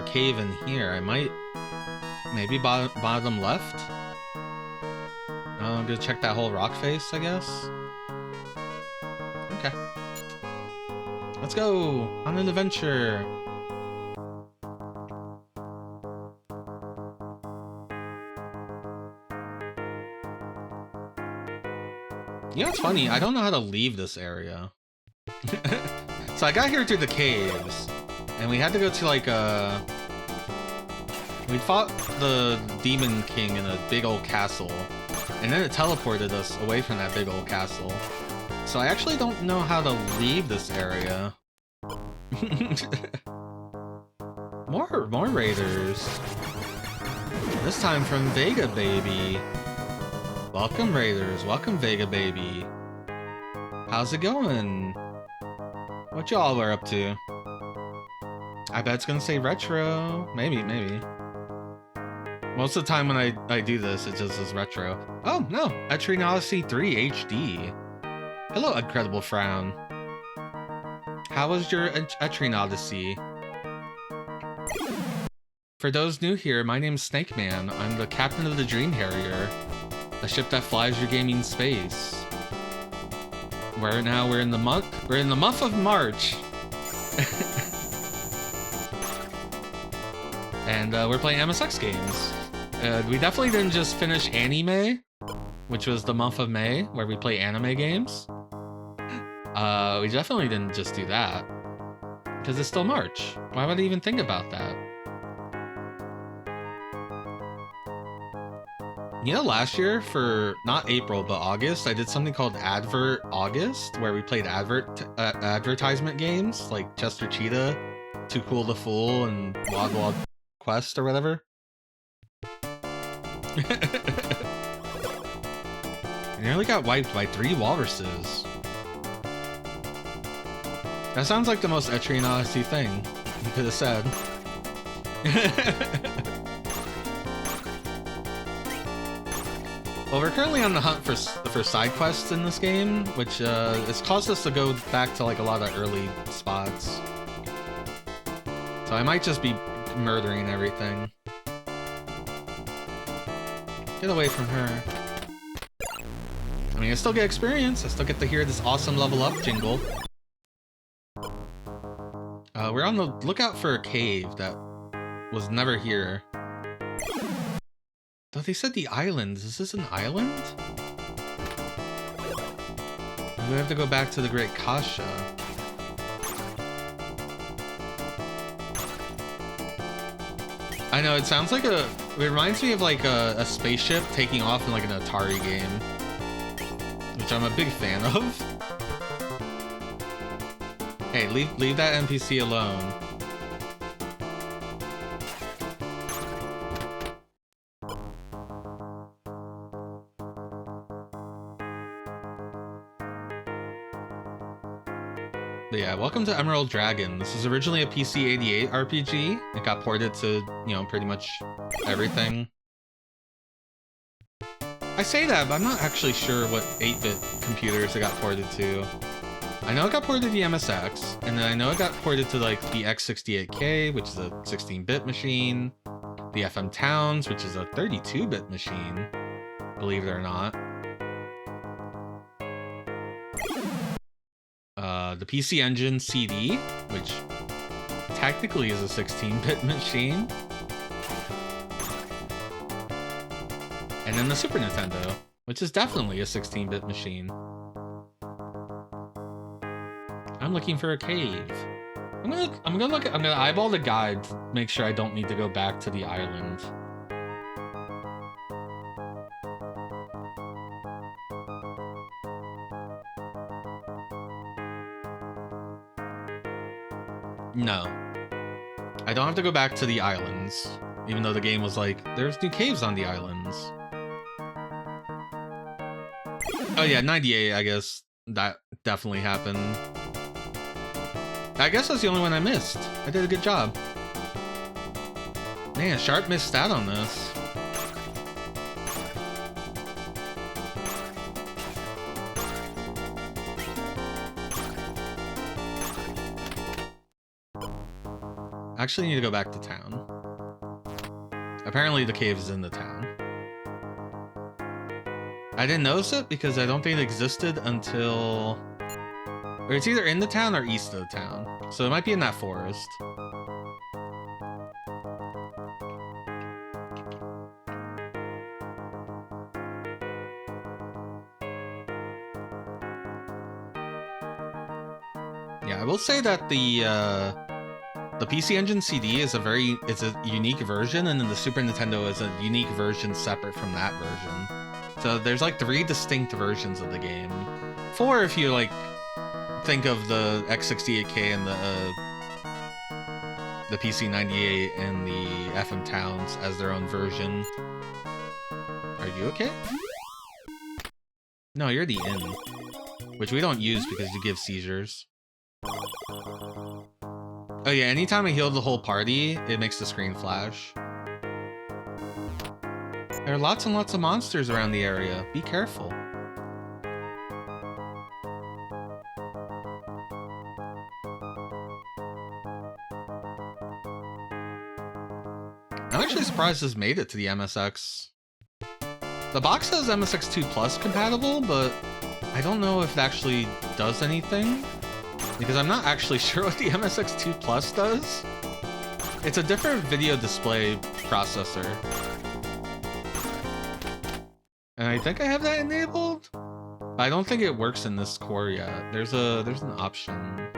cave in here, I might maybe bottom left. I'm gonna check that whole rock face, I guess. Okay. Let's go on an adventure. You know what's funny? I don't know how to leave this area. So I got here through the caves, and we had to go to like we fought the Demon King in a big old castle, and then it teleported us away from that big old castle. So I actually don't know how to leave this area. More raiders. This time from Vega Baby. Welcome raiders, welcome Vega Baby. How's it going? What y'all are up to? I bet it's gonna say retro. Maybe. Most of the time when I do this, it just says retro. Oh no, Etrian Odyssey 3 HD. Hello, Incredible Frown. How was your Etrian Odyssey? For those new here, my name's Snake Man. I'm the captain of the Dream Harrier, a ship that flies your gaming space. We're in the month of March. And we're playing MSX games. We definitely didn't just finish Anime, which was the month of May, where we play anime games. We definitely didn't just do that, because it's still March. Why would I even think about that? You know, last year for not April but August, I did something called Advert August, where we played advertisement games like Chester Cheetah, Too Cool to Fool, and Wild Wild Quest or whatever. I nearly got wiped by 3 walruses. That sounds like the most Etrian Odyssey thing you could have said. Well, we're currently on the hunt for side quests in this game, which has caused us to go back to like a lot of early spots. So I might just be murdering everything. Get away from her. I mean, I still get experience. I still get to hear this awesome level up jingle. We're on the lookout for a cave that was never here. Though they said the island. Is this an island? We have to go back to the Great Kasha. I know, it sounds like it reminds me of like a spaceship taking off in like an Atari game, which I'm a big fan of. Hey, leave that NPC alone. But yeah, welcome to Emerald Dragon. This was originally a PC-88 RPG. It got ported to, you know, pretty much everything. I say that, but I'm not actually sure what 8-bit computers it got ported to. I know it got ported to the MSX, and then I know it got ported to like the X68K, which is a 16-bit machine, the FM Towns, which is a 32-bit machine, believe it or not. The PC Engine CD, which technically is a 16-bit machine. And then the Super Nintendo, which is definitely a 16-bit machine. I'm looking for a cave. I'm gonna eyeball the guide to make sure I don't need to go back to the island. No. I don't have to go back to the islands, even though the game was like, there's new caves on the islands. Oh yeah, 98, I guess. That definitely happened. I guess that's the only one I missed. I did a good job. Man, Sharp missed out on this. Actually need to go back to town. Apparently the cave is in the town. I didn't notice it because I don't think it existed until... Or it's either in the town or east of the town. So it might be in that forest. Yeah, I will say that the PC Engine CD is a unique version, and then the Super Nintendo is a unique version separate from that version. So there's like 3 distinct versions of the game. 4 if you like think of the X68K and the PC98 and the FM Towns as their own version. Are you okay? No, you're the N, which we don't use because you give seizures. Oh yeah, anytime I heal the whole party, it makes the screen flash. There are lots and lots of monsters around the area. Be careful. I'm actually surprised this made it to the MSX. The box says MSX2 Plus compatible, but I don't know if it actually does anything, because I'm not actually sure what the MSX2 Plus does. It's a different video display processor. And I think I have that enabled, but I don't think it works in this core yet. There's an option.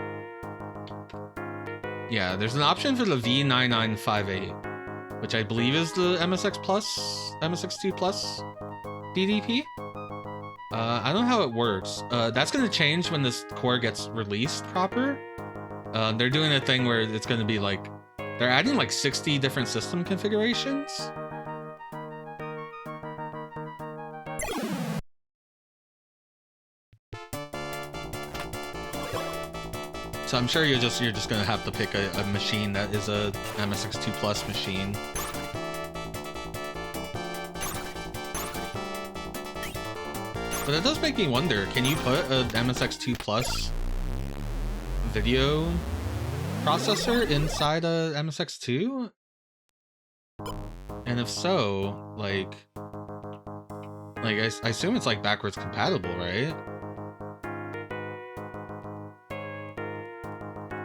Yeah, there's an option for the V9958, which I believe is the MSX Plus, MSX2 Plus DDP. I don't know how it works. That's gonna change when this core gets released proper. They're doing a thing where it's gonna be like, they're adding like 60 different system configurations. So I'm sure you're just gonna have to pick a machine that is a MSX2 Plus machine. But it does make me wonder, can you put a MSX2 Plus video processor inside a MSX2? And if so, like I assume it's like backwards compatible, right?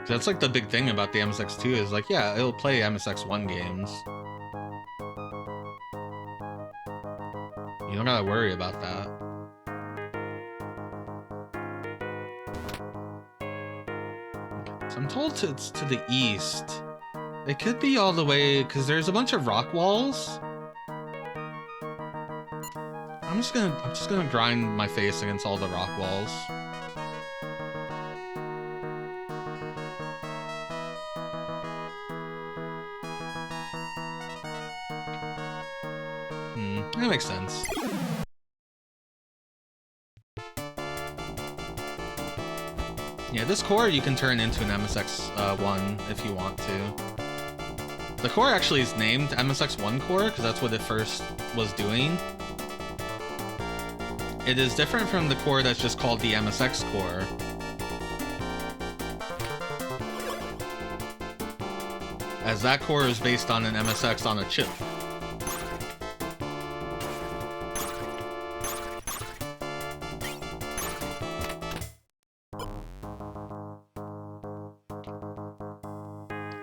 That's like the big thing about the MSX2 is like, yeah, it'll play MSX1 games. You don't gotta worry about that. So I'm told it's to the east. It could be all the way, because there's a bunch of rock walls. I'm just gonna grind my face against all the rock walls. That makes sense. Yeah, this core you can turn into an MSX1 if you want to. The core actually is named MSX1 core because that's what it first was doing. It is different from the core that's just called the MSX core. As that core is based on an MSX on a chip.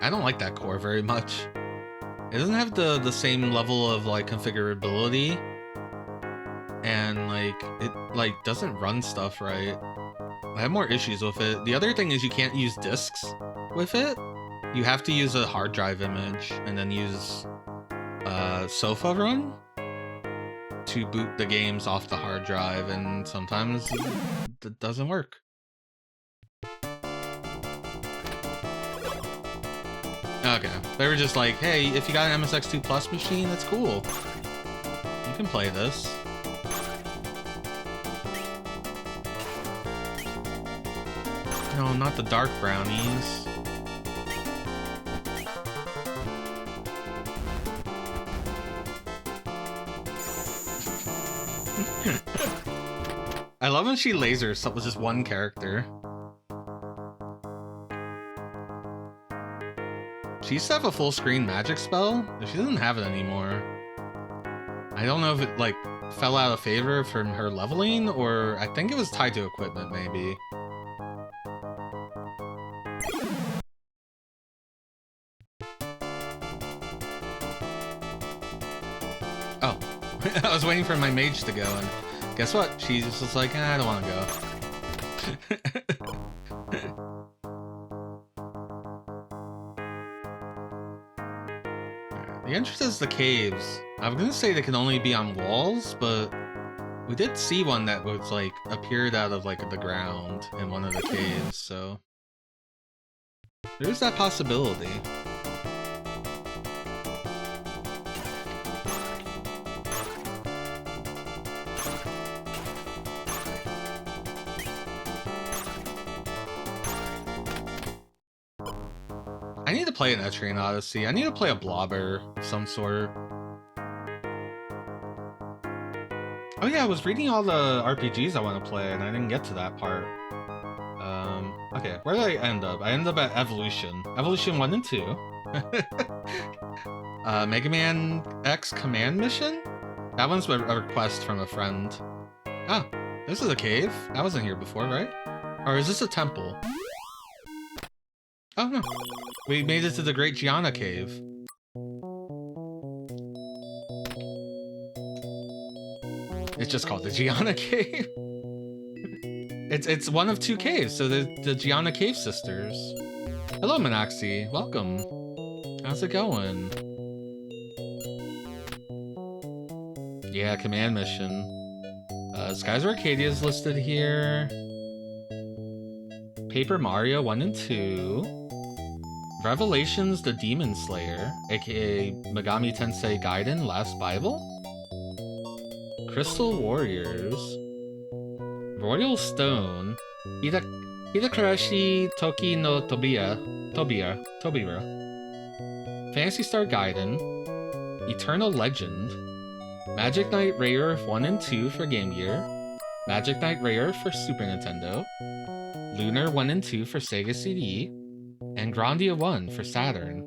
I don't like that core very much. It doesn't have the same level of like configurability, and like it like doesn't run stuff right. I have more issues with it. The other thing is you can't use discs with it. You have to use a hard drive image and then use Sofa Run to boot the games off the hard drive, and sometimes it doesn't work. Okay. They were just like, hey, if you got an MSX 2 Plus machine, that's cool. You can play this. No, not the dark brownies. I love when she lasers with just one character. She used to have a full screen magic spell, but she doesn't have it anymore. I don't know if it like fell out of favor from her leveling, or I think it was tied to equipment maybe. Oh, I was waiting for my mage to go, and guess what? She's just like, I don't want to go. The entrance is the caves. I'm gonna say they can only be on walls, but we did see one that was like appeared out of like the ground in one of the caves, so there's that possibility. I need to play an Etrian Odyssey. I need to play a blobber of some sort. Oh yeah, I was reading all the RPGs I want to play, and I didn't get to that part. Okay, where did I end up? I ended up at Evolution. Evolution 1 and 2. Mega Man X Command Mission? That one's a request from a friend. Ah, this is a cave. I wasn't here before, right? Or is this a temple? Oh no. We made it to the Great Gianna Cave. It's just called the Gianna Cave. It's one of two caves, so the Gianna Cave Sisters. Hello, Monaxi. Welcome. How's it going? Yeah, command mission. Skies of Arcadia is listed here. Paper Mario 1 and 2. Revelations the Demon Slayer, aka Megami Tensei Gaiden Last Bible. Crystal Warriors. Royal Stone. Hidakarashi Toki no Tobira. Phantasy Star Gaiden. Eternal Legend. Magic Knight Rare 1 and 2 for Game Gear. Magic Knight Rare for Super Nintendo. Lunar 1 and 2 for Sega CD. And Grandia 1 for Saturn.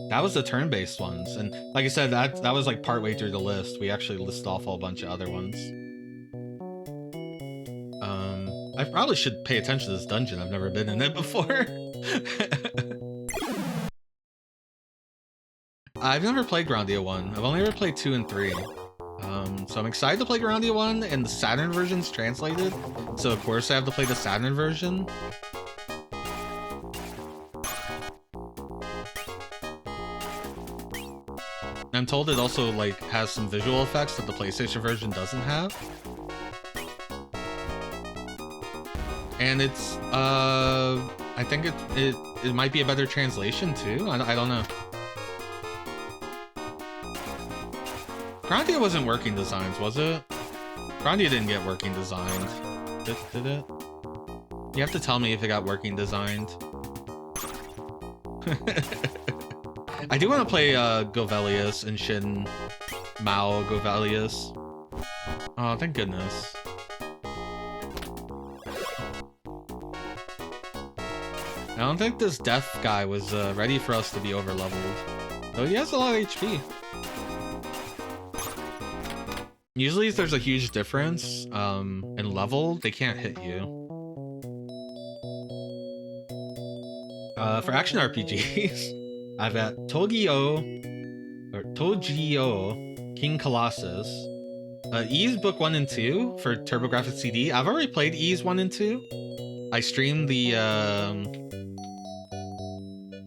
That was the turn-based ones, and like I said, that was like partway through the list. We actually list off a whole bunch of other ones. I probably should pay attention to this dungeon. I've never been in it before. I've never played Grandia 1. I've only ever played 2 and 3. So I'm excited to play Grandia 1, and the Saturn version's translated, so of course I have to play the Saturn version. I'm told it also like has some visual effects that the PlayStation version doesn't have. And it's I think it might be a better translation too. I don't know. Grandia wasn't working designs, was it? Grandia didn't get working designed. Did it? You have to tell me if it got working designed. I do want to play Govelius and Shin Mao Govelius. Oh, thank goodness. I don't think this death guy was ready for us to be over-leveled. Though he has a lot of HP. Usually if there's a huge difference in level, they can't hit you. For action RPGs, I've got Togio King Colossus. Ys Book 1 and 2 for TurboGrafx CD. I've already played Ys 1 and 2. I streamed the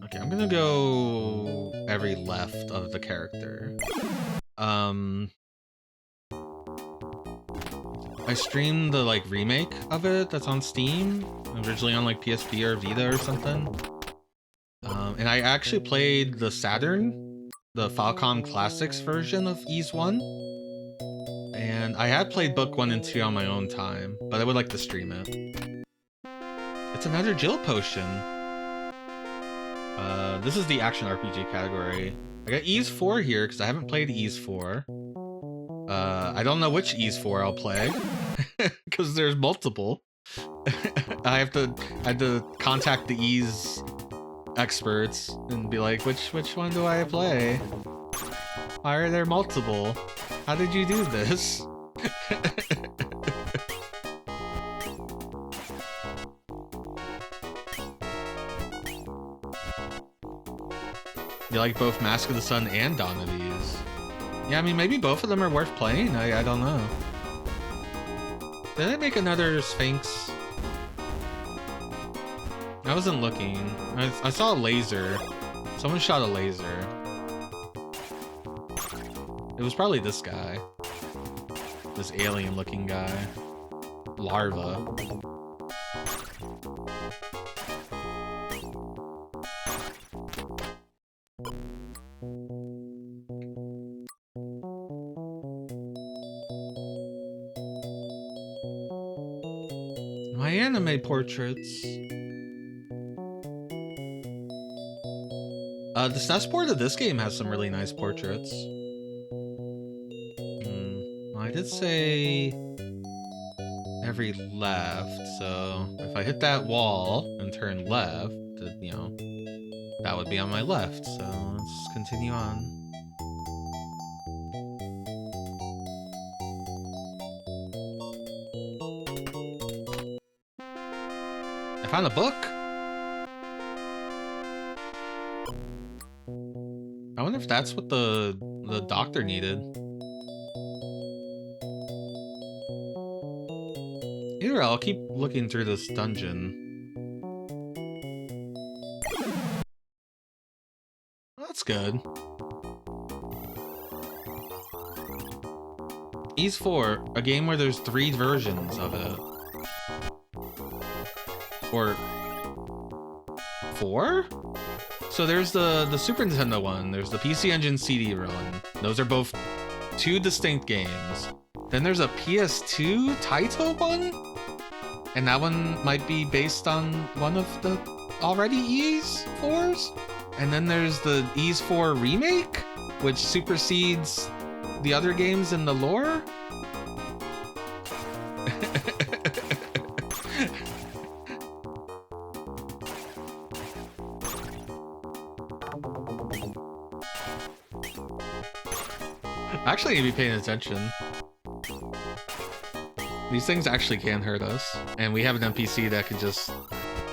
okay, I'm gonna go every left of the character. I streamed the like remake of it that's on Steam, originally on like PSP or Vita or something. And I actually played the Saturn, the Falcom Classics version of Ys 1. And I had played Book 1 and 2 on my own time, but I would like to stream it. It's another Jill potion. This is the action RPG category. I got Ys 4 here because I haven't played Ys 4. I don't know which Ys 4 I'll play because there's multiple. I had to contact the Ys experts and be like, which one do I play? Why are there multiple? How did you do this? You like both Mask of the Sun and Dawn of Ys? Yeah, I mean, maybe both of them are worth playing. I don't know. Did I make another Sphinx? I wasn't looking. I saw a laser. Someone shot a laser. It was probably this guy. This alien-looking guy. Larva. My anime portraits. The SNES port of this game has some really nice portraits. I did say every left, so if I hit that wall and turn left, you know, that would be on my left, so let's continue on. I found a book! I wonder if that's what the doctor needed. Either way, I'll keep looking through this dungeon. Well, that's good. Ys 4, a game where there's 3 versions of it. Or 4? So there's the Super Nintendo one, there's the PC Engine CD run. Those are both 2 distinct games. Then there's a PS2 Taito one? And that one might be based on one of the already Ys 4s? And then there's the Ys 4 remake, which supersedes the other games in the lore? I actually need to be paying attention. These things actually can hurt us, and we have an NPC that could just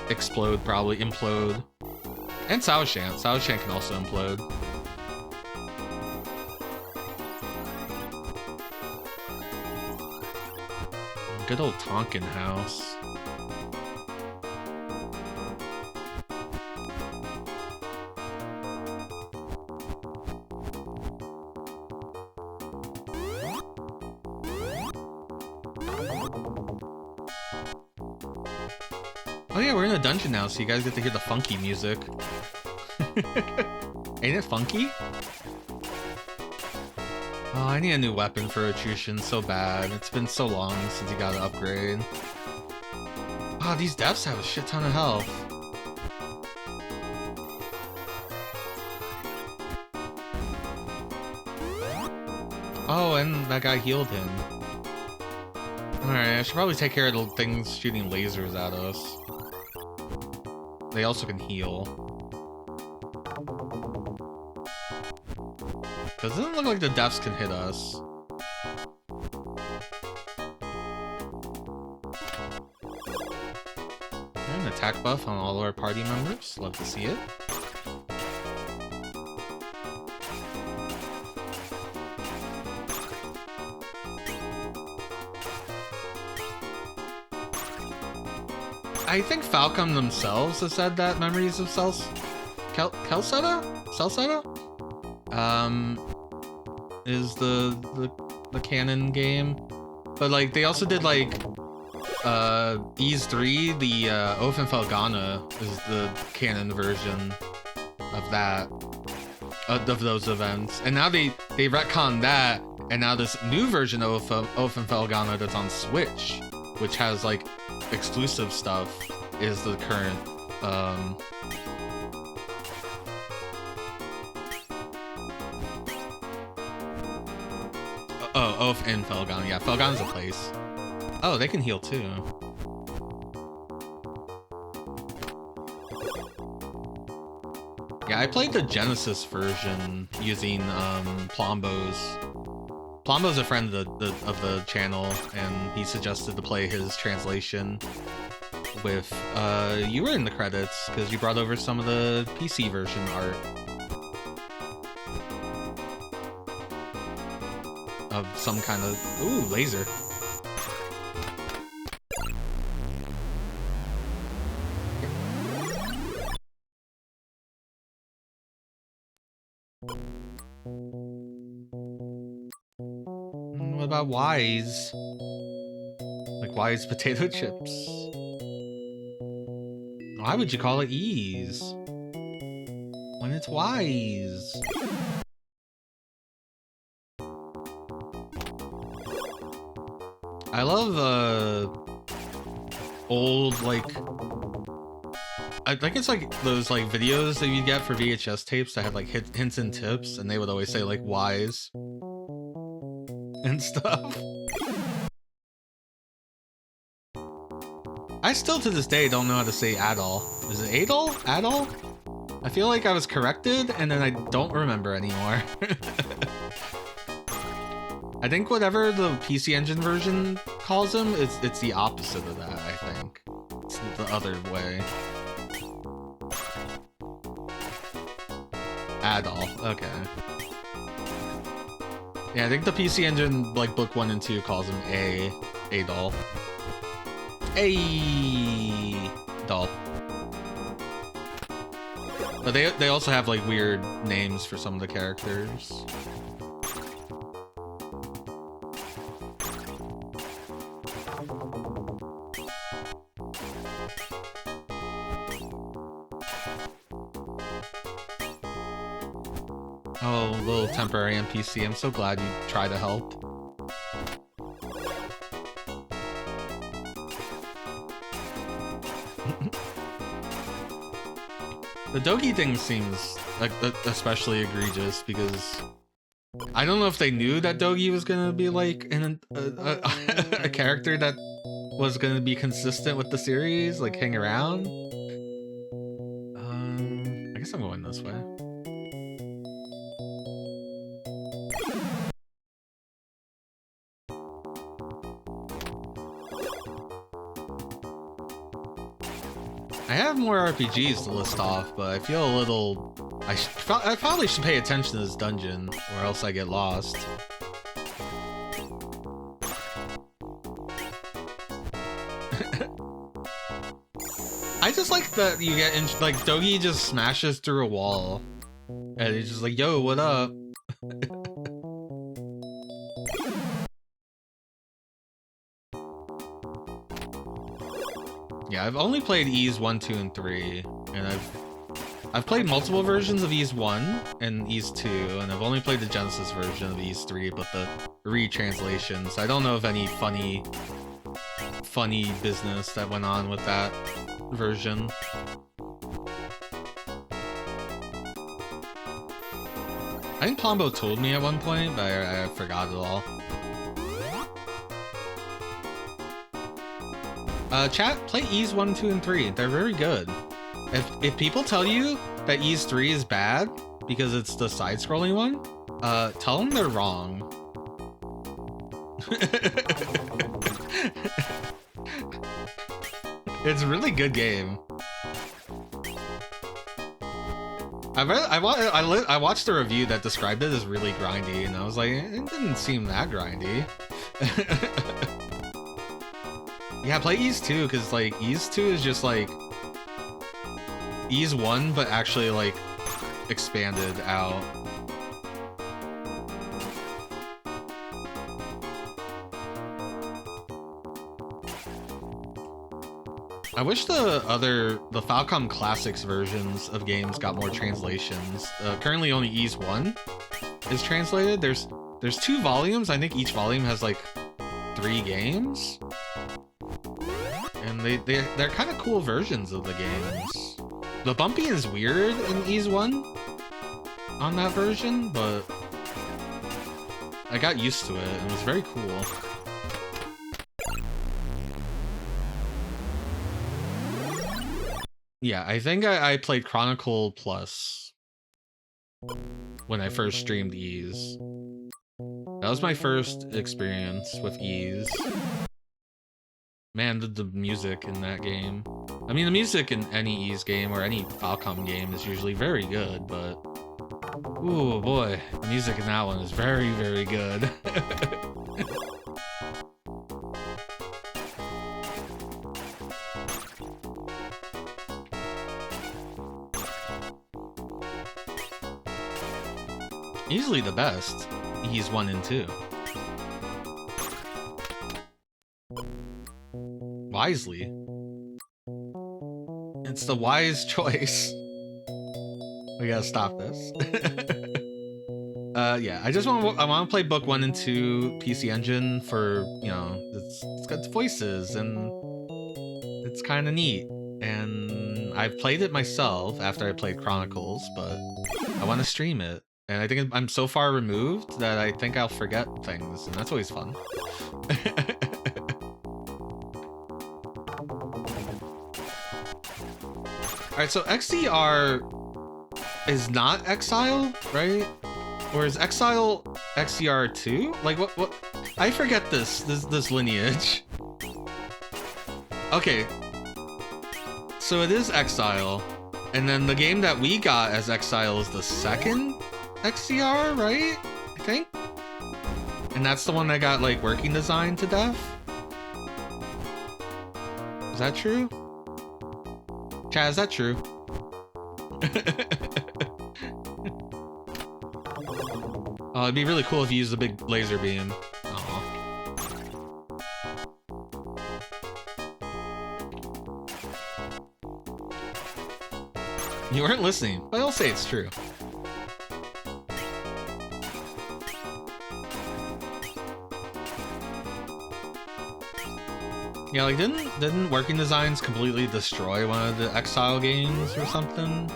explode, probably implode. And Sao Shan can also implode. Good old Tonkin house. Oh yeah, we're in a dungeon now, so you guys get to hear the funky music. Ain't it funky? Oh, I need a new weapon for Atrushan so bad. It's been so long since he got an upgrade. Wow, these devs have a shit ton of health. Oh, and that guy healed him. Alright, I should probably take care of the things shooting lasers at us. They also can heal. Because it doesn't look like the deaths can hit us. And an attack buff on all of our party members. Love to see it. I think Falcom themselves have said that Memories of Celceta is the canon game, but like they also did like Ys 3, the Offen Felgana is the canon version. of that, of those events. And now they retconned that, and now this new version of Felghana that's on Switch, which has like exclusive stuff, is the current Oath and Felghana. Yeah, Felghana's a place. Oh, they can heal too. Yeah, I played the Genesis version using Plombo's. Plombo's a friend of the channel, and he suggested to play his translation with you were in the credits because you brought over some of the PC version art of some kind of laser. What about Wise? Like Wise potato chips? Why would you call it Ease when it's Wise? I love old, like, I think it's like those like videos that you get for VHS tapes that had like hints and tips, and they would always say like Wise and stuff. I still to this day don't know how to say Adol. Is it Adol? Adol? I feel like I was corrected and then I don't remember anymore. I think whatever the PC Engine version calls him, it's the opposite of that, I think. It's the other way. Adol, okay. Yeah, I think the PC Engine, like, book 1 and 2 calls him Adol. Adol. But they also have, like, weird names for some of the characters. Oh, little temporary NPC, I'm so glad you try to help. The Dogi thing seems like especially egregious because I don't know if they knew that Dogi was gonna be like a character that was gonna be consistent with the series, like hang around. I guess I'm going this way. I have more RPGs to list off, but I feel a little... I probably should pay attention to this dungeon, or else I get lost. I just like that you get in... Like, Dogi just smashes through a wall. And he's just like, yo, what up? Yeah, I've only played Ys 1, 2, and 3, and I've played multiple versions of Ys 1 and Ys 2, and I've only played the Genesis version of Ys 3, but the retranslation, so I don't know of any funny business that went on with that version. I think Plombo told me at one point, but I forgot it all. Chat, play Ys 1, 2, and 3. They're very good. If people tell you that Ys 3 is bad because it's the side-scrolling one, tell them they're wrong. It's a really good game. I watched a review that described it as really grindy, and I was like, it didn't seem that grindy. Yeah, play Ys 2, because, like, Ys 2 is just, like, Ys 1, but actually, like, expanded out. I wish the Falcom Classics versions of games got more translations. Currently only Ys 1 is translated. There's 2 volumes. I think each volume has like 3 games. And they're kind of cool versions of the games. The bumping is weird in Ys 1 on that version, but I got used to it. It was very cool. Yeah, I think I played Chronicle Plus when I first streamed Ys. That was my first experience with Ys. Man, the music in that game. I mean, the music in any Ys game or any Falcom game is usually very good, but... Ooh, boy. The music in that one is very, very good. Easily the best. Ys 1 and 2. Wisely. It's the wise choice. We gotta stop this. Yeah, I want to play book 1 and 2 PC Engine for, you know, it's got voices and it's kind of neat. And I've played it myself after I played Chronicles, but I want to stream it. And I think I'm so far removed that I think I'll forget things, and that's always fun. Alright, so XDR is not Exile, right? Or is Exile XDR 2? Like, what? I forget this lineage. Okay. So it is Exile, and then the game that we got as Exile is the second XDR, right? I think? And that's the one that got, like, working design to death? Is that true? Chad, is that true? Oh, it'd be really cool if you used a big laser beam. Aw. You weren't listening, but I'll say it's true. Yeah, like, didn't working designs completely destroy one of the Exile games or something?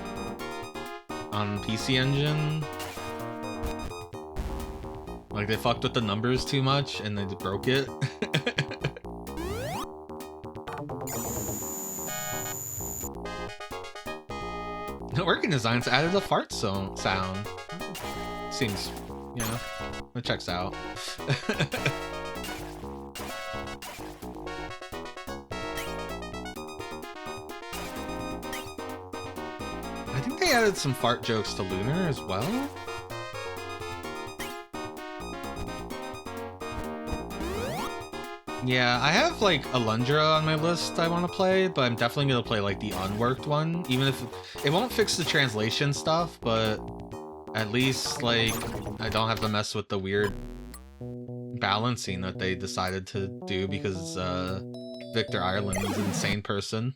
On PC Engine? Like, they fucked with the numbers too much and they broke it? The working designs added a fart sound. Seems, you know, it checks out. I think they added some fart jokes to Lunar as well. Yeah, I have like Alundra on my list I want to play, but I'm definitely going to play like the unworked one, even if it won't fix the translation stuff, but at least like I don't have to mess with the weird balancing that they decided to do because Victor Ireland is an insane person.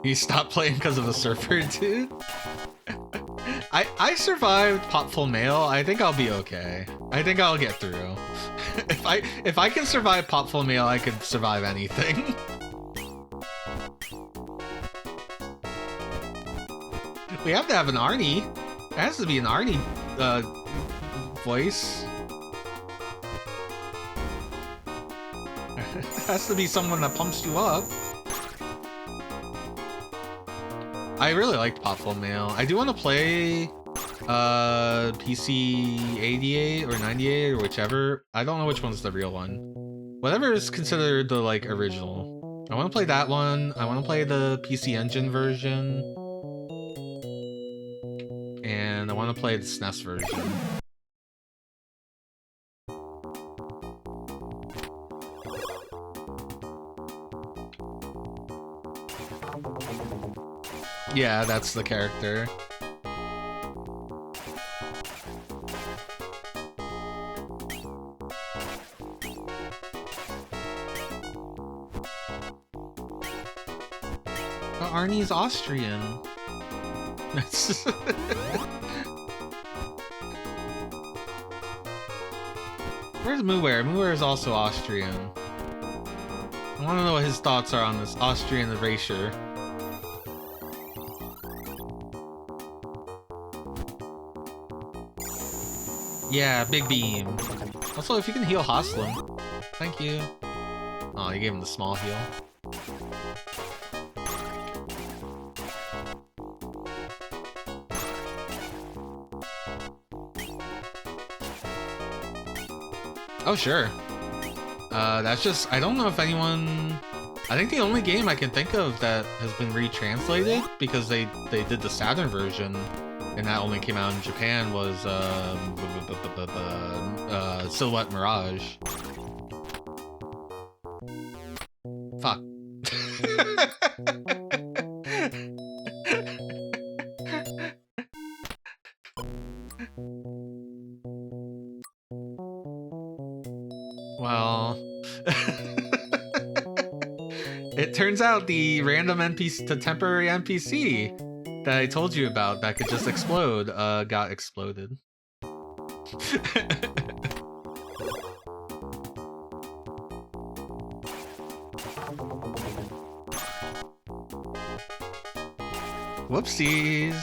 You stopped playing because of a surfer, dude? I survived Potful Mail. I think I'll be okay. I think I'll get through. If I can survive Potful Mail, I can survive anything. We have to have an Arnie. It has to be an Arnie voice. It has to be someone that pumps you up. I really liked Potful Mail. I do want to play PC 88 or 98 or whichever. I don't know which one's the real one. Whatever is considered the like original. I want to play that one. I want to play the PC Engine version. And I want to play the SNES version. Yeah, that's the character. Arnie's Austrian. That's Where's Muware? Muware is also Austrian. I want to know what his thoughts are on this Austrian erasure. Yeah, big beam. Also, if you can heal Hoslam. Thank you. Oh, you gave him the small heal. Oh, sure. That's just... I don't know if anyone... I think the only game I can think of that has been retranslated, because they did the Saturn version, and that only came out in Japan, was Silhouette Mirage. Fuck. Well... It turns out the random NPC, the temporary NPC that I told you about that could just explode, got exploded. Whoopsies.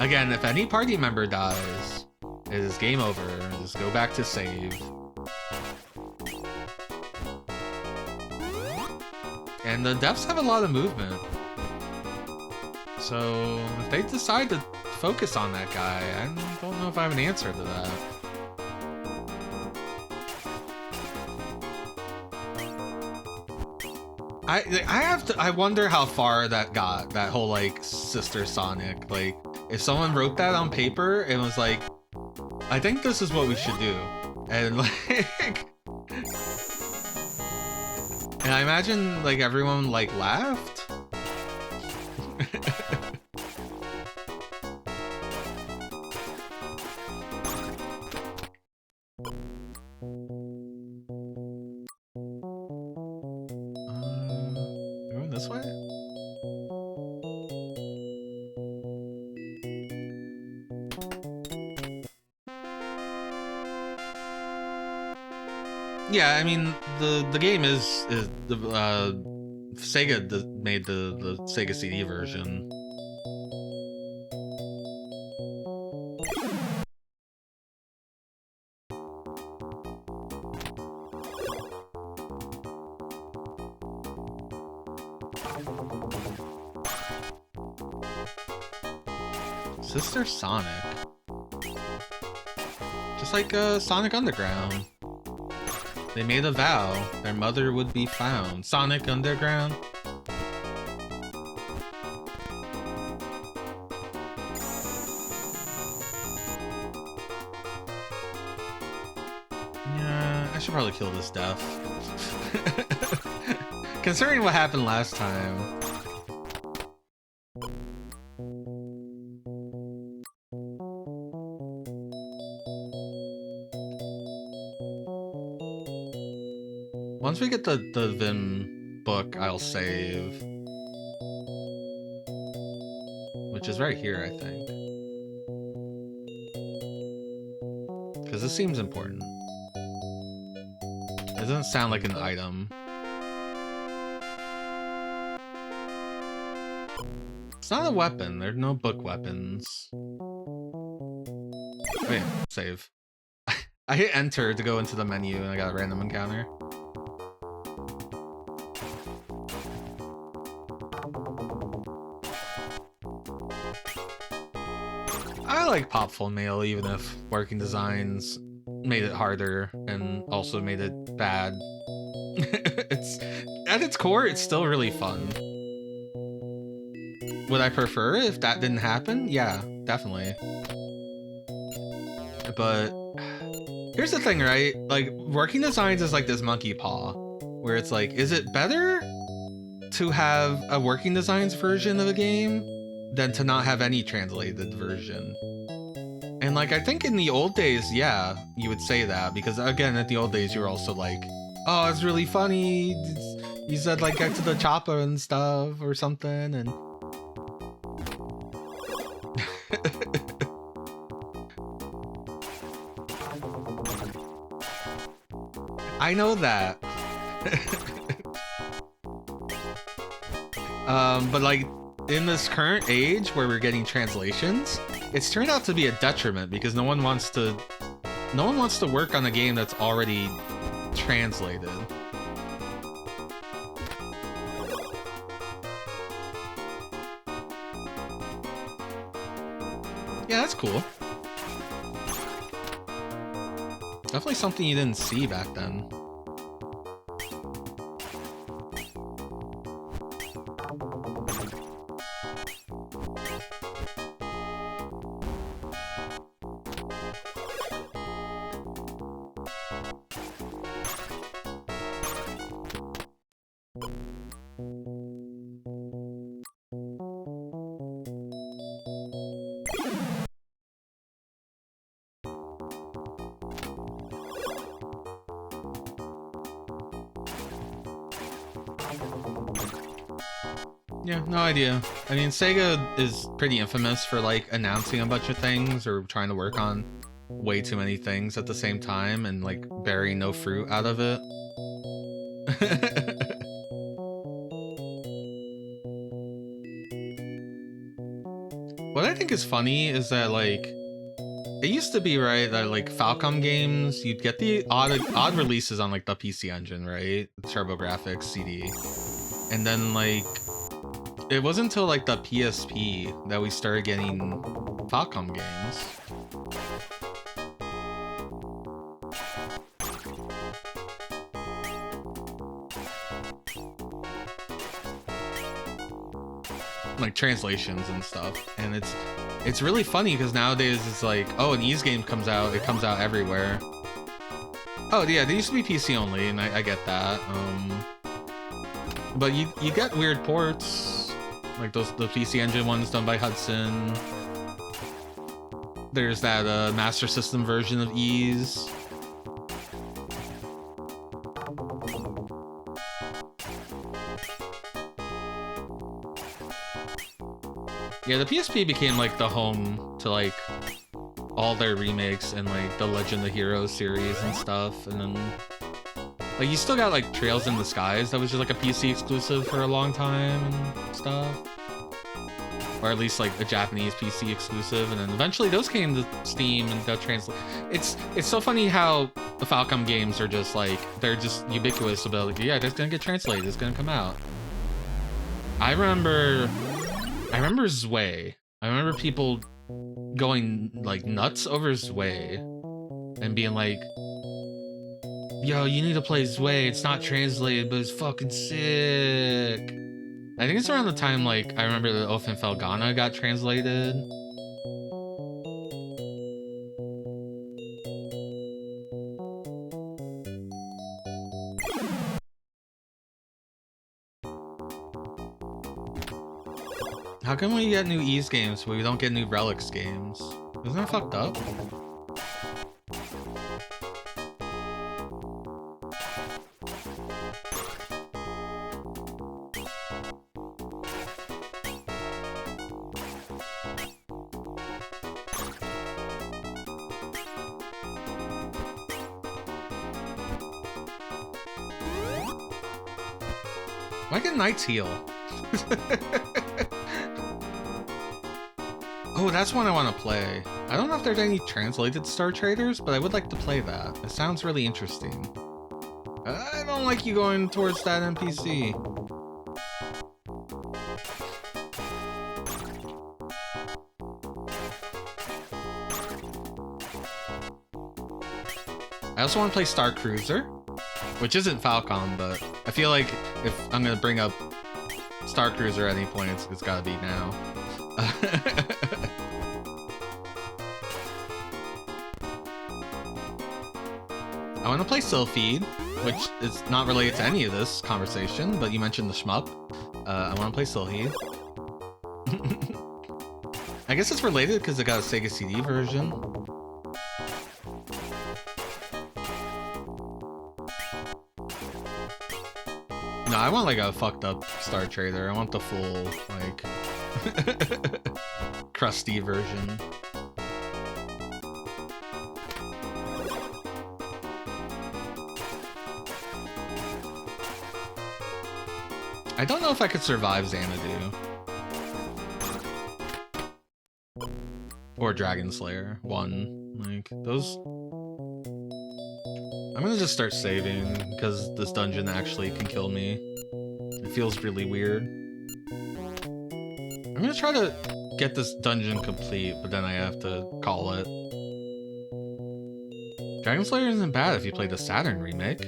Again, if any party member dies, it is game over. Just go back to save. And the devs have a lot of movement. So if they decide to focus on that guy, I don't know if I have an answer to that. I wonder how far that got, that whole like Sister Sonic. Like if someone wrote that on paper and was like, I think this is what we should do. And like and I imagine like everyone like laughed. Going this way? Yeah, I mean the game is the Sega made the Sega CD version. Sister Sonic. Just like Sonic Underground. They made a vow their mother would be found. Sonic Underground. Yeah, I should probably kill this death. Considering what happened last time. Once we get the Vim book, I'll save. Which is right here, I think. Because this seems important. It doesn't sound like an item. It's not a weapon. There are no book weapons. Wait, save. I hit enter to go into the menu and I got a random encounter. I like Popful Mail even if Working Designs made it harder and also made it bad. It's at its core, it's still really fun. Would I prefer if that didn't happen? Yeah, definitely. But here's the thing, right? Like, Working Designs is like this monkey paw, where it's like, is it better to have a Working Designs version of a game than to not have any translated version? And like, I think in the old days, yeah, you would say that, because again, at the old days, you were also like, oh, it's really funny. You said like get to the chopper and stuff or something, and I know that. But like in this current age where we're getting translations, it's turned out to be a detriment because no one wants to work on a game that's already translated. Yeah, that's cool. Definitely something you didn't see back then. Yeah, no idea. I mean, Sega is pretty infamous for like announcing a bunch of things or trying to work on way too many things at the same time and like bearing no fruit out of it. What I think is funny is that like it used to be right that like Falcom games, you'd get the odd releases on like the PC Engine, right? TurboGrafx CD, and then like it wasn't until like the PSP that we started getting Falcom games. Like translations and stuff, and it's really funny because nowadays it's like, oh, an Ys game comes out, it comes out everywhere. Oh yeah, they used to be PC only, and I get that. But you get weird ports, like the PC Engine ones done by Hudson. There's that Master System version of Ys. Yeah, the PSP became like the home to like all their remakes and like the Legend of Heroes series and stuff, and then like you still got like Trails in the Skies that was just like a PC exclusive for a long time and stuff, or at least like a Japanese PC exclusive, and then eventually those came to Steam and got translated. It's so funny how the Falcom games are just like they're just ubiquitous about like, yeah, it's gonna get translated, it's gonna come out. I remember Zwei. I remember people going like nuts over Zwei and being like, yo, you need to play Zwei, it's not translated, but it's fucking sick. I think it's around the time like I remember the Oath and Felghana got translated. How come we get new Ys games but we don't get new Relics games? Isn't that fucked up? Why can Knights heal? Oh, that's one I want to play. I don't know if there's any translated Star Traders, but I would like to play that. It sounds really interesting. I don't like you going towards that NPC. I also want to play Star Cruiser, which isn't Falcom, but I feel like if I'm going to bring up Star Cruiser at any point, it's got to be now. I want to play Sylphid, which is not related to any of this conversation, but you mentioned the shmup. I want to play Sylphid. I guess it's related because it got a Sega CD version. No, I want like a fucked up Star Trader. I want the full, like, crusty version. I don't know if I could survive Xanadu. Or Dragon Slayer 1. Like, those... I'm gonna just start saving, because this dungeon actually can kill me. It feels really weird. I'm gonna try to get this dungeon complete, but then I have to call it. Dragon Slayer isn't bad if you play the Saturn remake.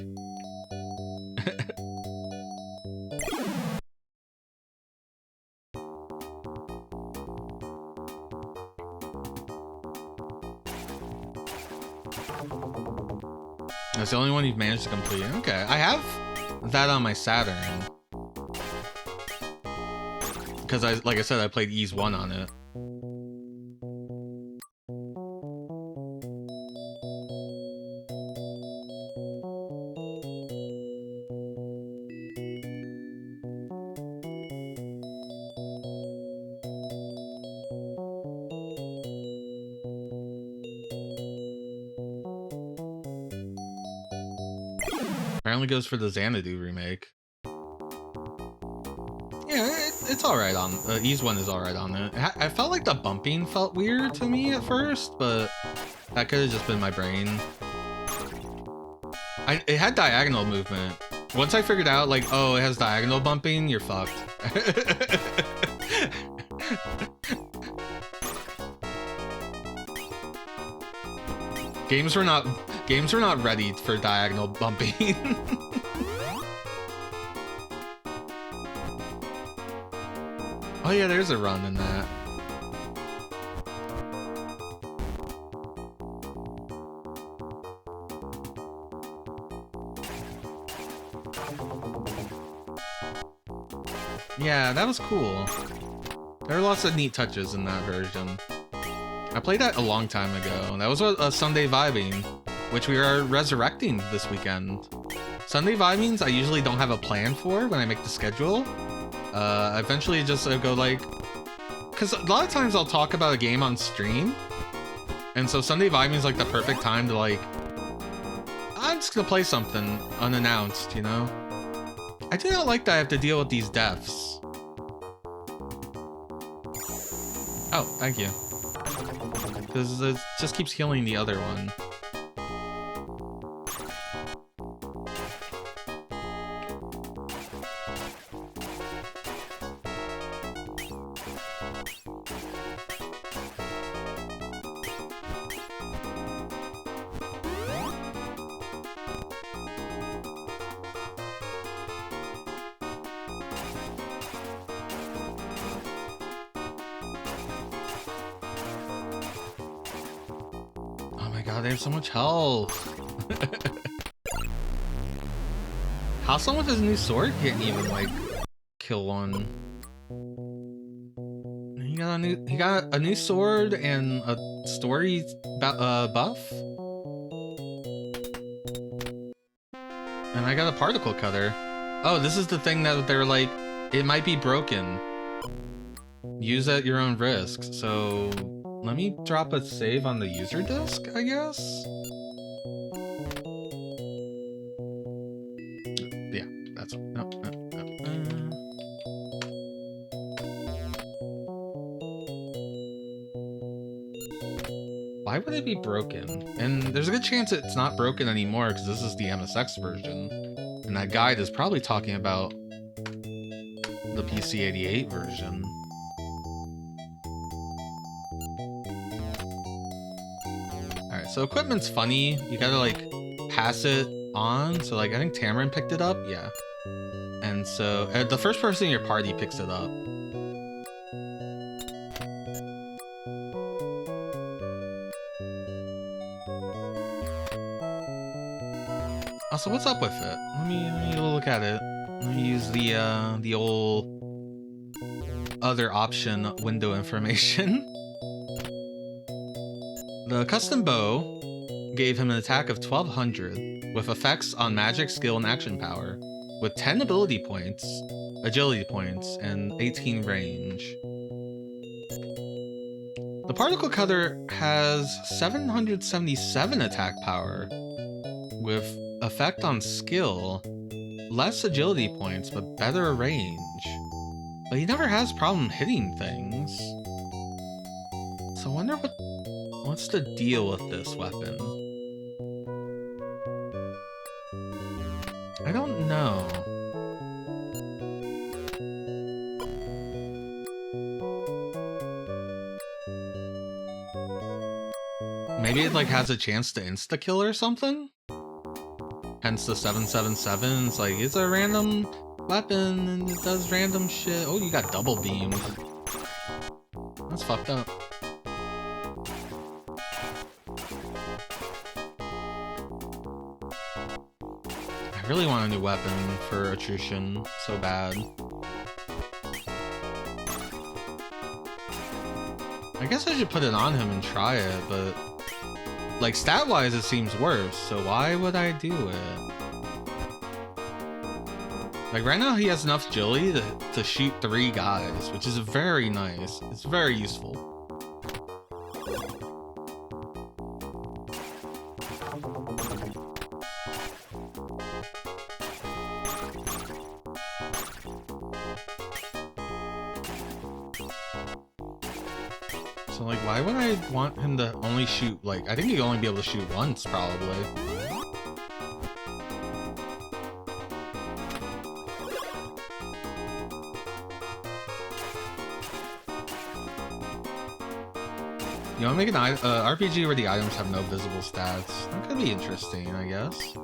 That's the only one you've managed to complete. Okay, I have that on my Saturn. Because like I said, I played Ys 1 on it. Apparently goes for the Xanadu remake. Yeah, it's alright on... Ys 1 is alright on it. I felt like the bumping felt weird to me at first, but that could have just been my brain. It had diagonal movement. Once I figured out, like, oh, it has diagonal bumping, you're fucked. Games were not ready for diagonal bumping. Oh yeah, there's a run in that. Yeah, that was cool. There were lots of neat touches in that version. I played that a long time ago. That was a Sunday Vibing, which we are resurrecting this weekend. Sunday Vibings I usually don't have a plan for when I make the schedule. Eventually just go like... Because a lot of times I'll talk about a game on stream. And so Sunday Vibing is like the perfect time to like... I'm just gonna play something unannounced, you know? I do not like that I have to deal with these deaths. Oh, thank you. Because it just keeps healing the other one. They have so much health. How someone with his new sword can't even like kill one. He got a new sword and a story buff. And I got a particle cutter. Oh, this is the thing that they're like, it might be broken. Use at your own risk. So let me drop a save on the user disk, I guess? Yeah, that's... No. Why would it be broken? And there's a good chance it's not broken anymore because this is the MSX version. And that guide is probably talking about the PC-88 version. So equipment's funny. You gotta like pass it on. So like I think Tamarin picked it up. Yeah. And so the first person in your party picks it up. Also, what's up with it? Let me look at it. Let me use the old other option window information. The custom bow gave him an attack of 1200 with effects on magic, skill, and action power, with 10 ability points, agility points, and 18 range. The particle cutter has 777 attack power, with effect on skill, less agility points, but better range. But he never has problem hitting things. So I wonder what's the deal with this weapon? I don't know. Maybe it like has a chance to insta-kill or something? Hence the 777. It's like, it's a random weapon and it does random shit. Oh, you got double beamed. That's fucked up. I really want a new weapon for attrition so bad. I guess I should put it on him and try it, but like stat-wise it seems worse, so why would I do it? Like right now he has enough agility to shoot 3 guys, which is very nice. It's very useful. So like, why would I want him to only shoot, like, I think he'd only be able to shoot once, probably. You wanna make an RPG where the items have no visible stats? That could be interesting, I guess.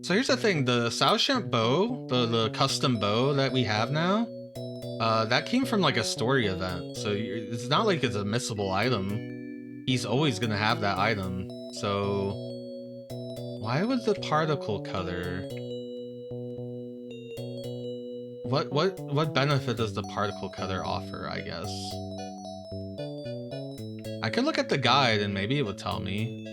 So here's the thing, the Saoshamp bow, the custom bow that we have now, that came from like a story event, so it's not like it's a missable item. He's always gonna have that item, so why would the particle cutter? What benefit does the particle cutter offer, I guess? I could look at the guide and maybe it would tell me.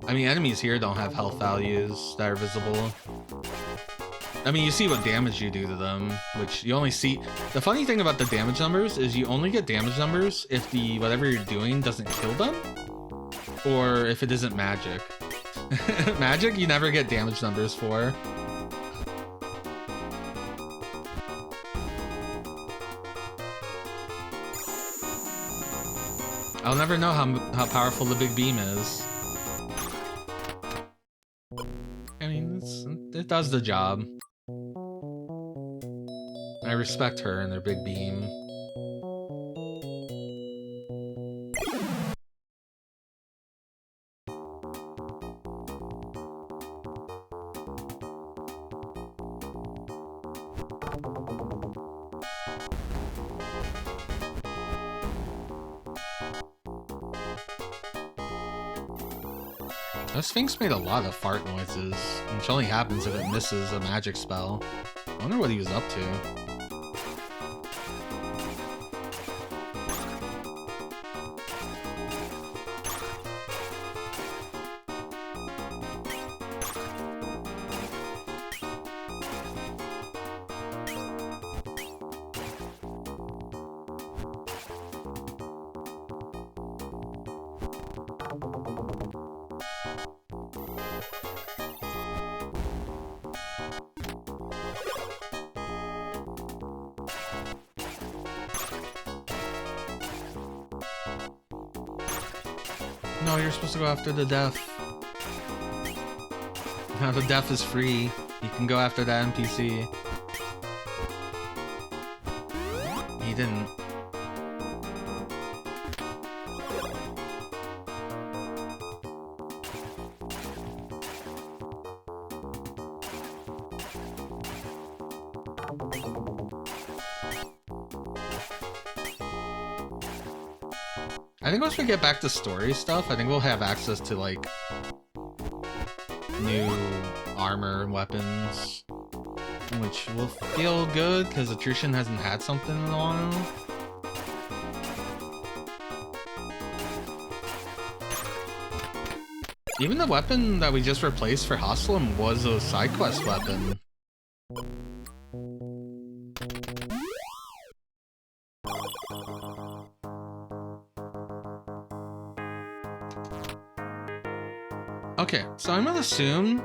I mean, enemies here don't have health values that are visible. I mean, you see what damage you do to them, which you only see... The funny thing about the damage numbers is you only get damage numbers if the whatever you're doing doesn't kill them, or if it isn't magic. Magic, you never get damage numbers for. I'll never know how powerful the big beam is. I mean, it does the job. I respect her and their big beam. The Sphinx made a lot of fart noises, which only happens if it misses a magic spell. I wonder what he was up to. No, you're supposed to go after the deaf. Now the deaf is free. You can go after that NPC. He didn't. I think once we get back to story stuff, I think we'll have access to, like, new armor and weapons, which will feel good because Atrushan hasn't had something in a while. Even the weapon that we just replaced for Haslam was a side quest weapon. Okay, so I'm gonna assume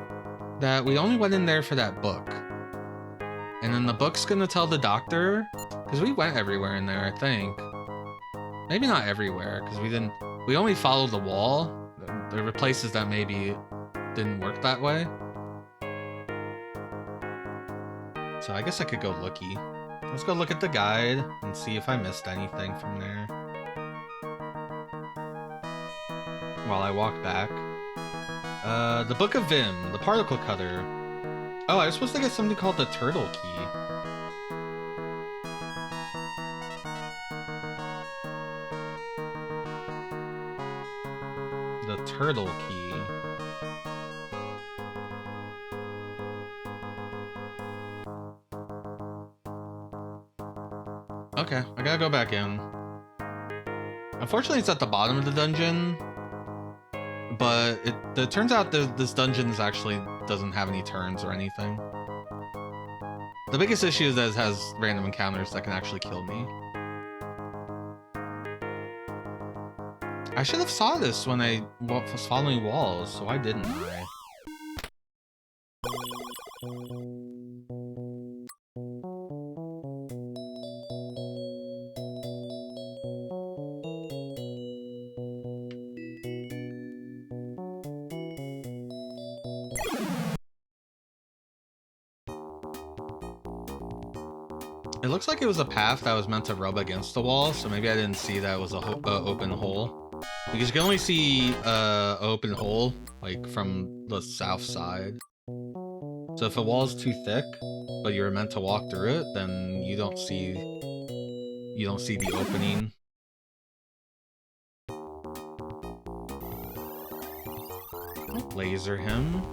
that we only went in there for that book. And then the book's gonna tell the doctor, because we went everywhere in there, I think. Maybe not everywhere, because we only followed the wall. There were places that maybe didn't work that way. So I guess I could go looky. Let's go look at the guide and see if I missed anything from there. While I walk back. The Book of Vim, the particle cutter. Oh, I was supposed to get something called the turtle key. The turtle key. Okay, I gotta go back in. Unfortunately, it's at the bottom of the dungeon. But it turns out this dungeon actually doesn't have any turns or anything. The biggest issue is that it has random encounters that can actually kill me. I should have saw this when I was following walls, so why didn't I? It looks like it was a path that was meant to rub against the wall, so maybe I didn't see that it was a open hole. Because you can only see an open hole, like, from the south side. So if a wall's too thick, but you're meant to walk through it, then you don't see the opening. Laser him.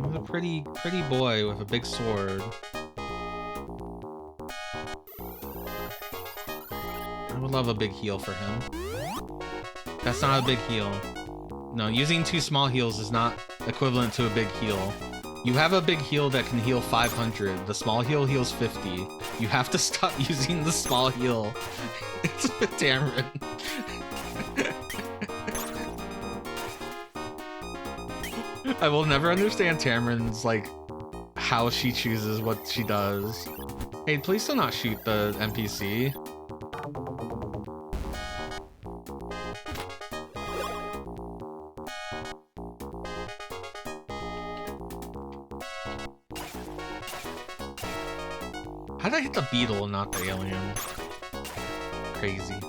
He's a pretty boy with a big sword. I would love a big heal for him. That's not a big heal. No, using 2 small heals is not equivalent to a big heal. You have a big heal that can heal 500. The small heal heals 50. You have to stop using the small heal. It's a Tamarin. I will never understand Tamarin's, like, how she chooses what she does. Hey, please do not shoot the NPC. How did I hit the beetle and not the alien? Crazy.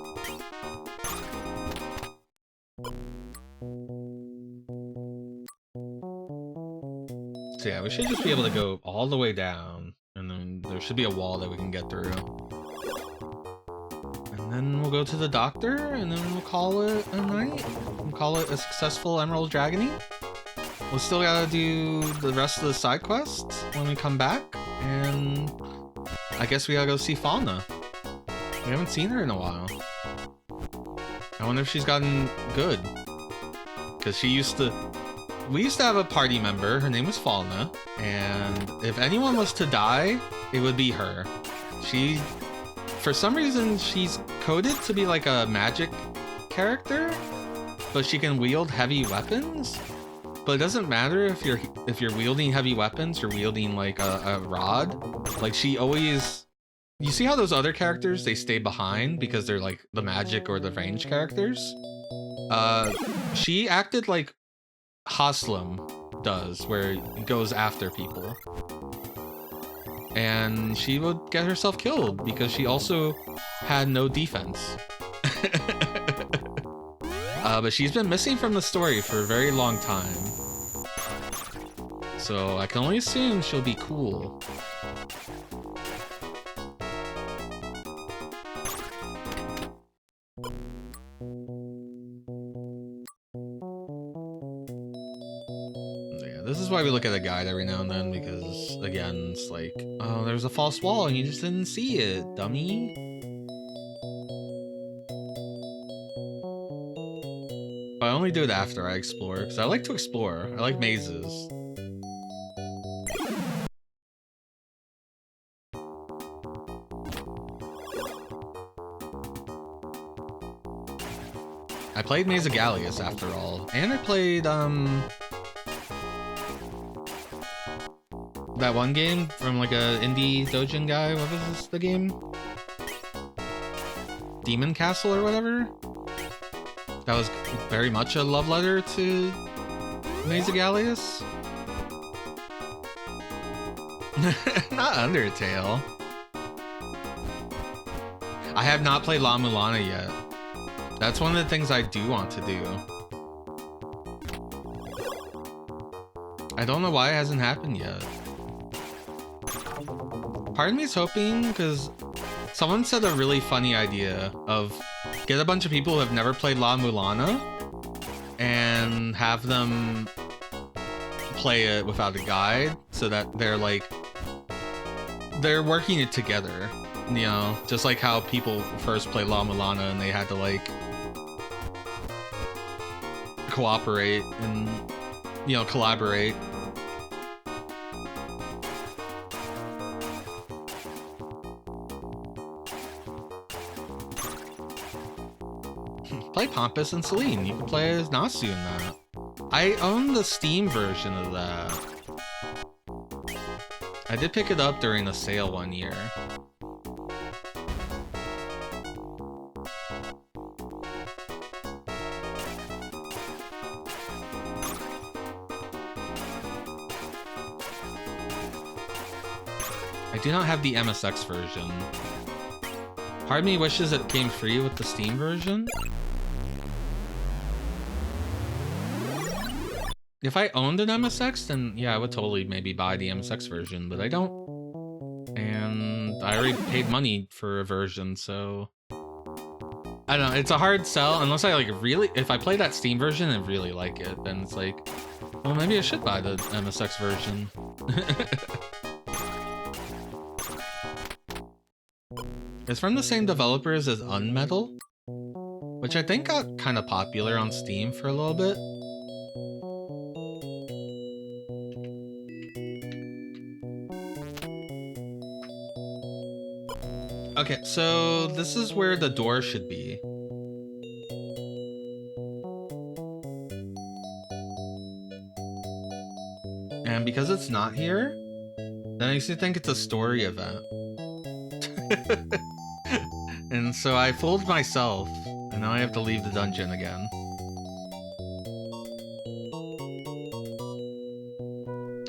So yeah, we should just be able to go all the way down, and then there should be a wall that we can get through. And then we'll go to the doctor, and then we'll call it a night. We'll call it a successful Emerald Dragony. We'll still gotta do the rest of the side quests when we come back, and I guess we gotta go see Fauna. We haven't seen her in a while. I wonder if she's gotten good. Because we used to have a party member, her name was Falna, and if anyone was to die, it would be her. For some reason, she's coded to be like a magic character, but she can wield heavy weapons. But it doesn't matter if you're wielding heavy weapons, you're wielding like a rod. Like she always... You see how those other characters, they stay behind because they're like the magic or the range characters? She acted like Haslam does, where he goes after people. And she would get herself killed because she also had no defense. But she's been missing from the story for a very long time. So I can only assume she'll be cool. This is why we look at a guide every now and then, because again, it's like, oh, there's a false wall and you just didn't see it, dummy. But I only do it after I explore, because I like to explore. I like mazes. I played Maze of Gallius after all, and I played that one game from like a indie dojin guy. What was this, the game? Demon Castle or whatever? That was very much a love letter to Maze of Gallius. Not Undertale. I have not played La Mulana yet. That's one of the things I do want to do. I don't know why it hasn't happened yet. Part of me is hoping, because someone said a really funny idea of get a bunch of people who have never played La Mulana and have them play it without a guide, so that they're working it together, you know, just like how people first played La Mulana and they had to like cooperate and, you know, collaborate. Play Pompous and Celine. You can play as Nasu in that. I own the Steam version of that. I did pick it up during a sale one year. I do not have the MSX version. Part of me wishes it came free with the Steam version. If I owned an MSX, then yeah, I would totally maybe buy the MSX version, but I don't. And I already paid money for a version, so I don't know, it's a hard sell unless I like really, if I play that Steam version and really like it, then it's like, well, maybe I should buy the MSX version. It's from the same developers as Unmetal, which I think got kind of popular on Steam for a little bit. Okay, so this is where the door should be. And because it's not here, that makes me think it's a story event. And so I fooled myself, and now I have to leave the dungeon again.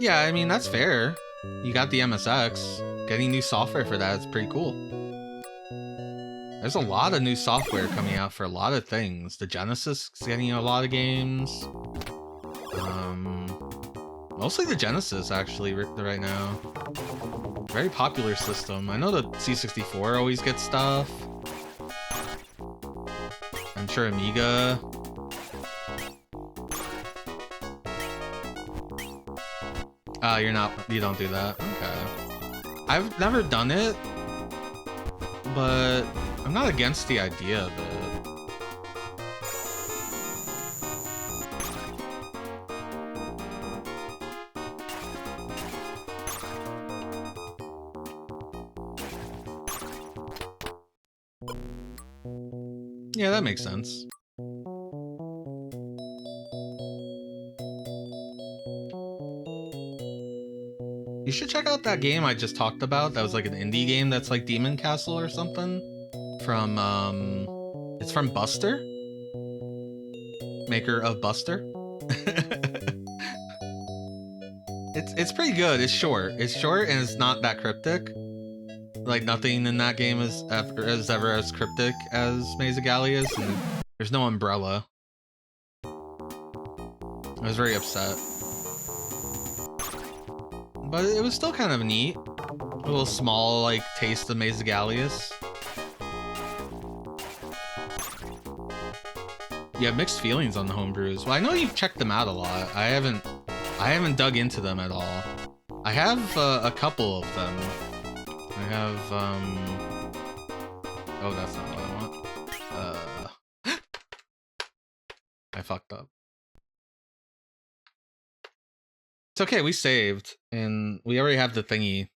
Yeah, I mean, that's fair. You got the MSX. Getting new software for that is pretty cool. There's a lot of new software coming out for a lot of things. The Genesis is getting a lot of games. Mostly the Genesis, actually, right now. Very popular system. I know the C64 always gets stuff. I'm sure Amiga. You don't do that. Okay. I've never done it, but I'm not against the idea of it. Yeah, that makes sense. You should check out that game I just talked about. That was like an indie game that's like Demon Castle or something. From, it's from Buster. Maker of Buster. It's pretty good. It's short. It's short and it's not that cryptic. Like, nothing in that game is ever as cryptic as Maze of Gallius, and there's no umbrella. I was very upset. But it was still kind of neat. A little small, like, taste of Maze of Gallius. You have mixed feelings on the homebrews. Well, I know you've checked them out a lot. I haven't I haven't dug into them at all. I have a couple of them. I have, oh, that's not what I want. I fucked up. It's okay, we saved, and we already have the thingy.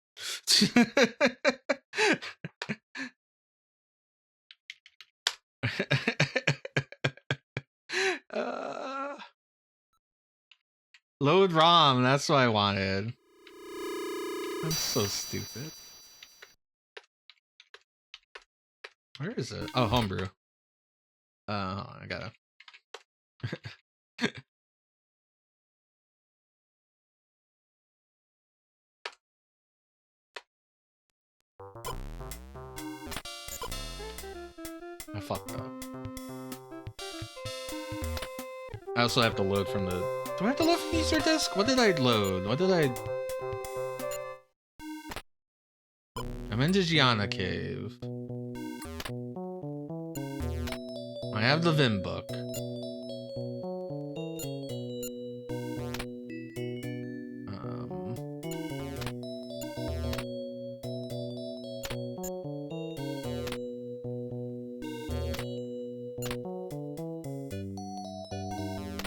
Load ROM, that's what I wanted. I'm so stupid. Where is it? Oh, homebrew. I gotta. I fucked up. I also have to load from the... Do I have to load from the user disk? What did I load? What did I... I'm in the Gianna cave. I have the Vim book.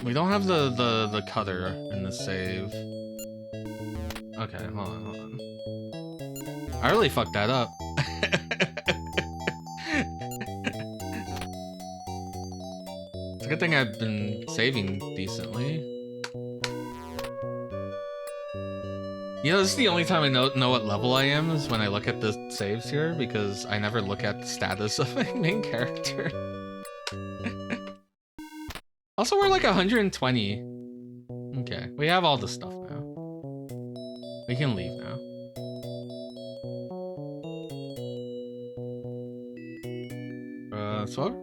We don't have the cutter in the save. Okay, hold on. I really fucked that up. It's a good thing I've been saving decently. You know, this is the only time I know what level I am is when I look at the saves here, because I never look at the status of my main character. Also, we're like 120. Okay, we have all the stuff now. We can leave now. So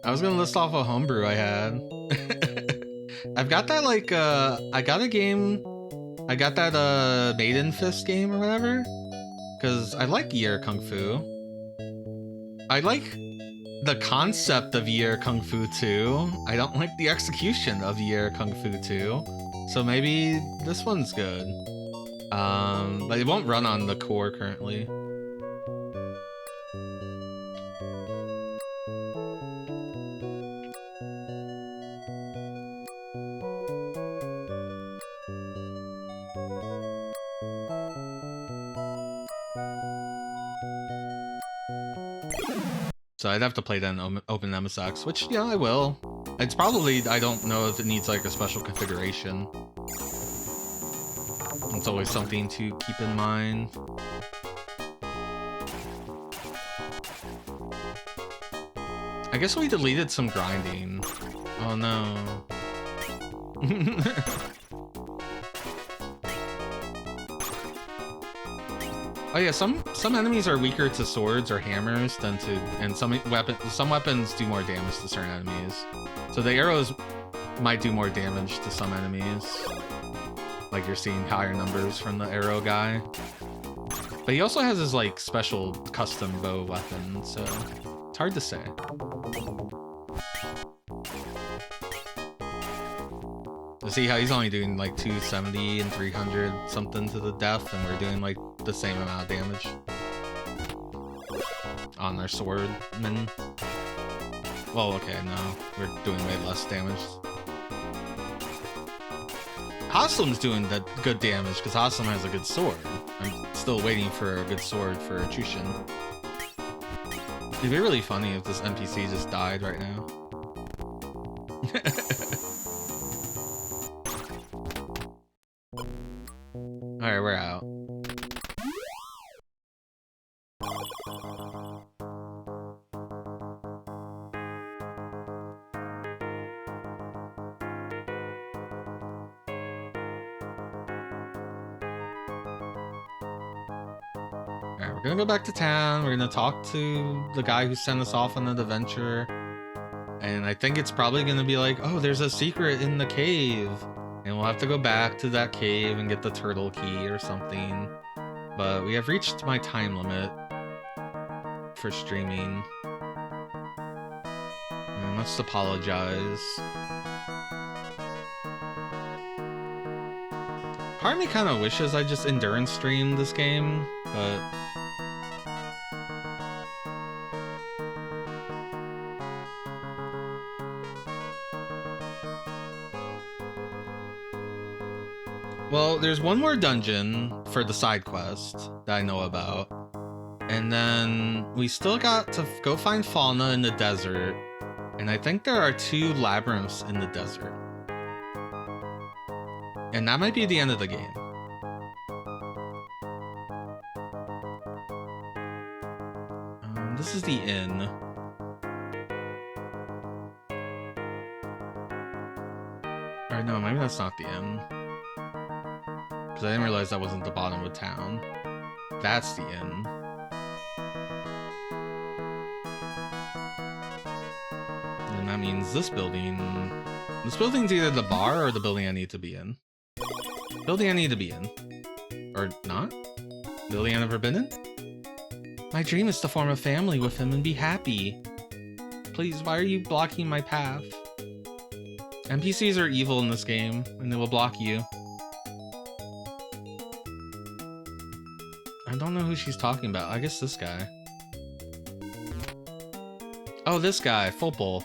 I was gonna list off a homebrew I had. I've got that like I got a game. I got that Maiden Fist game or whatever. Cause I like Year Kung Fu. I like the concept of Year Kung Fu 2. I don't like the execution of Year Kung Fu 2. So maybe this one's good. But it won't run on the core currently. So I'd have to play that in Open MSX, which, yeah, I will. It's probably, I don't know if it needs like a special configuration. It's always something to keep in mind. I guess we deleted some grinding. Oh no. Oh yeah, some enemies are weaker to swords or hammers than to, and some weapons do more damage to certain enemies. So the arrows might do more damage to some enemies. Like you're seeing higher numbers from the arrow guy. But he also has his like special custom bow weapon, so it's hard to say. To see how he's only doing like 270 and 300 something to the death, and we're doing like the same amount of damage on our swordmen. Well, okay, no, we're doing way less damage. Haslam's doing that good damage because Haslam has a good sword. I'm still waiting for a good sword for Chushin. It'd be really funny if this NPC just died right now. Alright, we're out. Alright, we're gonna go back to town. We're gonna talk to the guy who sent us off on that adventure. And I think it's probably gonna be like, oh, there's a secret in the cave. And we'll have to go back to that cave and get the turtle key or something. But we have reached my time limit for streaming. And let's apologize. Part of me kind of wishes I just endurance streamed this game, but... Well, there's one more dungeon for the side quest that I know about. And then we still got to go find fauna in the desert. And I think there are 2 labyrinths in the desert. And that might be the end of the game. This is the inn. Or no, maybe that's not the inn. Because I didn't realize that wasn't the bottom of town. That's the inn. And that means this building... This building's either the bar or the building I need to be in. Building I need to be in. Or not? Building I've never been in? My dream is to form a family with him and be happy. Please, why are you blocking my path? NPCs are evil in this game, and they will block you. I don't know who she's talking about. I guess this guy. Oh, this guy, Fopal.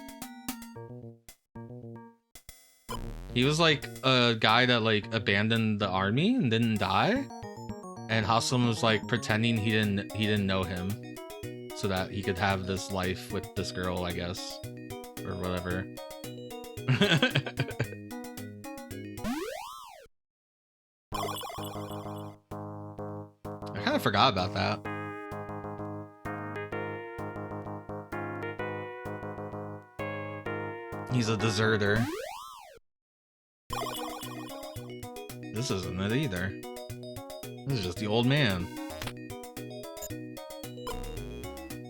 He was like a guy that like abandoned the army and didn't die. And Haslam was like pretending he didn't know him so that he could have this life with this girl, I guess. Or whatever. I kind of forgot about that. He's a deserter. This isn't it either. This is just the old man.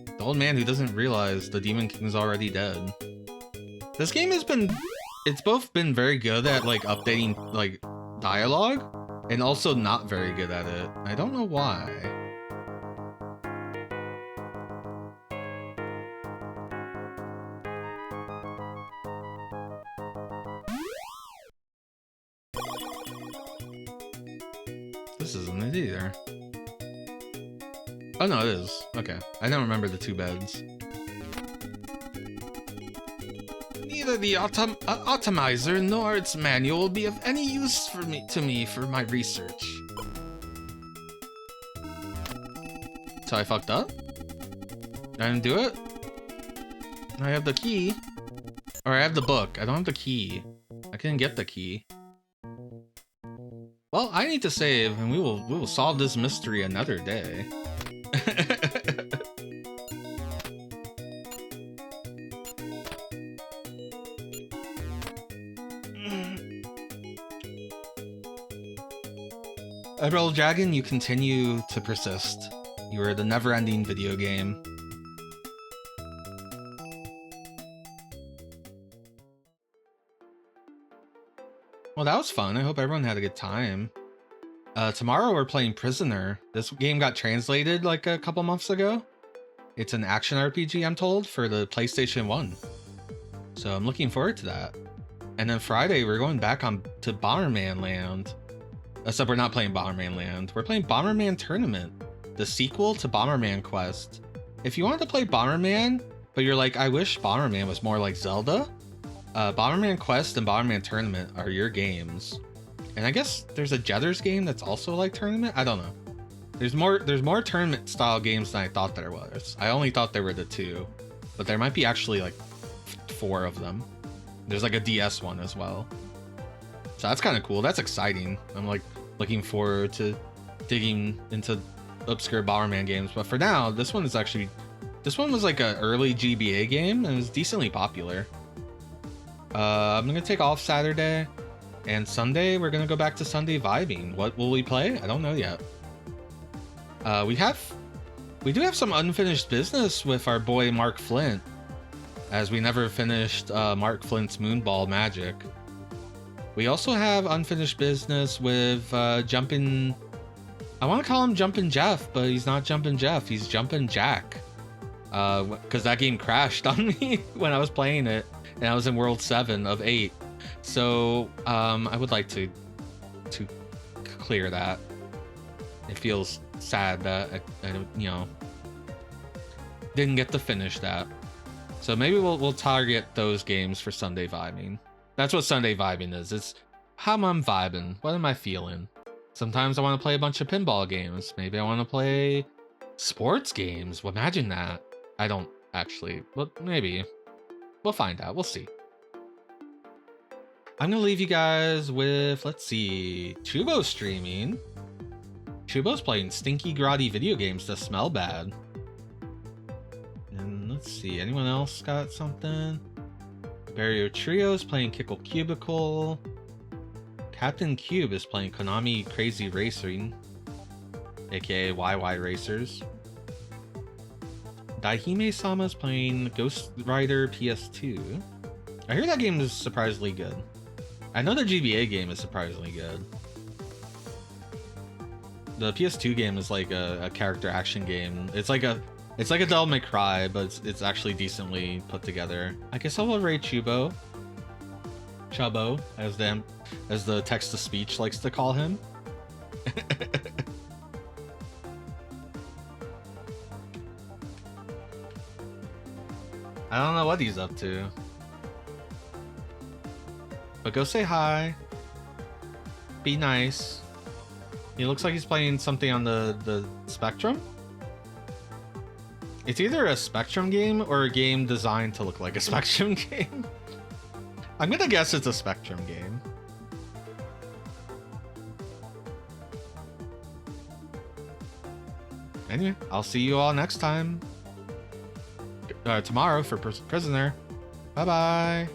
The old man who doesn't realize the Demon King's already dead. This game has been... It's both been very good at like updating like dialogue and also not very good at it. I don't know why. This isn't it either. Oh no, it is. Okay. I don't remember the 2 beds. Neither the atomizer nor its manual will be of any use to me for my research. So I fucked up? I didn't do it? I have the key. Or I have the book. I don't have the key. I couldn't get the key. Well, I need to save, and we will solve this mystery another day. Emerald Dragon, you continue to persist. You are the never-ending video game. Well, that was fun. I hope everyone had a good time. Tomorrow we're playing Prisoner. This game got translated like a couple months ago. It's an action RPG, I'm told, for the PlayStation 1. So I'm looking forward to that. And then Friday we're going back on to Bomberman Land. Except we're not playing Bomberman Land. We're playing Bomberman Tournament, the sequel to Bomberman Quest. If you want to play Bomberman, but you're like, I wish Bomberman was more like Zelda, Bomberman Quest and Bomberman Tournament are your games. And I guess there's a Jetters game that's also like Tournament? I don't know. There's more tournament style games than I thought there was. I only thought there were the 2, but there might be actually like 4 of them. There's like a DS one as well. So that's kind of cool. That's exciting. I'm like looking forward to digging into obscure Bomberman games. But for now, this one was like an early GBA game and it was decently popular. I'm gonna take off Saturday, and Sunday we're gonna go back to Sunday vibing. What will we play? I don't know yet. We do have some unfinished business with our boy Mark Flint, as we never finished Mark Flint's Moonball Magic. We also have unfinished business with Jumpin'... I want to call him Jumpin' Jeff, but he's not Jumpin' Jeff, he's Jumpin' Jack. Because that game crashed on me when I was playing it, and I was in World 7 of 8. So I would like to clear that. It feels sad that I you know, didn't get to finish that. So maybe we'll target those games for Sunday vibing. That's what Sunday vibing is. It's how I'm vibing. What am I feeling? Sometimes I want to play a bunch of pinball games. Maybe I want to play sports games. Well, imagine that. I don't actually, but maybe. We'll find out. We'll see. I'm gonna leave you guys with, let's see, Chubo streaming. Chubo's playing stinky, grotty video games that smell bad. And let's see, anyone else got something? Barrier Trio's playing Kickle Cubicle. Captain Cube is playing Konami Crazy Racing, aka YY Racers. Daihime-sama is playing Ghost Rider PS2. I hear that game is surprisingly good. I know the GBA game is surprisingly good. The PS2 game is like a character action game. It's like a Devil May Cry, but it's actually decently put together. I guess I will rate Chubo, as the text-to-speech likes to call him. I don't know what he's up to. But go say hi. Be nice. He looks like he's playing something on the Spectrum. It's either a Spectrum game or a game designed to look like a Spectrum game. I'm gonna guess it's a Spectrum game. Anyway, I'll see you all next time. Tomorrow for Prisoner. Bye-bye.